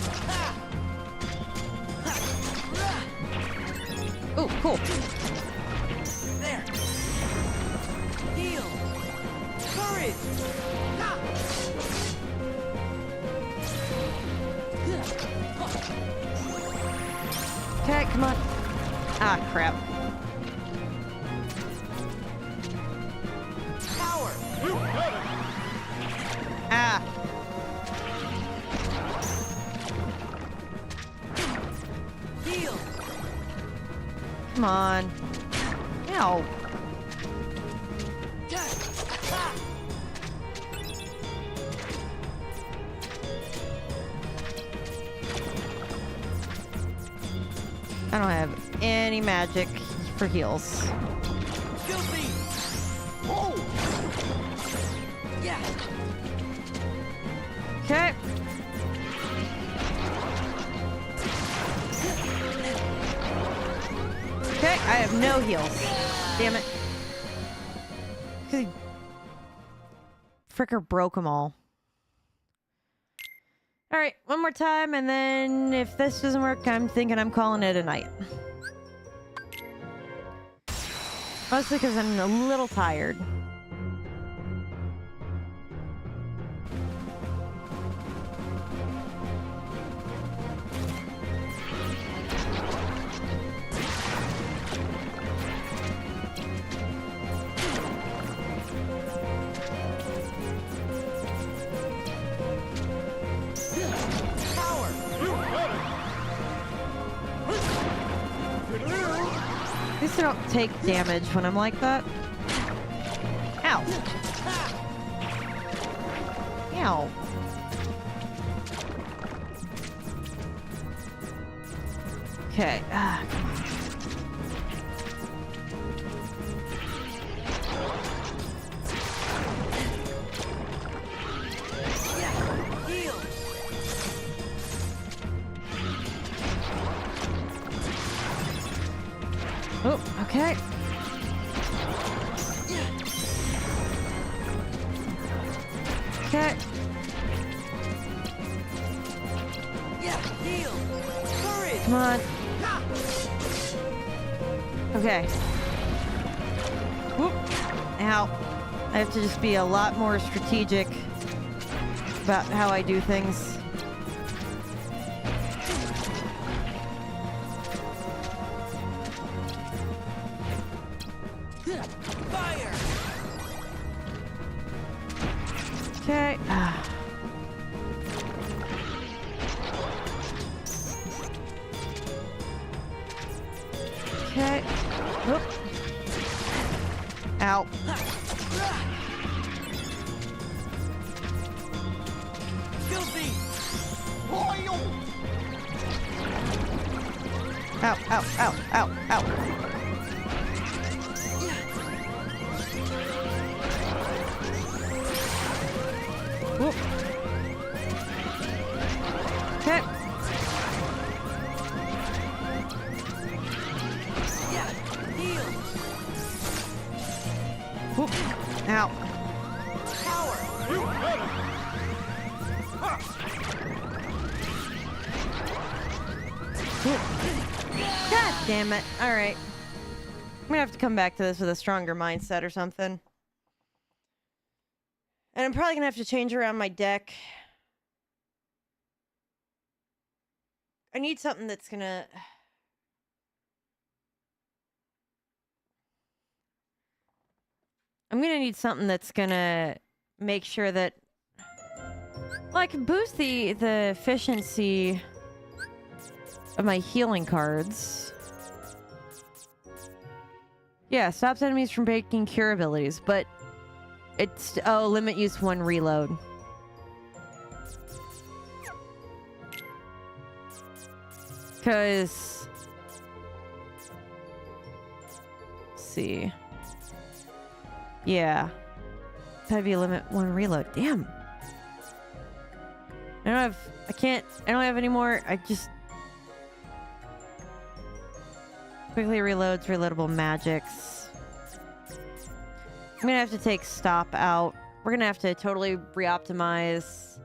Speaker 1: Oh, cool.
Speaker 2: There! Heal! Courage! Ha!
Speaker 1: Okay, come on. Ah, crap.
Speaker 2: Power!
Speaker 3: You got it!
Speaker 1: Ah.
Speaker 2: Heal!
Speaker 1: Come on. Ow.
Speaker 2: Ha!
Speaker 1: I don't have any magic for heals.
Speaker 2: Filthy! Whoa! Yeah!
Speaker 1: Okay. Okay, I have no heals. Damn it. 'Cause he fricker broke them all. Alright, one more time, and then if this doesn't work, I'm thinking I'm calling it a night. Mostly because I'm a little tired.
Speaker 2: Power!
Speaker 3: You got it!
Speaker 1: At least I don't take damage when I'm like that. Ow. Ow. Okay. Ah, come on.
Speaker 2: Yeah! Heal!
Speaker 1: Oh, okay. Okay.
Speaker 2: Yeah! Heal! Courage!
Speaker 1: Come on.
Speaker 2: Ha!
Speaker 1: Okay. Whoop. Ow. I have to just be a lot more strategic about how I do things.
Speaker 2: Fire!
Speaker 1: Okay. Ah. Okay. Whoop. Ow.
Speaker 2: Guilty.
Speaker 1: Ow, ow, ow, ow, ow. Whoop. Okay.
Speaker 2: Yeah. Heal.
Speaker 1: Whoop. Ow.
Speaker 2: Power.
Speaker 3: You got it.
Speaker 1: God damn it. Alright. I'm gonna have to come back to this with a stronger mindset or something. And I'm probably gonna have to change around my deck. I need something that's gonna... I'm gonna need something that's gonna make sure that... Well, I can boost the efficiency of my healing cards. Yeah, stops enemies from taking cure abilities, but it's... Oh, limit use 1 reload. Because... Let's see. Yeah. That'd be a limit 1 reload. Damn. I don't have any more. I just... Quickly reloads reloadable magics. I'm gonna have to take stop out. We're gonna have to totally reoptimize.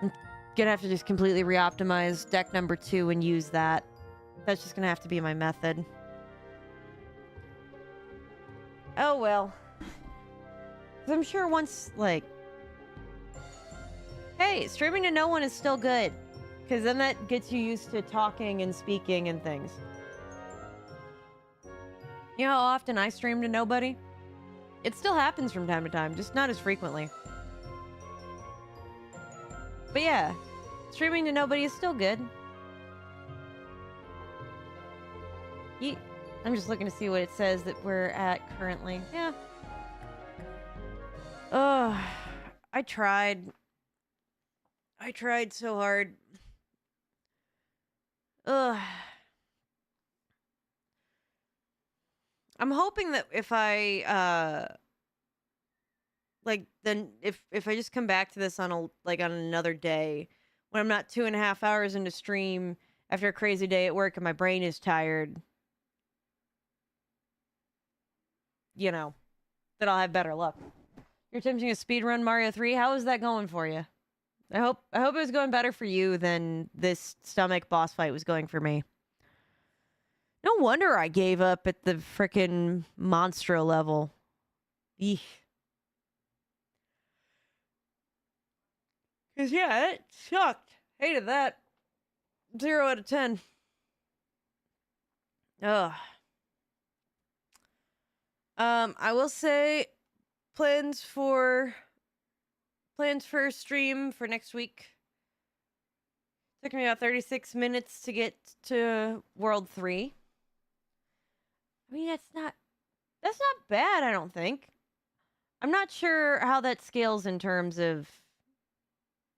Speaker 1: I'm gonna have to just completely reoptimize deck number 2 and use that. That's just gonna have to be my method. Oh well. 'Cause I'm sure once, like... Hey, streaming to no one is still good. Because then that gets you used to talking and speaking and things. You know how often I stream to nobody? It still happens from time to time, just not as frequently. But yeah, streaming to nobody is still good. Yeet. I'm just looking to see what it says that we're at currently. Yeah. Oh, I tried. I tried so hard. Ugh. I'm hoping that if I, if I just come back to this on on another day, when I'm not 2.5 hours into stream after a crazy day at work and my brain is tired, you know, that I'll have better luck. You're attempting to speedrun Mario 3? How is that going for you? I hope it was going better for you than this stomach boss fight was going for me. No wonder I gave up at the frickin' Monstro level. Eesh. Cause yeah, it sucked. Hated that. 0 out of 10. Ugh. I will say plans for stream for next week. Took me about 36 minutes to get to World 3. I mean, that's not bad, I don't think. I'm not sure how that scales in terms of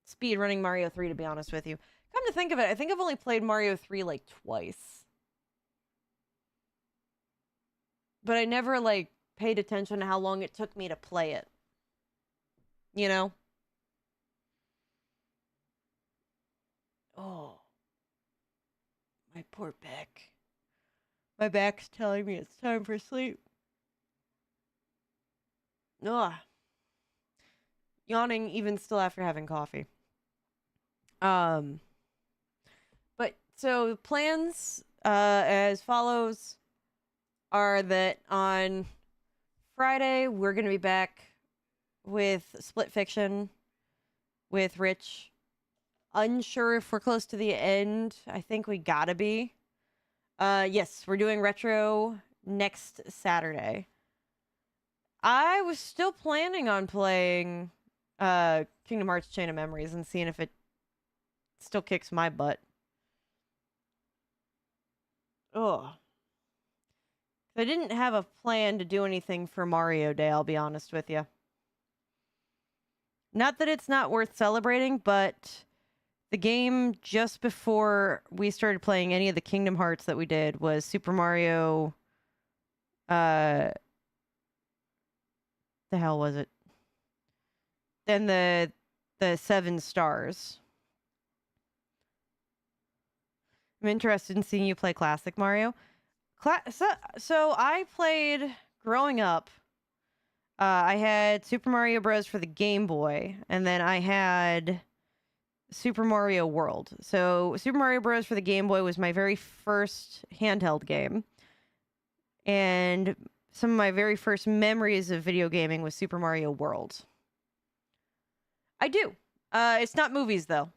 Speaker 1: speed running Mario 3, to be honest with you. Come to think of it, I think I've only played Mario 3 like twice. But I never paid attention to how long it took me to play it. You know? Oh. My poor back. My back's telling me it's time for sleep. Ugh. Yawning even still after having coffee. But so plans as follows are that on Friday we're going to be back with Split Fiction with Rich. Unsure if we're close to the end. I think we gotta be. Yes, we're doing retro next Saturday. I was still planning on playing Kingdom Hearts Chain of Memories and seeing if it still kicks my butt. Ugh. I didn't have a plan to do anything for Mario Day, I'll be honest with you. Not that it's not worth celebrating, but the game just before we started playing any of the Kingdom Hearts that we did was Super Mario. The hell was it? Then the 7 stars. I'm interested in seeing you play classic Mario. So I played growing up. I had Super Mario Bros. For the Game Boy, and then I had Super Mario World. So Super Mario Bros. For the Game Boy was my very first handheld game. And some of my very first memories of video gaming was Super Mario World. I do. It's not movies, though.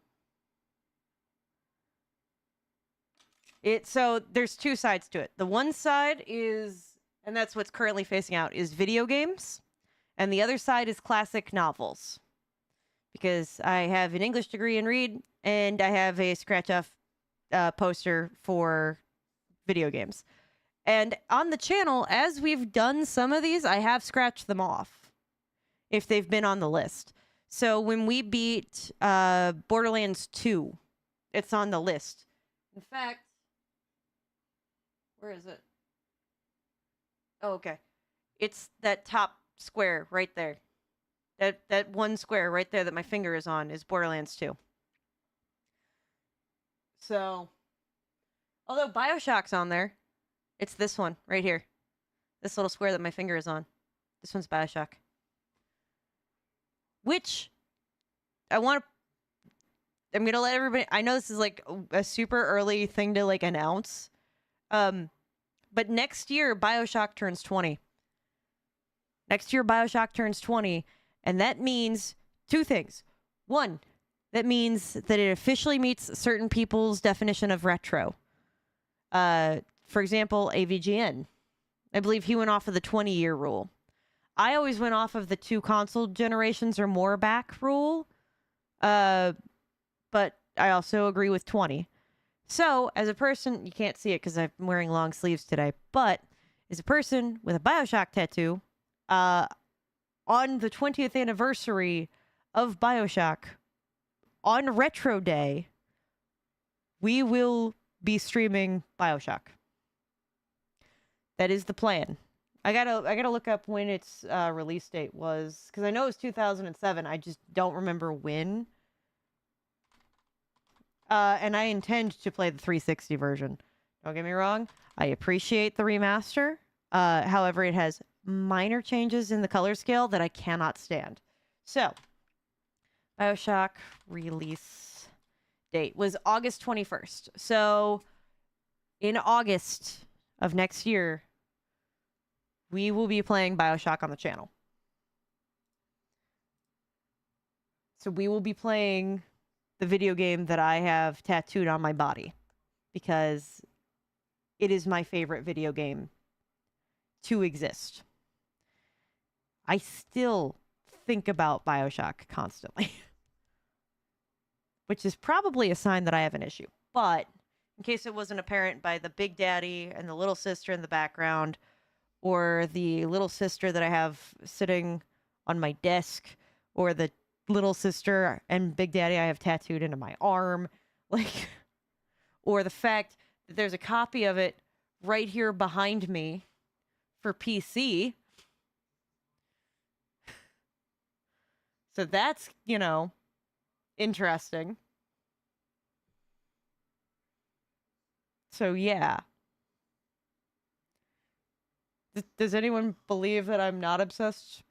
Speaker 1: So there's 2 sides to it. The one side is, and that's what's currently facing out, is video games. And the other side is classic novels. Because I have an English degree in read, and I have a scratch-off poster for video games. And on the channel, as we've done some of these, I have scratched them off if they've been on the list. So when we beat Borderlands 2, it's on the list. In fact, where is it? Oh, okay. It's that top square right there. That one square right there that my finger is on is Borderlands 2. So, although BioShock's on there, it's this one right here. This little square that my finger is on. This one's BioShock. Which I'm going to let everybody, I know this is like a super early thing to like announce. But next year BioShock turns 20. Next year BioShock turns 20, and that means 2 things. One, that means that it officially meets certain people's definition of retro. For example, AVGN. I believe he went off of the 20-year rule. I always went off of the 2 console generations or more back rule. But I also agree with 20. So, as a person, you can't see it because I'm wearing long sleeves today, but as a person with a BioShock tattoo, on the 20th anniversary of BioShock, on Retro Day, we will be streaming BioShock. That is the plan. I gotta look up when its release date was, because I know it was 2007. I just don't remember when. And I intend to play the 360 version. Don't get me wrong. I appreciate the remaster. However, it has minor changes in the color scale that I cannot stand. So, BioShock release date was August 21st. So, in August of next year, we will be playing BioShock on the channel. So we will be playing the video game that I have tattooed on my body because it is my favorite video game to exist. I still think about BioShock constantly, which is probably a sign that I have an issue. But in case it wasn't apparent by the big daddy and the little sister in the background, or the little sister that I have sitting on my desk, or the little sister and big daddy I have tattooed into my arm, like, or the fact that there's a copy of it right here behind me for PC. So that's, interesting. So yeah. Does anyone believe that I'm not obsessed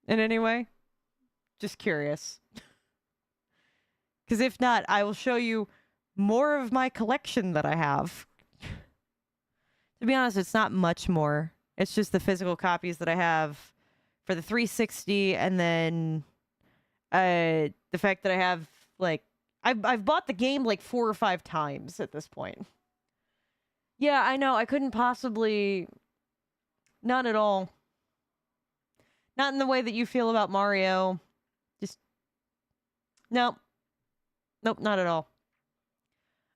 Speaker 1: in any way? Just curious. Because if not, I will show you more of my collection that I have. To be honest, it's not much more. It's just the physical copies that I have for the 360, and then the fact that I have, like, I've bought the game like 4 or 5 times at this point. Yeah, I know. I couldn't possibly... Not at all. Not in the way that you feel about Mario. Just... Nope. Nope, not at all.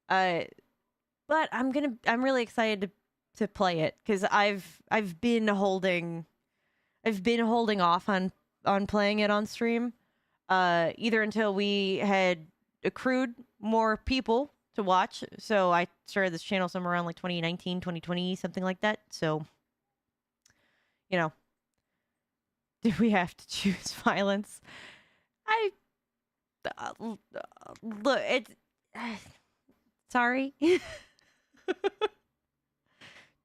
Speaker 1: But I'm really excited to to play it because I've been holding off on playing it on stream, either until we had accrued more people to watch. So I started this channel somewhere around like 2019, 2020, something like that. So, you know, did we have to choose violence? I look, it. Sorry.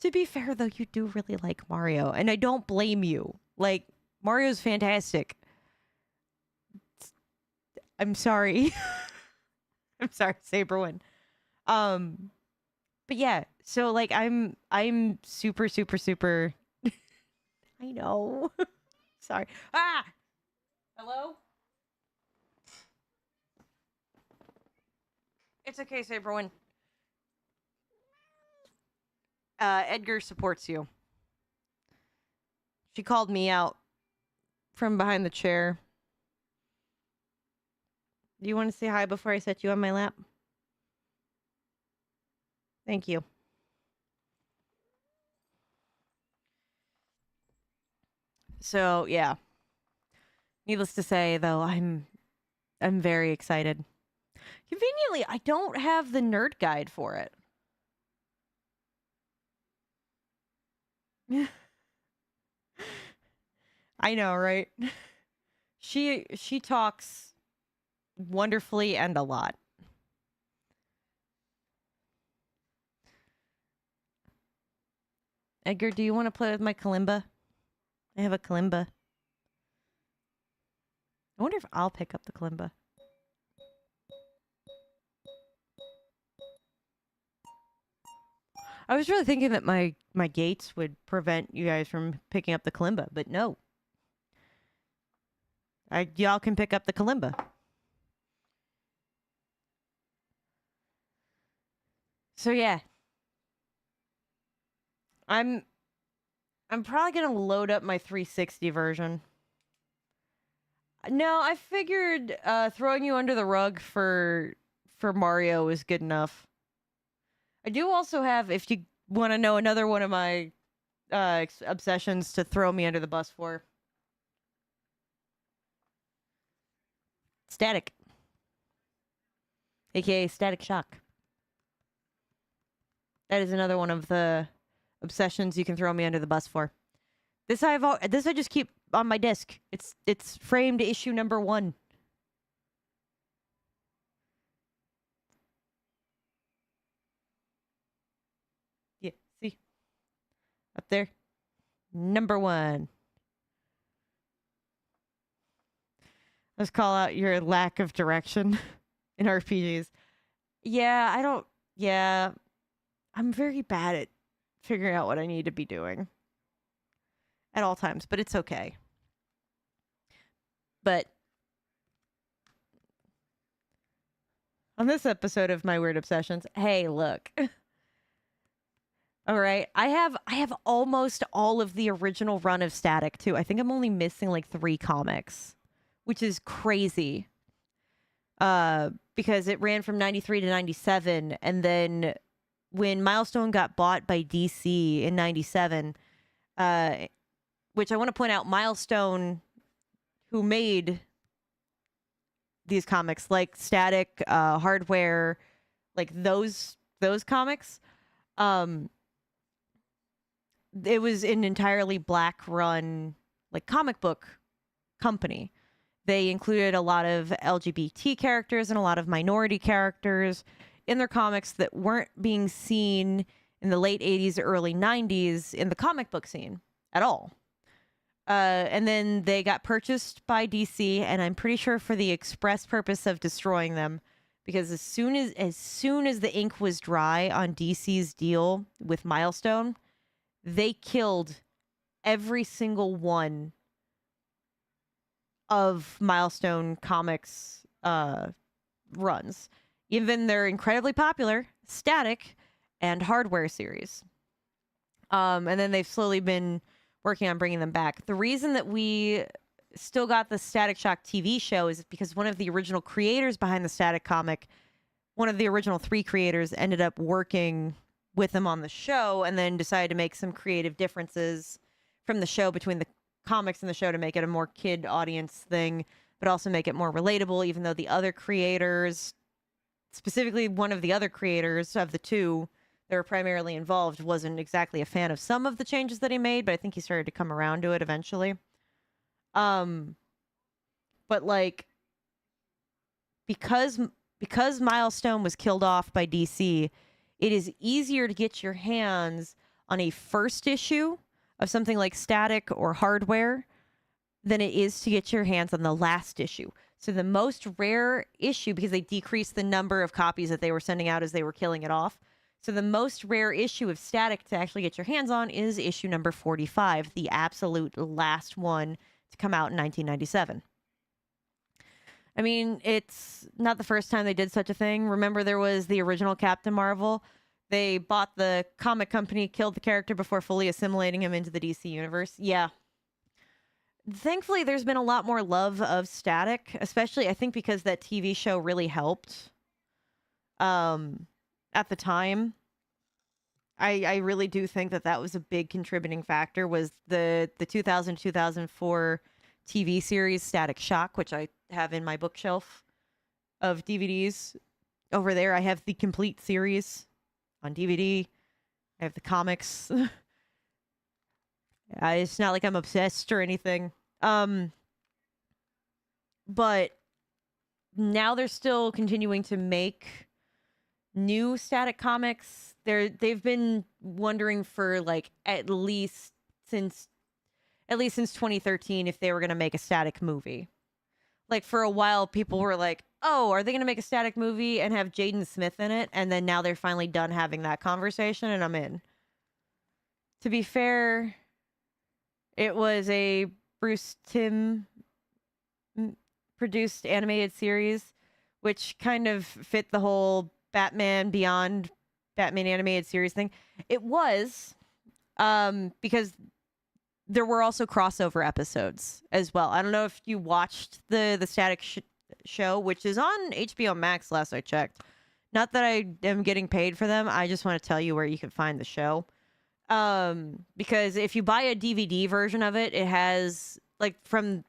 Speaker 1: To be fair, though, you do really like Mario, and I don't blame you. Like, Mario's fantastic. I'm sorry. I'm sorry, Saberwin. But yeah, so like I'm super, super, super. I know. Sorry. Ah. Hello. It's okay, Saberwin. Edgar supports you. She called me out from behind the chair. Do you want to say hi before I set you on my lap? Thank you. So, yeah. Needless to say, though, I'm very excited. Conveniently, I don't have the nerd guide for it. I know, right? She talks wonderfully and a lot. Edgar, do you want to play with my kalimba? I have a kalimba. I wonder if I'll pick up the kalimba. I was really thinking that my gates would prevent you guys from picking up the kalimba, but no. Y'all can pick up the kalimba. So yeah. I'm probably gonna load up my 360 version. No, I figured throwing you under the rug for Mario is good enough. I do also have, if you want to know, another one of my obsessions to throw me under the bus for. Static. AKA Static Shock. That is another one of the obsessions you can throw me under the bus for. This I just keep on my disc. It's framed issue number 1. Yeah, see? Up there. Number 1. Let's call out your lack of direction in RPGs. Yeah, I'm very bad at figuring out what I need to be doing at all times, but it's okay. But on this episode of My Weird Obsessions, hey, look. All right, I have almost all of the original run of Static too. I think I'm only missing like 3 comics, which is crazy. Because it ran from 93 to 97, and then when Milestone got bought by DC in 97, which I want to point out, Milestone, who made these comics, like Static, Hardware, like those comics, it was an entirely black run, like, comic book company. They included a lot of LGBT characters and a lot of minority characters in their comics that weren't being seen in the late 80s, early 90s in the comic book scene at all. And then they got purchased by DC, and I'm pretty sure for the express purpose of destroying them, because as soon as the ink was dry on DC's deal with Milestone, they killed every single one of Milestone Comics runs, even their incredibly popular Static and Hardware series. And then they've slowly been working on bringing them back. The reason that we still got the Static Shock TV show is because one of the original creators behind the Static comic, one of the original 3 creators, ended up working with him on the show, and then decided to make some creative differences from the show between the comics and the show to make it a more kid audience thing, but also make it more relatable, even though the other creators, specifically one of the other creators of the two that were primarily involved, wasn't exactly a fan of some of the changes that he made, but I think he started to come around to it eventually. But like, because Milestone was killed off by DC, it is easier to get your hands on a first issue of something like Static or Hardware than it is to get your hands on the last issue. So the most rare issue, because they decreased the number of copies that they were sending out as they were killing it off. So the most rare issue of Static to actually get your hands on is issue number 45, the absolute last one to come out in 1997. I mean, it's not the first time they did such a thing. Remember, there was the original Captain Marvel. They bought the comic company, killed the character before fully assimilating him into the DC universe. Yeah. Thankfully, there's been a lot more love of Static, especially, I think, because that TV show really helped at the time. I really do think that was a big contributing factor, was the 2000-2004 TV series Static Shock, which I have in my bookshelf of DVDs. Over there, I have the complete series on DVD. I have the comics. It's not like I'm obsessed or anything. But now they're still continuing to make new Static comics. They've been wondering for like at least since 2013 if they were going to make a Static movie. Like, for a while, people were like, oh, are they going to make a Static movie and have Jaden Smith in it? And then now they're finally done having that conversation, and I'm in. To be fair, it was a Bruce Timm produced animated series, which kind of fit the whole Batman Beyond Batman animated series thing. It was, because there were also crossover episodes as well. I don't know if you watched the Static show, which is on HBO Max last I checked. Not that I am getting paid for them. I just want to tell you where you can find the show. Because if you buy a DVD version of it, it has one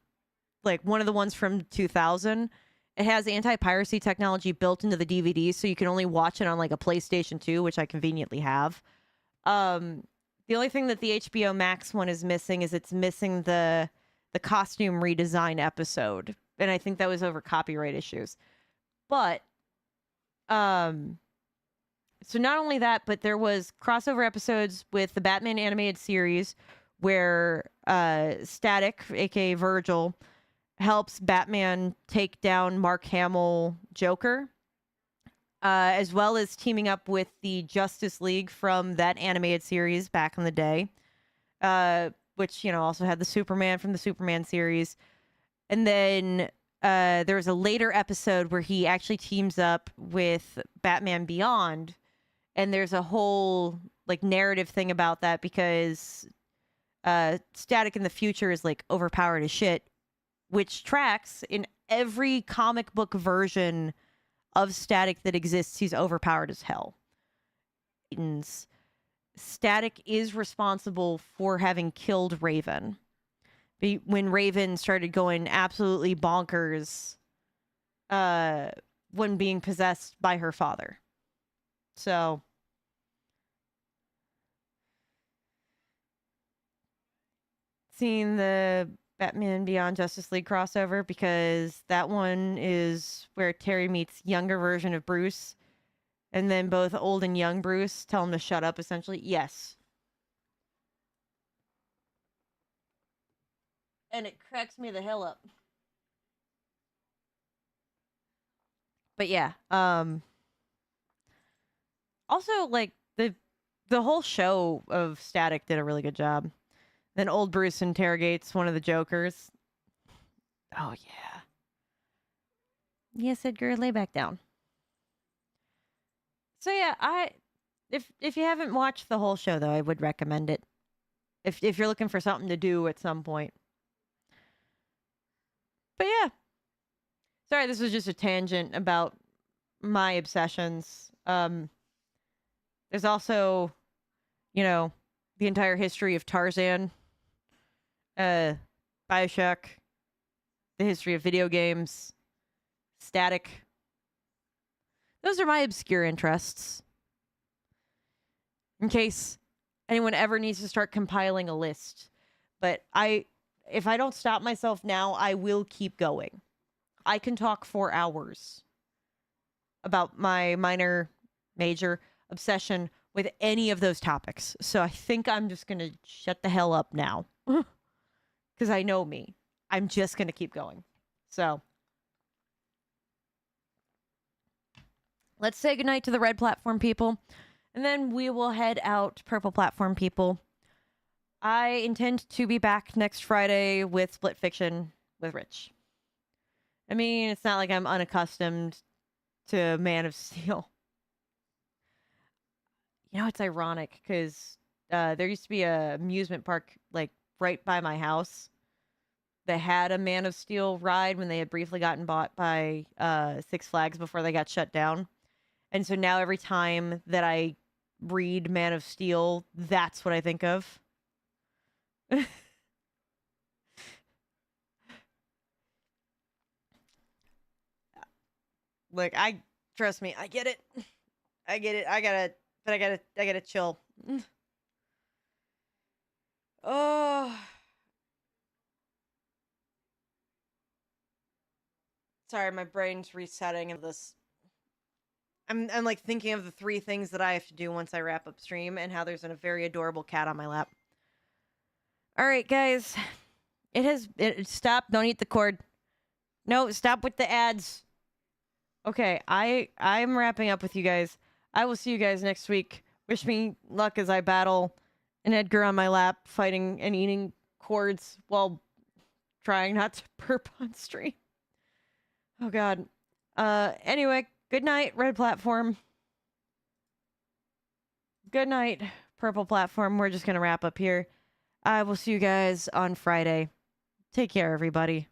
Speaker 1: of the ones from 2000. It has anti-piracy technology built into the DVD, so you can only watch it on like a PlayStation 2, which I conveniently have. The only thing that the HBO Max one is missing is it's missing the costume redesign episode. And I think that was over copyright issues. But, so not only that, but there was crossover episodes with the Batman animated series where Static, aka Virgil, helps Batman take down Mark Hamill Joker. As well as teaming up with the Justice League from that animated series back in the day, which, also had the Superman from the Superman series. And then there was a later episode where he actually teams up with Batman Beyond, and there's a whole narrative thing about that because Static in the future is overpowered as shit, which tracks in every comic book version of Static that exists. He's overpowered as hell. Static is responsible for having killed Raven. When Raven started going absolutely bonkers when being possessed by her father. So seeing the Batman Beyond Justice League crossover, because that one is where Terry meets younger version of Bruce, and then both old and young Bruce tell him to shut up, essentially. Yes. And it cracks me the hell up. But yeah, also the whole show of Static did a really good job. Then old Bruce interrogates one of the Jokers. Oh, yeah. Yes, Edgar, lay back down. So, yeah, if you haven't watched the whole show, though, I would recommend it. If you're looking for something to do at some point. But, yeah. Sorry, this was just a tangent about my obsessions. There There's also, the entire history of Tarzan, Bioshock, the history of video games, Static. Those are my obscure interests. In case anyone ever needs to start compiling a list. But if I don't stop myself now, I will keep going. I can talk for hours about my minor, major obsession with any of those topics. So I think I'm just going to shut the hell up now. Because I know me. I'm just going to keep going. So let's say goodnight to the red platform people. And then we will head out, purple platform people. I intend to be back next Friday with Split Fiction with Rich. I mean, it's not like I'm unaccustomed to Man of Steel. It's ironic because there used to be a amusement park like right by my house that had a Man of Steel ride when they had briefly gotten bought by Six Flags before they got shut down. And so now every time that I read Man of Steel, that's what I think of. Look, trust me, I get it. I get it. I gotta chill. Oh. Sorry, my brain's resetting of this. I'm like thinking of the 3 things that I have to do once I wrap up stream and how there's a very adorable cat on my lap. All right, guys. Stop. Don't eat the cord. No, stop with the ads. Okay, I'm wrapping up with you guys. I will see you guys next week. Wish me luck as I battle an Edgar on my lap, fighting and eating cords while trying not to burp on stream. Oh, God. Anyway, good night, red platform. Good night, purple platform. We're just going to wrap up here. I will see you guys on Friday. Take care, everybody.